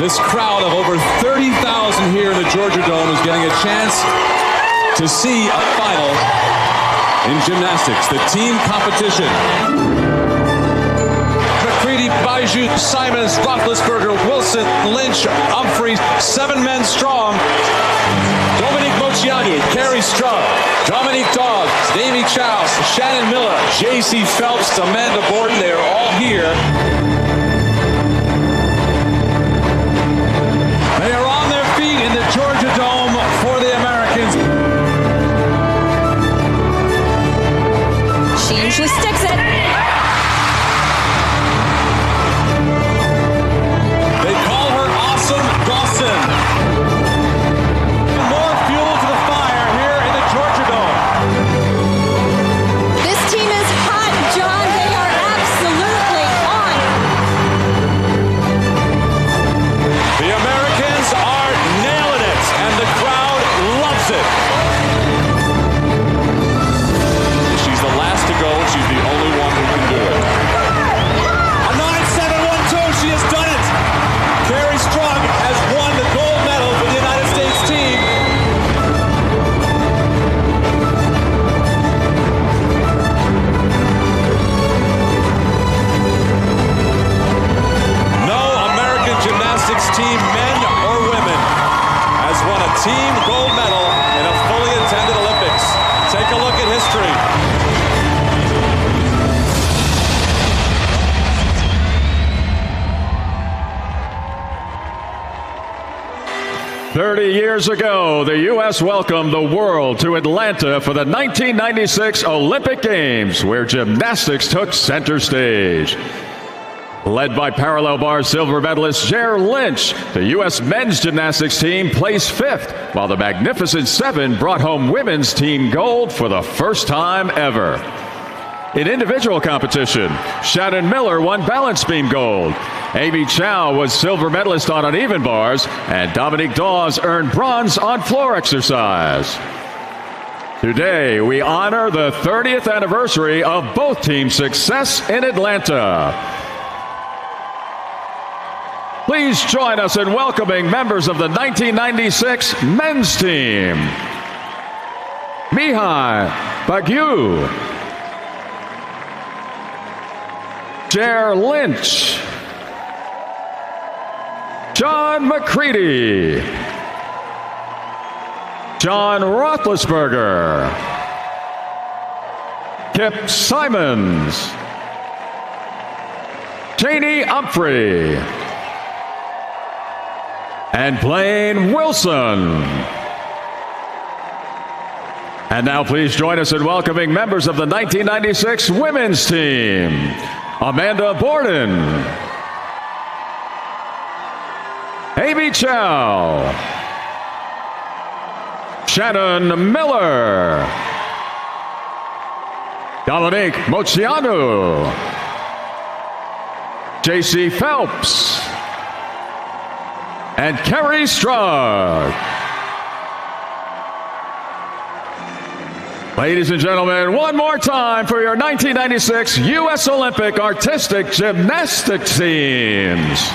This crowd of over 30,000 here in the Georgia Dome is getting a chance to see a final in gymnastics, the team competition. McCready, Baiju, Simons, Roethlisberger, Wilson, Lynch, Humphreys, 7 men strong. Dominique Moceanu, Carrie Strug, Dominique Dawes, Amy Chow, Shannon Miller, J.C. Phelps, Amanda Borden, they are all here. They are on their feet in the Georgia Dome for the Americans. She usually sticks it. They call her Awesome Dawson. More fuel to the fire here in the Georgia Dome. This team is hot, John. They are absolutely on. The Americans are nailing it, and the crowd loves it. She's the last to go, and she's the only one who can do it. A 9.712, she has done it. Carrie Strug has won the gold medal for the United States team. No American gymnastics team, men or women, has won a team gold medal in a fully attended Olympics. Take a look at history. 30 years ago, the U.S. welcomed the world to Atlanta for the 1996 Olympic Games, where gymnastics took center stage. Led by parallel bar silver medalist Jer Lynch, the U.S. men's gymnastics team placed 5th, while the Magnificent Seven brought home women's team gold for the first time ever. In individual competition, Shannon Miller won balance beam gold. Amy Chow was silver medalist on uneven bars, and Dominique Dawes earned bronze on floor exercise. Today, we honor the 30th anniversary of both teams' success in Atlanta. Please join us in welcoming members of the 1996 men's team. Mihai Bagu, Jer Lynch, John McCready, John Roethlisberger, Kip Simons, Janie Humphrey, and Blaine Wilson. And now please join us in welcoming members of the 1996 women's team. Amanda Borden, Amy Chow, Shannon Miller, Dominique Moceanu, J.C. Phelps, and Carrie Strug. Ladies and gentlemen, one more time for your 1996 U.S. Olympic Artistic Gymnastics teams.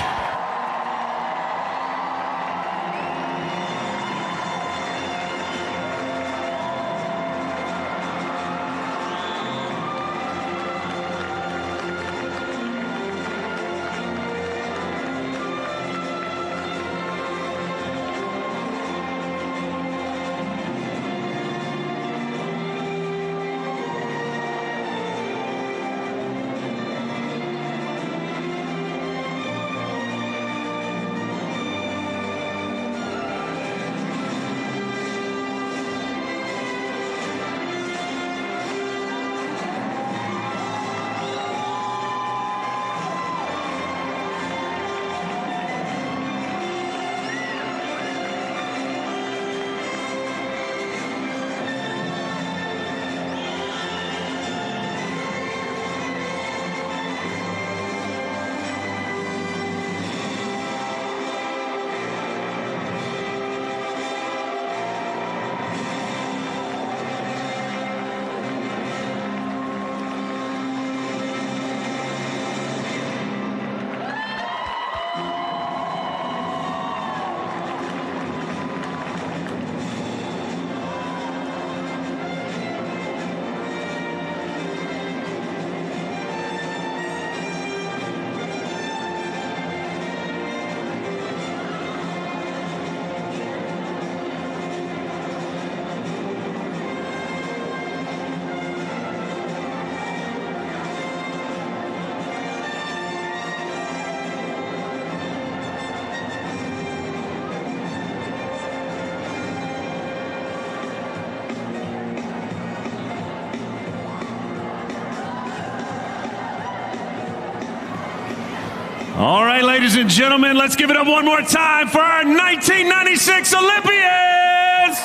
right, ladies and gentlemen, let's give it up one more time for our 1996 Olympians.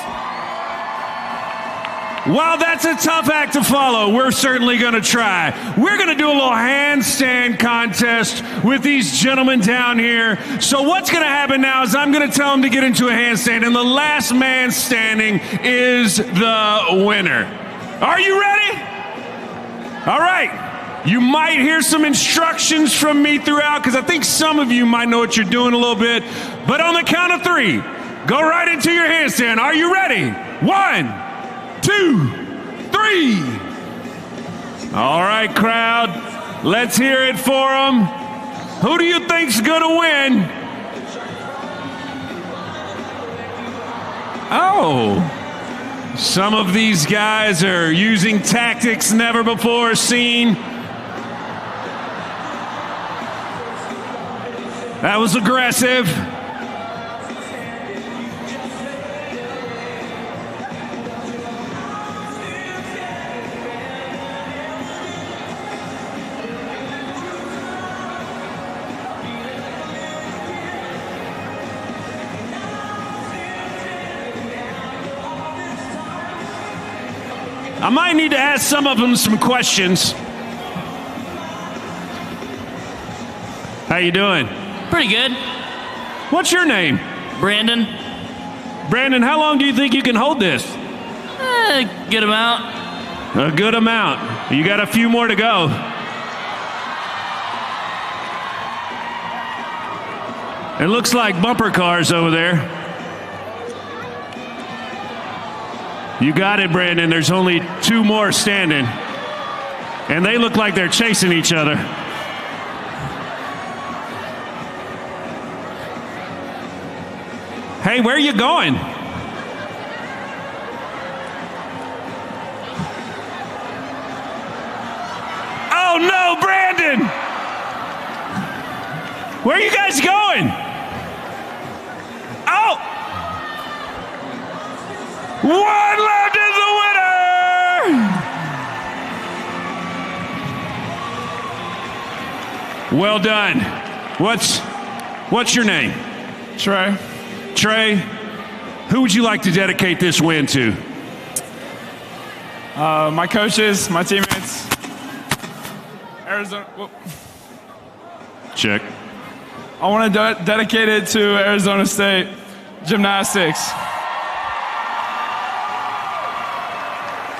While that's a tough act to follow, we're certainly going to try. We're going to do a little handstand contest with these gentlemen down here. So what's going to happen now is I'm going to tell them to get into a handstand, and the last man standing is the winner. Are you ready? All right. You might hear some instructions from me throughout, because I think some of you might know what you're doing a little bit. But on the count of 3, go right into your handstand. Are you ready? 1, 2, 3. All right, crowd. Let's hear it for them. Who do you think's gonna win? Oh, some of these guys are using tactics never before seen. That was aggressive. I might need to ask some of them some questions. How you doing? Pretty good. What's your name? Brandon. Brandon, how long do you think you can hold this? Good amount. A good amount. You got a few more to go. It looks like bumper cars over there. You got it, Brandon. There's only 2 more standing. And they look like they're chasing each other. Hey, where are you going? Oh, no, Brandon! Where are you guys going? Oh! One left is the winner! Well done. What's your name? Trey. Trey, who would you like to dedicate this win to? My coaches, my teammates. Arizona. Whoop. Check. I want to dedicate it to Arizona State Gymnastics.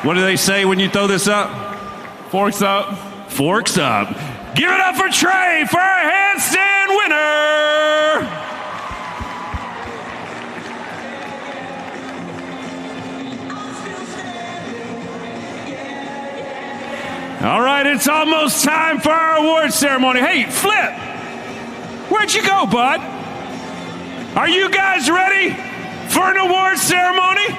What do they say when you throw this up? Forks up. Forks up. Give it up for Trey for our handstand winner! All right, it's almost time for our award ceremony. Hey, Flip, where'd you go, bud? Are you guys ready for an award ceremony?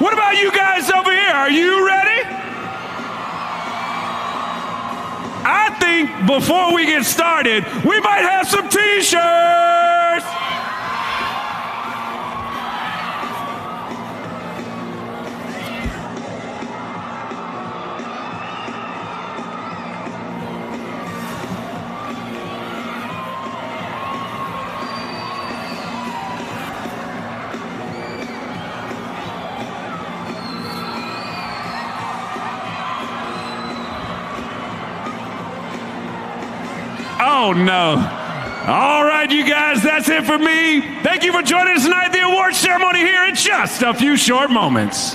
What about you guys over here? Are you ready? I think before we get started, we might have some t-shirts. Oh, no. All right, you guys, that's it for me. Thank you for joining us tonight at the award ceremony here in just a few short moments.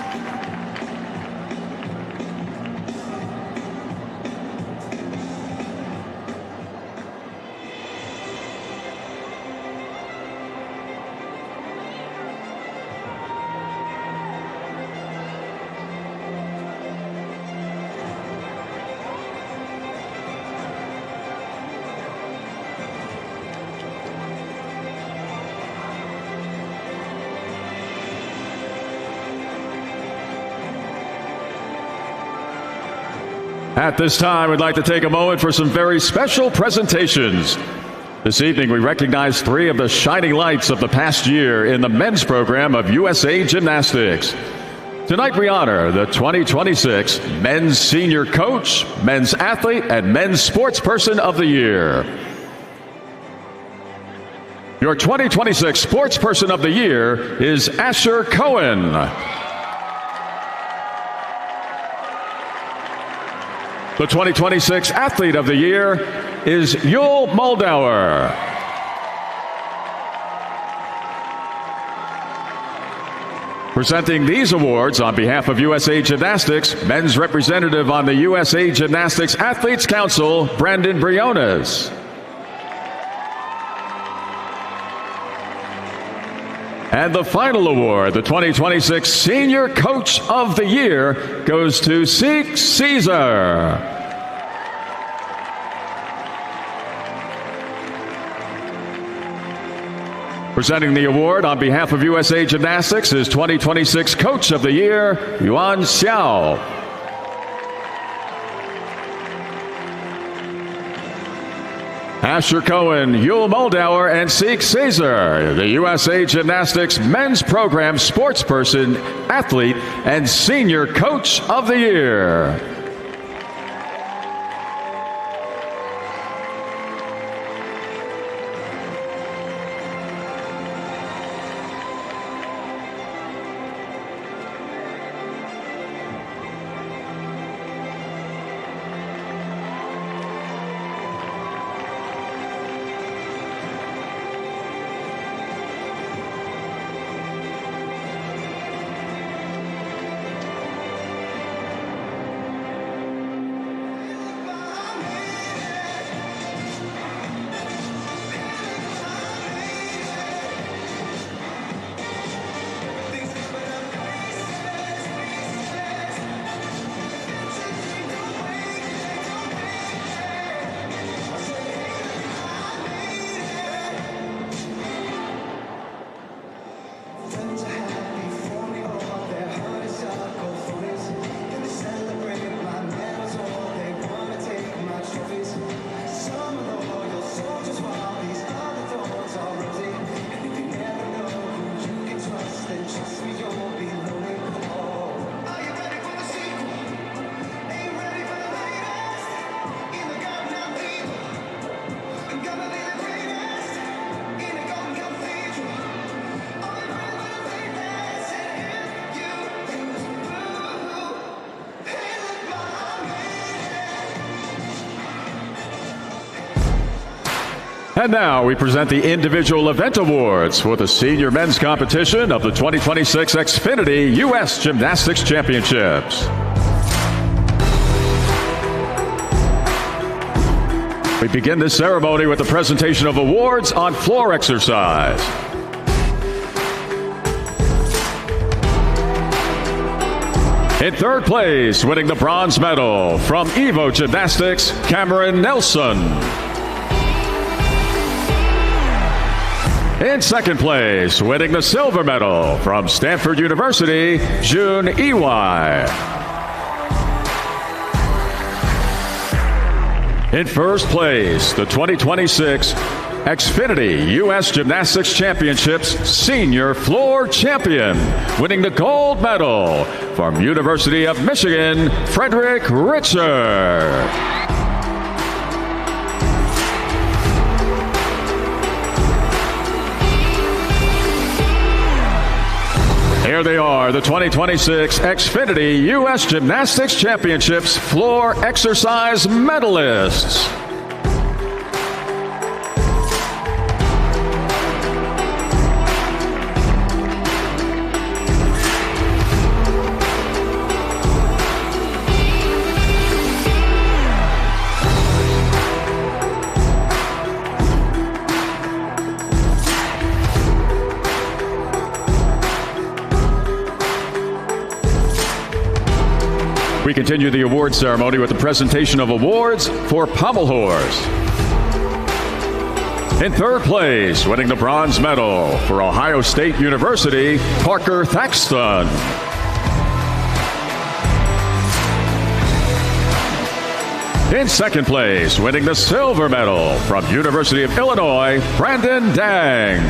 At this time, we'd like to take a moment for some very special presentations. This evening, we recognize 3 of the shining lights of the past year in the men's program of USA Gymnastics. Tonight we honor the 2026 Men's Senior Coach, Men's Athlete, and Men's Sportsperson of the Year. Your 2026 Sportsperson of the Year is Asher Cohen. The 2026 Athlete of the Year is Yul Moldauer. Presenting these awards on behalf of USA Gymnastics, men's representative on the USA Gymnastics Athletes Council, Brandon Briones. And the final award, the 2026 Senior Coach of the Year, goes to Seek Caesar. Presenting the award on behalf of USA Gymnastics is 2026 Coach of the Year, Yuan Xiao. Asher Cohen, Yul Moldauer, and Seek Caesar, the USA Gymnastics Men's Program Sportsperson, Athlete, and Senior Coach of the Year. And now we present the individual event awards for the senior men's competition of the 2026 Xfinity U.S. Gymnastics Championships. We begin this ceremony with the presentation of awards on floor exercise. In third place, winning the bronze medal from Evo Gymnastics, Cameron Nelson. In second place, winning the silver medal from Stanford University, June Ewai. In first place, the 2026 Xfinity U.S. Gymnastics Championships Senior Floor Champion, winning the gold medal from University of Michigan, Frederick Richard. Here they are, the 2026 Xfinity U.S. Gymnastics Championships Floor Exercise Medalists. We continue the award ceremony with the presentation of awards for pommel horse. In third place, winning the bronze medal for Ohio State University, Parker Thaxton. In second place, winning the silver medal from University of Illinois, Brandon Dang.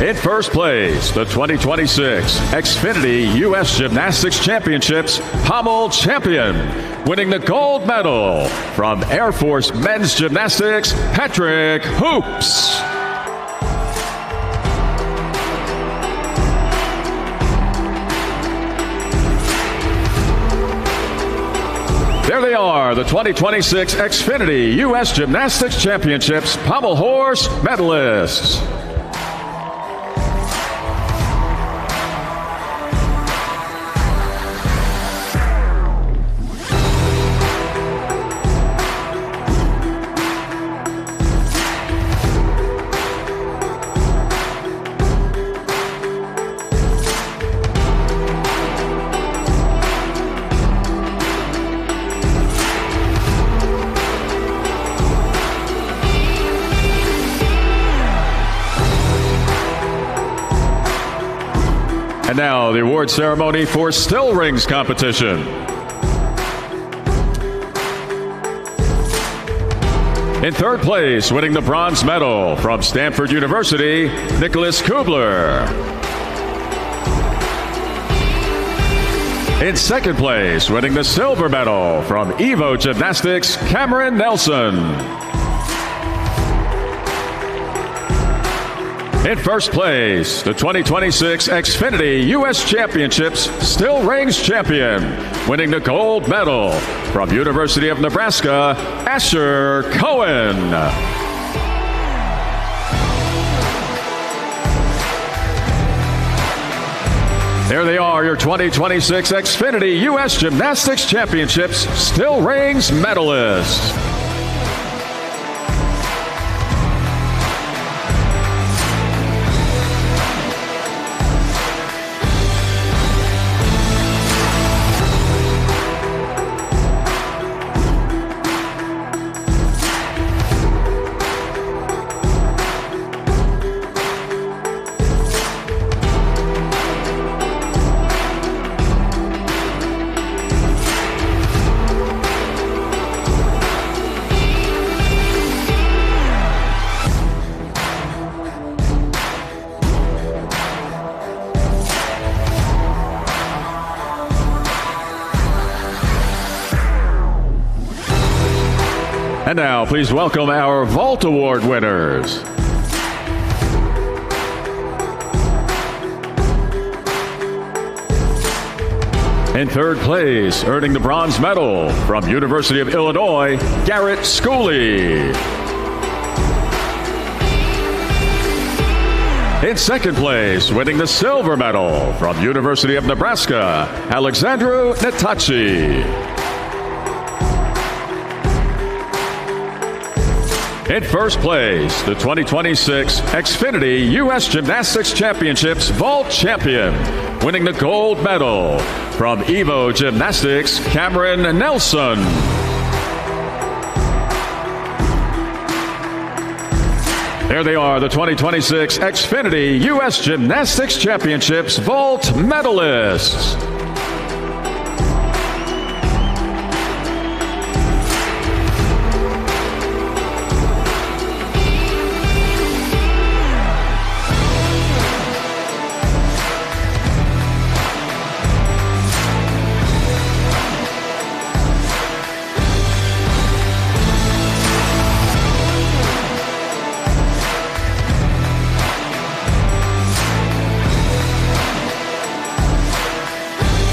In first place, the 2026 Xfinity U.S. Gymnastics Championships Pommel Champion, winning the gold medal from Air Force Men's Gymnastics, Patrick Hoops. There they are, the 2026 Xfinity U.S. Gymnastics Championships Pommel Horse medalists. And now the award ceremony for still rings competition. In third place, winning the bronze medal from Stanford University, Nicholas Kubler. In second place, winning the silver medal from Evo Gymnastics, Cameron Nelson. In first place, the 2026 Xfinity U.S. Championships Still Rings Champion, winning the gold medal from University of Nebraska, Asher Cohen. There they are, your 2026 Xfinity U.S. Gymnastics Championships Still Rings medalists. And now, please welcome our Vault Award winners. In third place, earning the bronze medal from University of Illinois, Garrett Schooley. In second place, winning the silver medal from University of Nebraska, Alexandru Natachi. In first place, the 2026 Xfinity U.S. Gymnastics Championships Vault Champion, winning the gold medal from Evo Gymnastics, Cameron Nelson. There they are, the 2026 Xfinity U.S. Gymnastics Championships Vault medalists.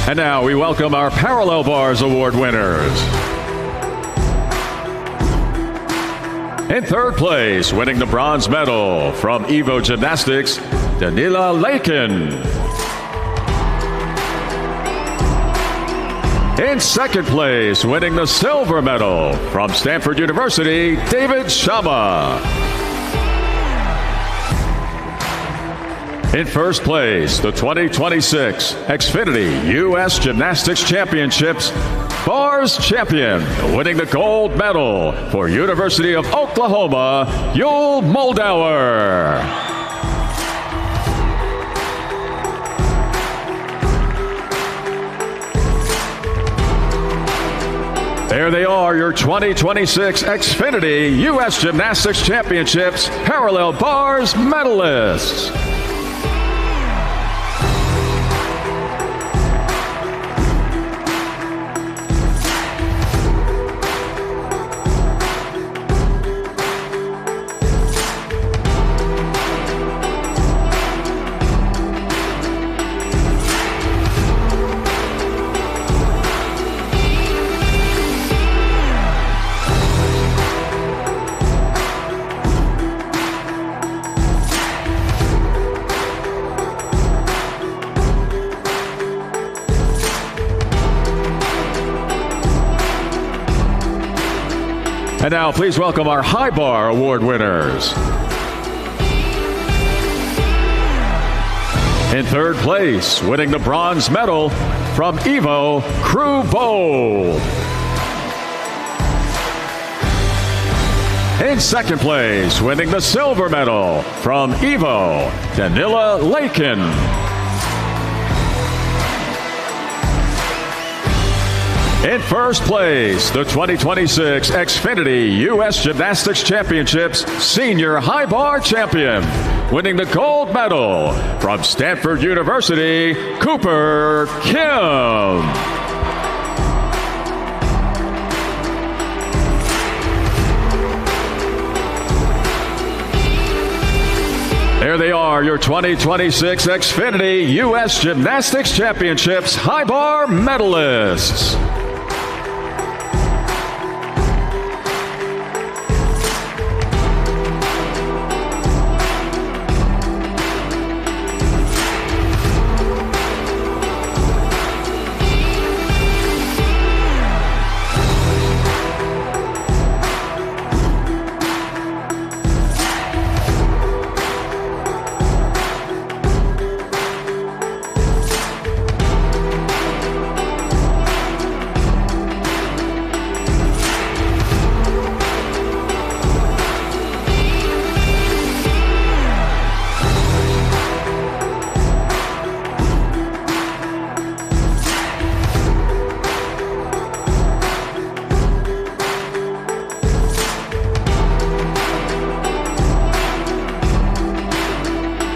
And now we welcome our Parallel Bars Award winners. In third place, winning the bronze medal from Evo Gymnastics, Danila Lakin. In second place, winning the silver medal from Stanford University, David Shama. In first place, the 2026 Xfinity U.S. Gymnastics Championships Bars Champion, winning the gold medal for University of Oklahoma, Yul Moldauer. There they are, your 2026 Xfinity U.S. Gymnastics Championships Parallel Bars medalists. And now please welcome our High Bar Award winners. In third place, winning the bronze medal from Evo, Crew Bold. In second place, winning the silver medal from Evo, Danila Lakin. In first place, the 2026 Xfinity U.S. Gymnastics Championships Senior High Bar Champion, winning the gold medal from Stanford University, Cooper Kim. There they are, your 2026 Xfinity U.S. Gymnastics Championships High Bar medalists.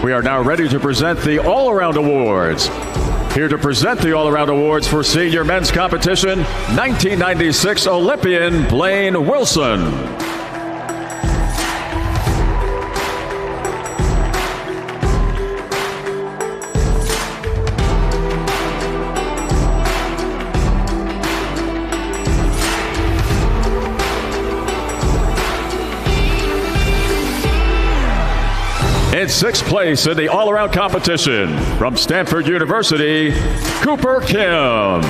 We are now ready to present the All-Around Awards. Here to present the All-Around Awards for Senior Men's Competition, 1996 Olympian Blaine Wilson. In sixth place in the all-around competition from Stanford University, Cooper Kim.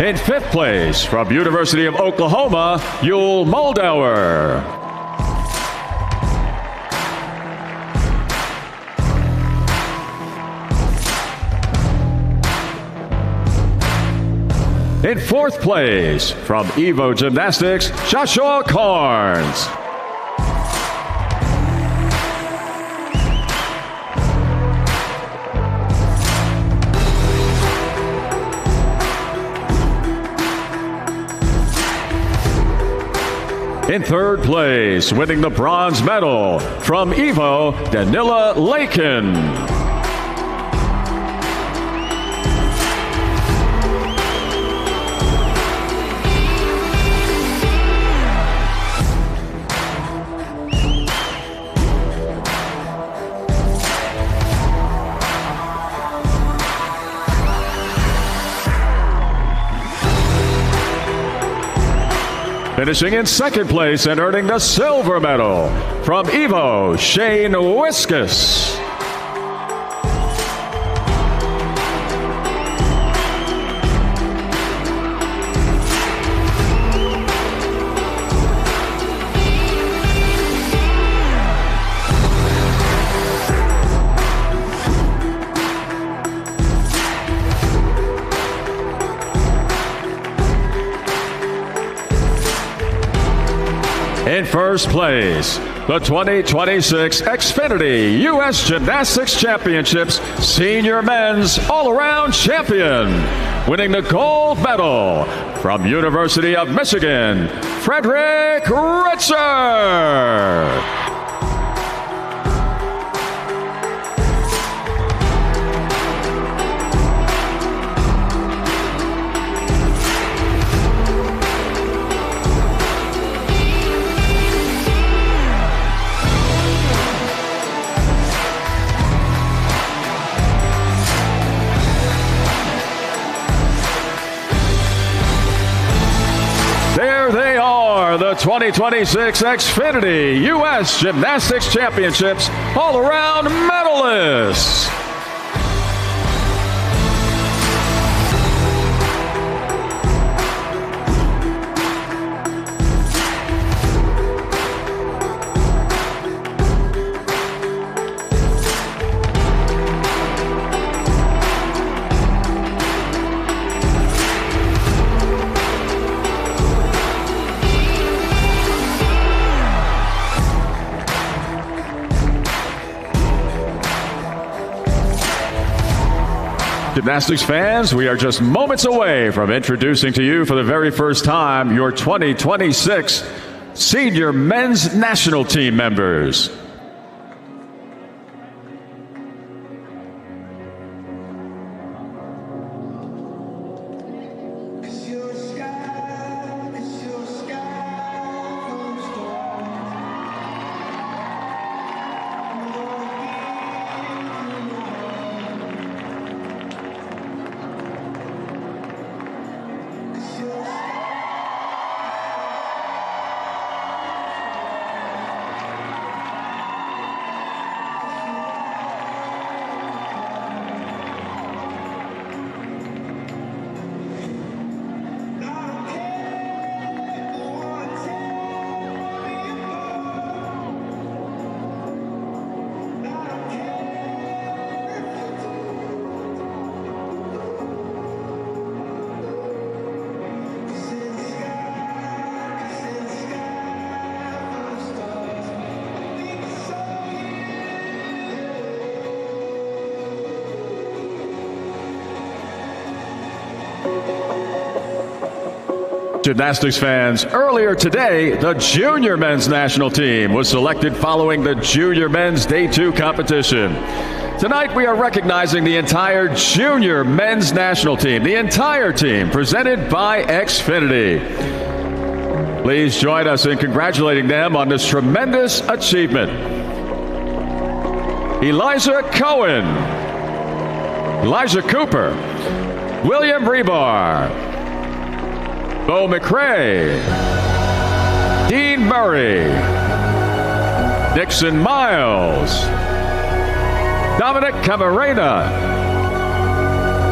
In fifth place from University of Oklahoma, Yul Moldauer. In fourth place, from Evo Gymnastics, Joshua Carnes. In third place, winning the bronze medal, from Evo, Danila Lakin. Finishing in second place and earning the silver medal from Evo, Shane Wiskus. In first place, the 2026 Xfinity U.S. Gymnastics Championships Senior Men's All-Around Champion, winning the gold medal from University of Michigan, Frederick Ritzer. There they are, the the 2026 Xfinity U.S. Gymnastics Championships all-around medalists. Gymnastics fans, we are just moments away from introducing to you for the very first time your 2026 Senior Men's National Team members. Gymnastics fans, earlier today, the Junior Men's National Team was selected following the Junior Men's Day 2 competition. Tonight, we are recognizing the entire Junior Men's National Team, the entire team, presented by Xfinity. Please join us in congratulating them on this tremendous achievement. Elijah Cohen, Elijah Cooper, William Rebar, Bo McRae, Dean Murray, Dixon Miles, Dominic Camarena,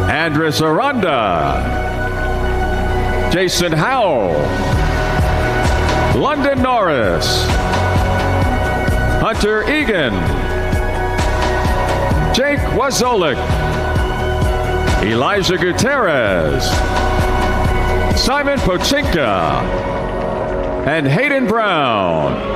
Andres Aranda, Jason Howell, London Norris, Hunter Egan, Jake Wazolik, Elijah Gutierrez, Simon Pochinka, and Hayden Brown.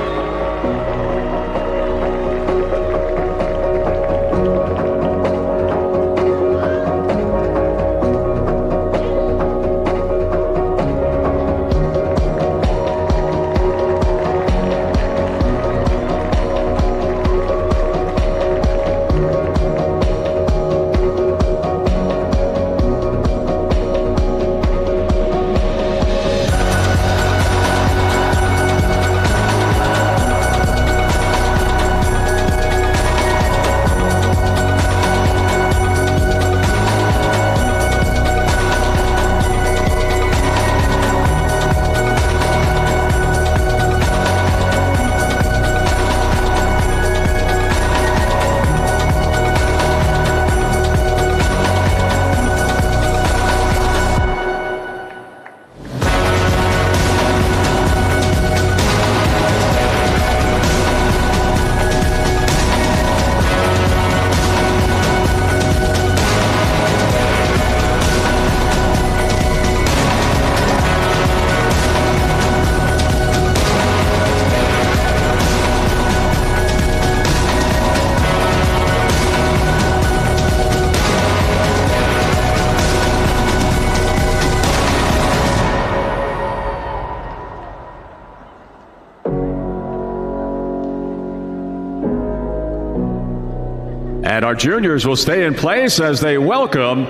And our juniors will stay in place as they welcome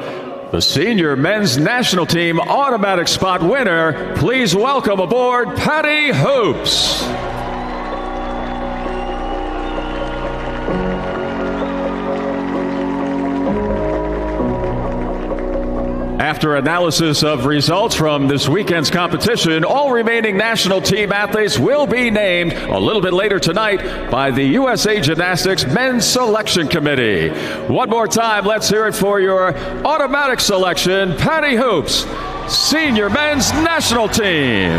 the Senior Men's National Team automatic spot winner. Please welcome aboard Patty Hoops. After analysis of results from this weekend's competition, all remaining national team athletes will be named a little bit later tonight by the USA Gymnastics Men's Selection Committee. One more time, let's hear it for your automatic selection, Patty Hoops, Senior Men's National Team.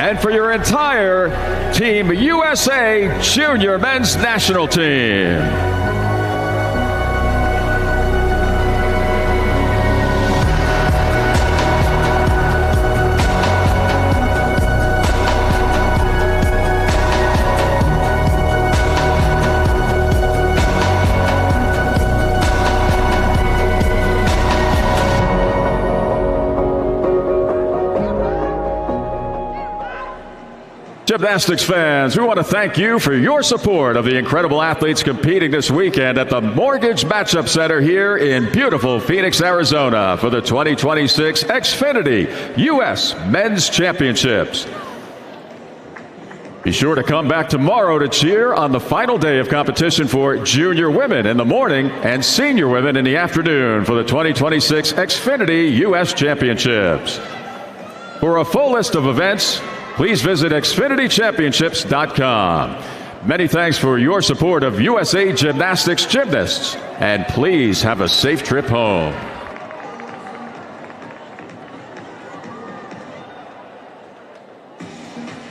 And for your entire Team USA Junior Men's National Team. Gymnastics fans, we want to thank you for your support of the incredible athletes competing this weekend at the Mortgage Matchup Center here in beautiful Phoenix, Arizona for the 2026 Xfinity U.S. Men's Championships. Be sure to come back tomorrow to cheer on the final day of competition for junior women in the morning and senior women in the afternoon for the 2026 Xfinity U.S. Championships. For a full list of events, please visit XfinityChampionships.com. Many thanks for your support of USA Gymnastics gymnasts, and please have a safe trip home.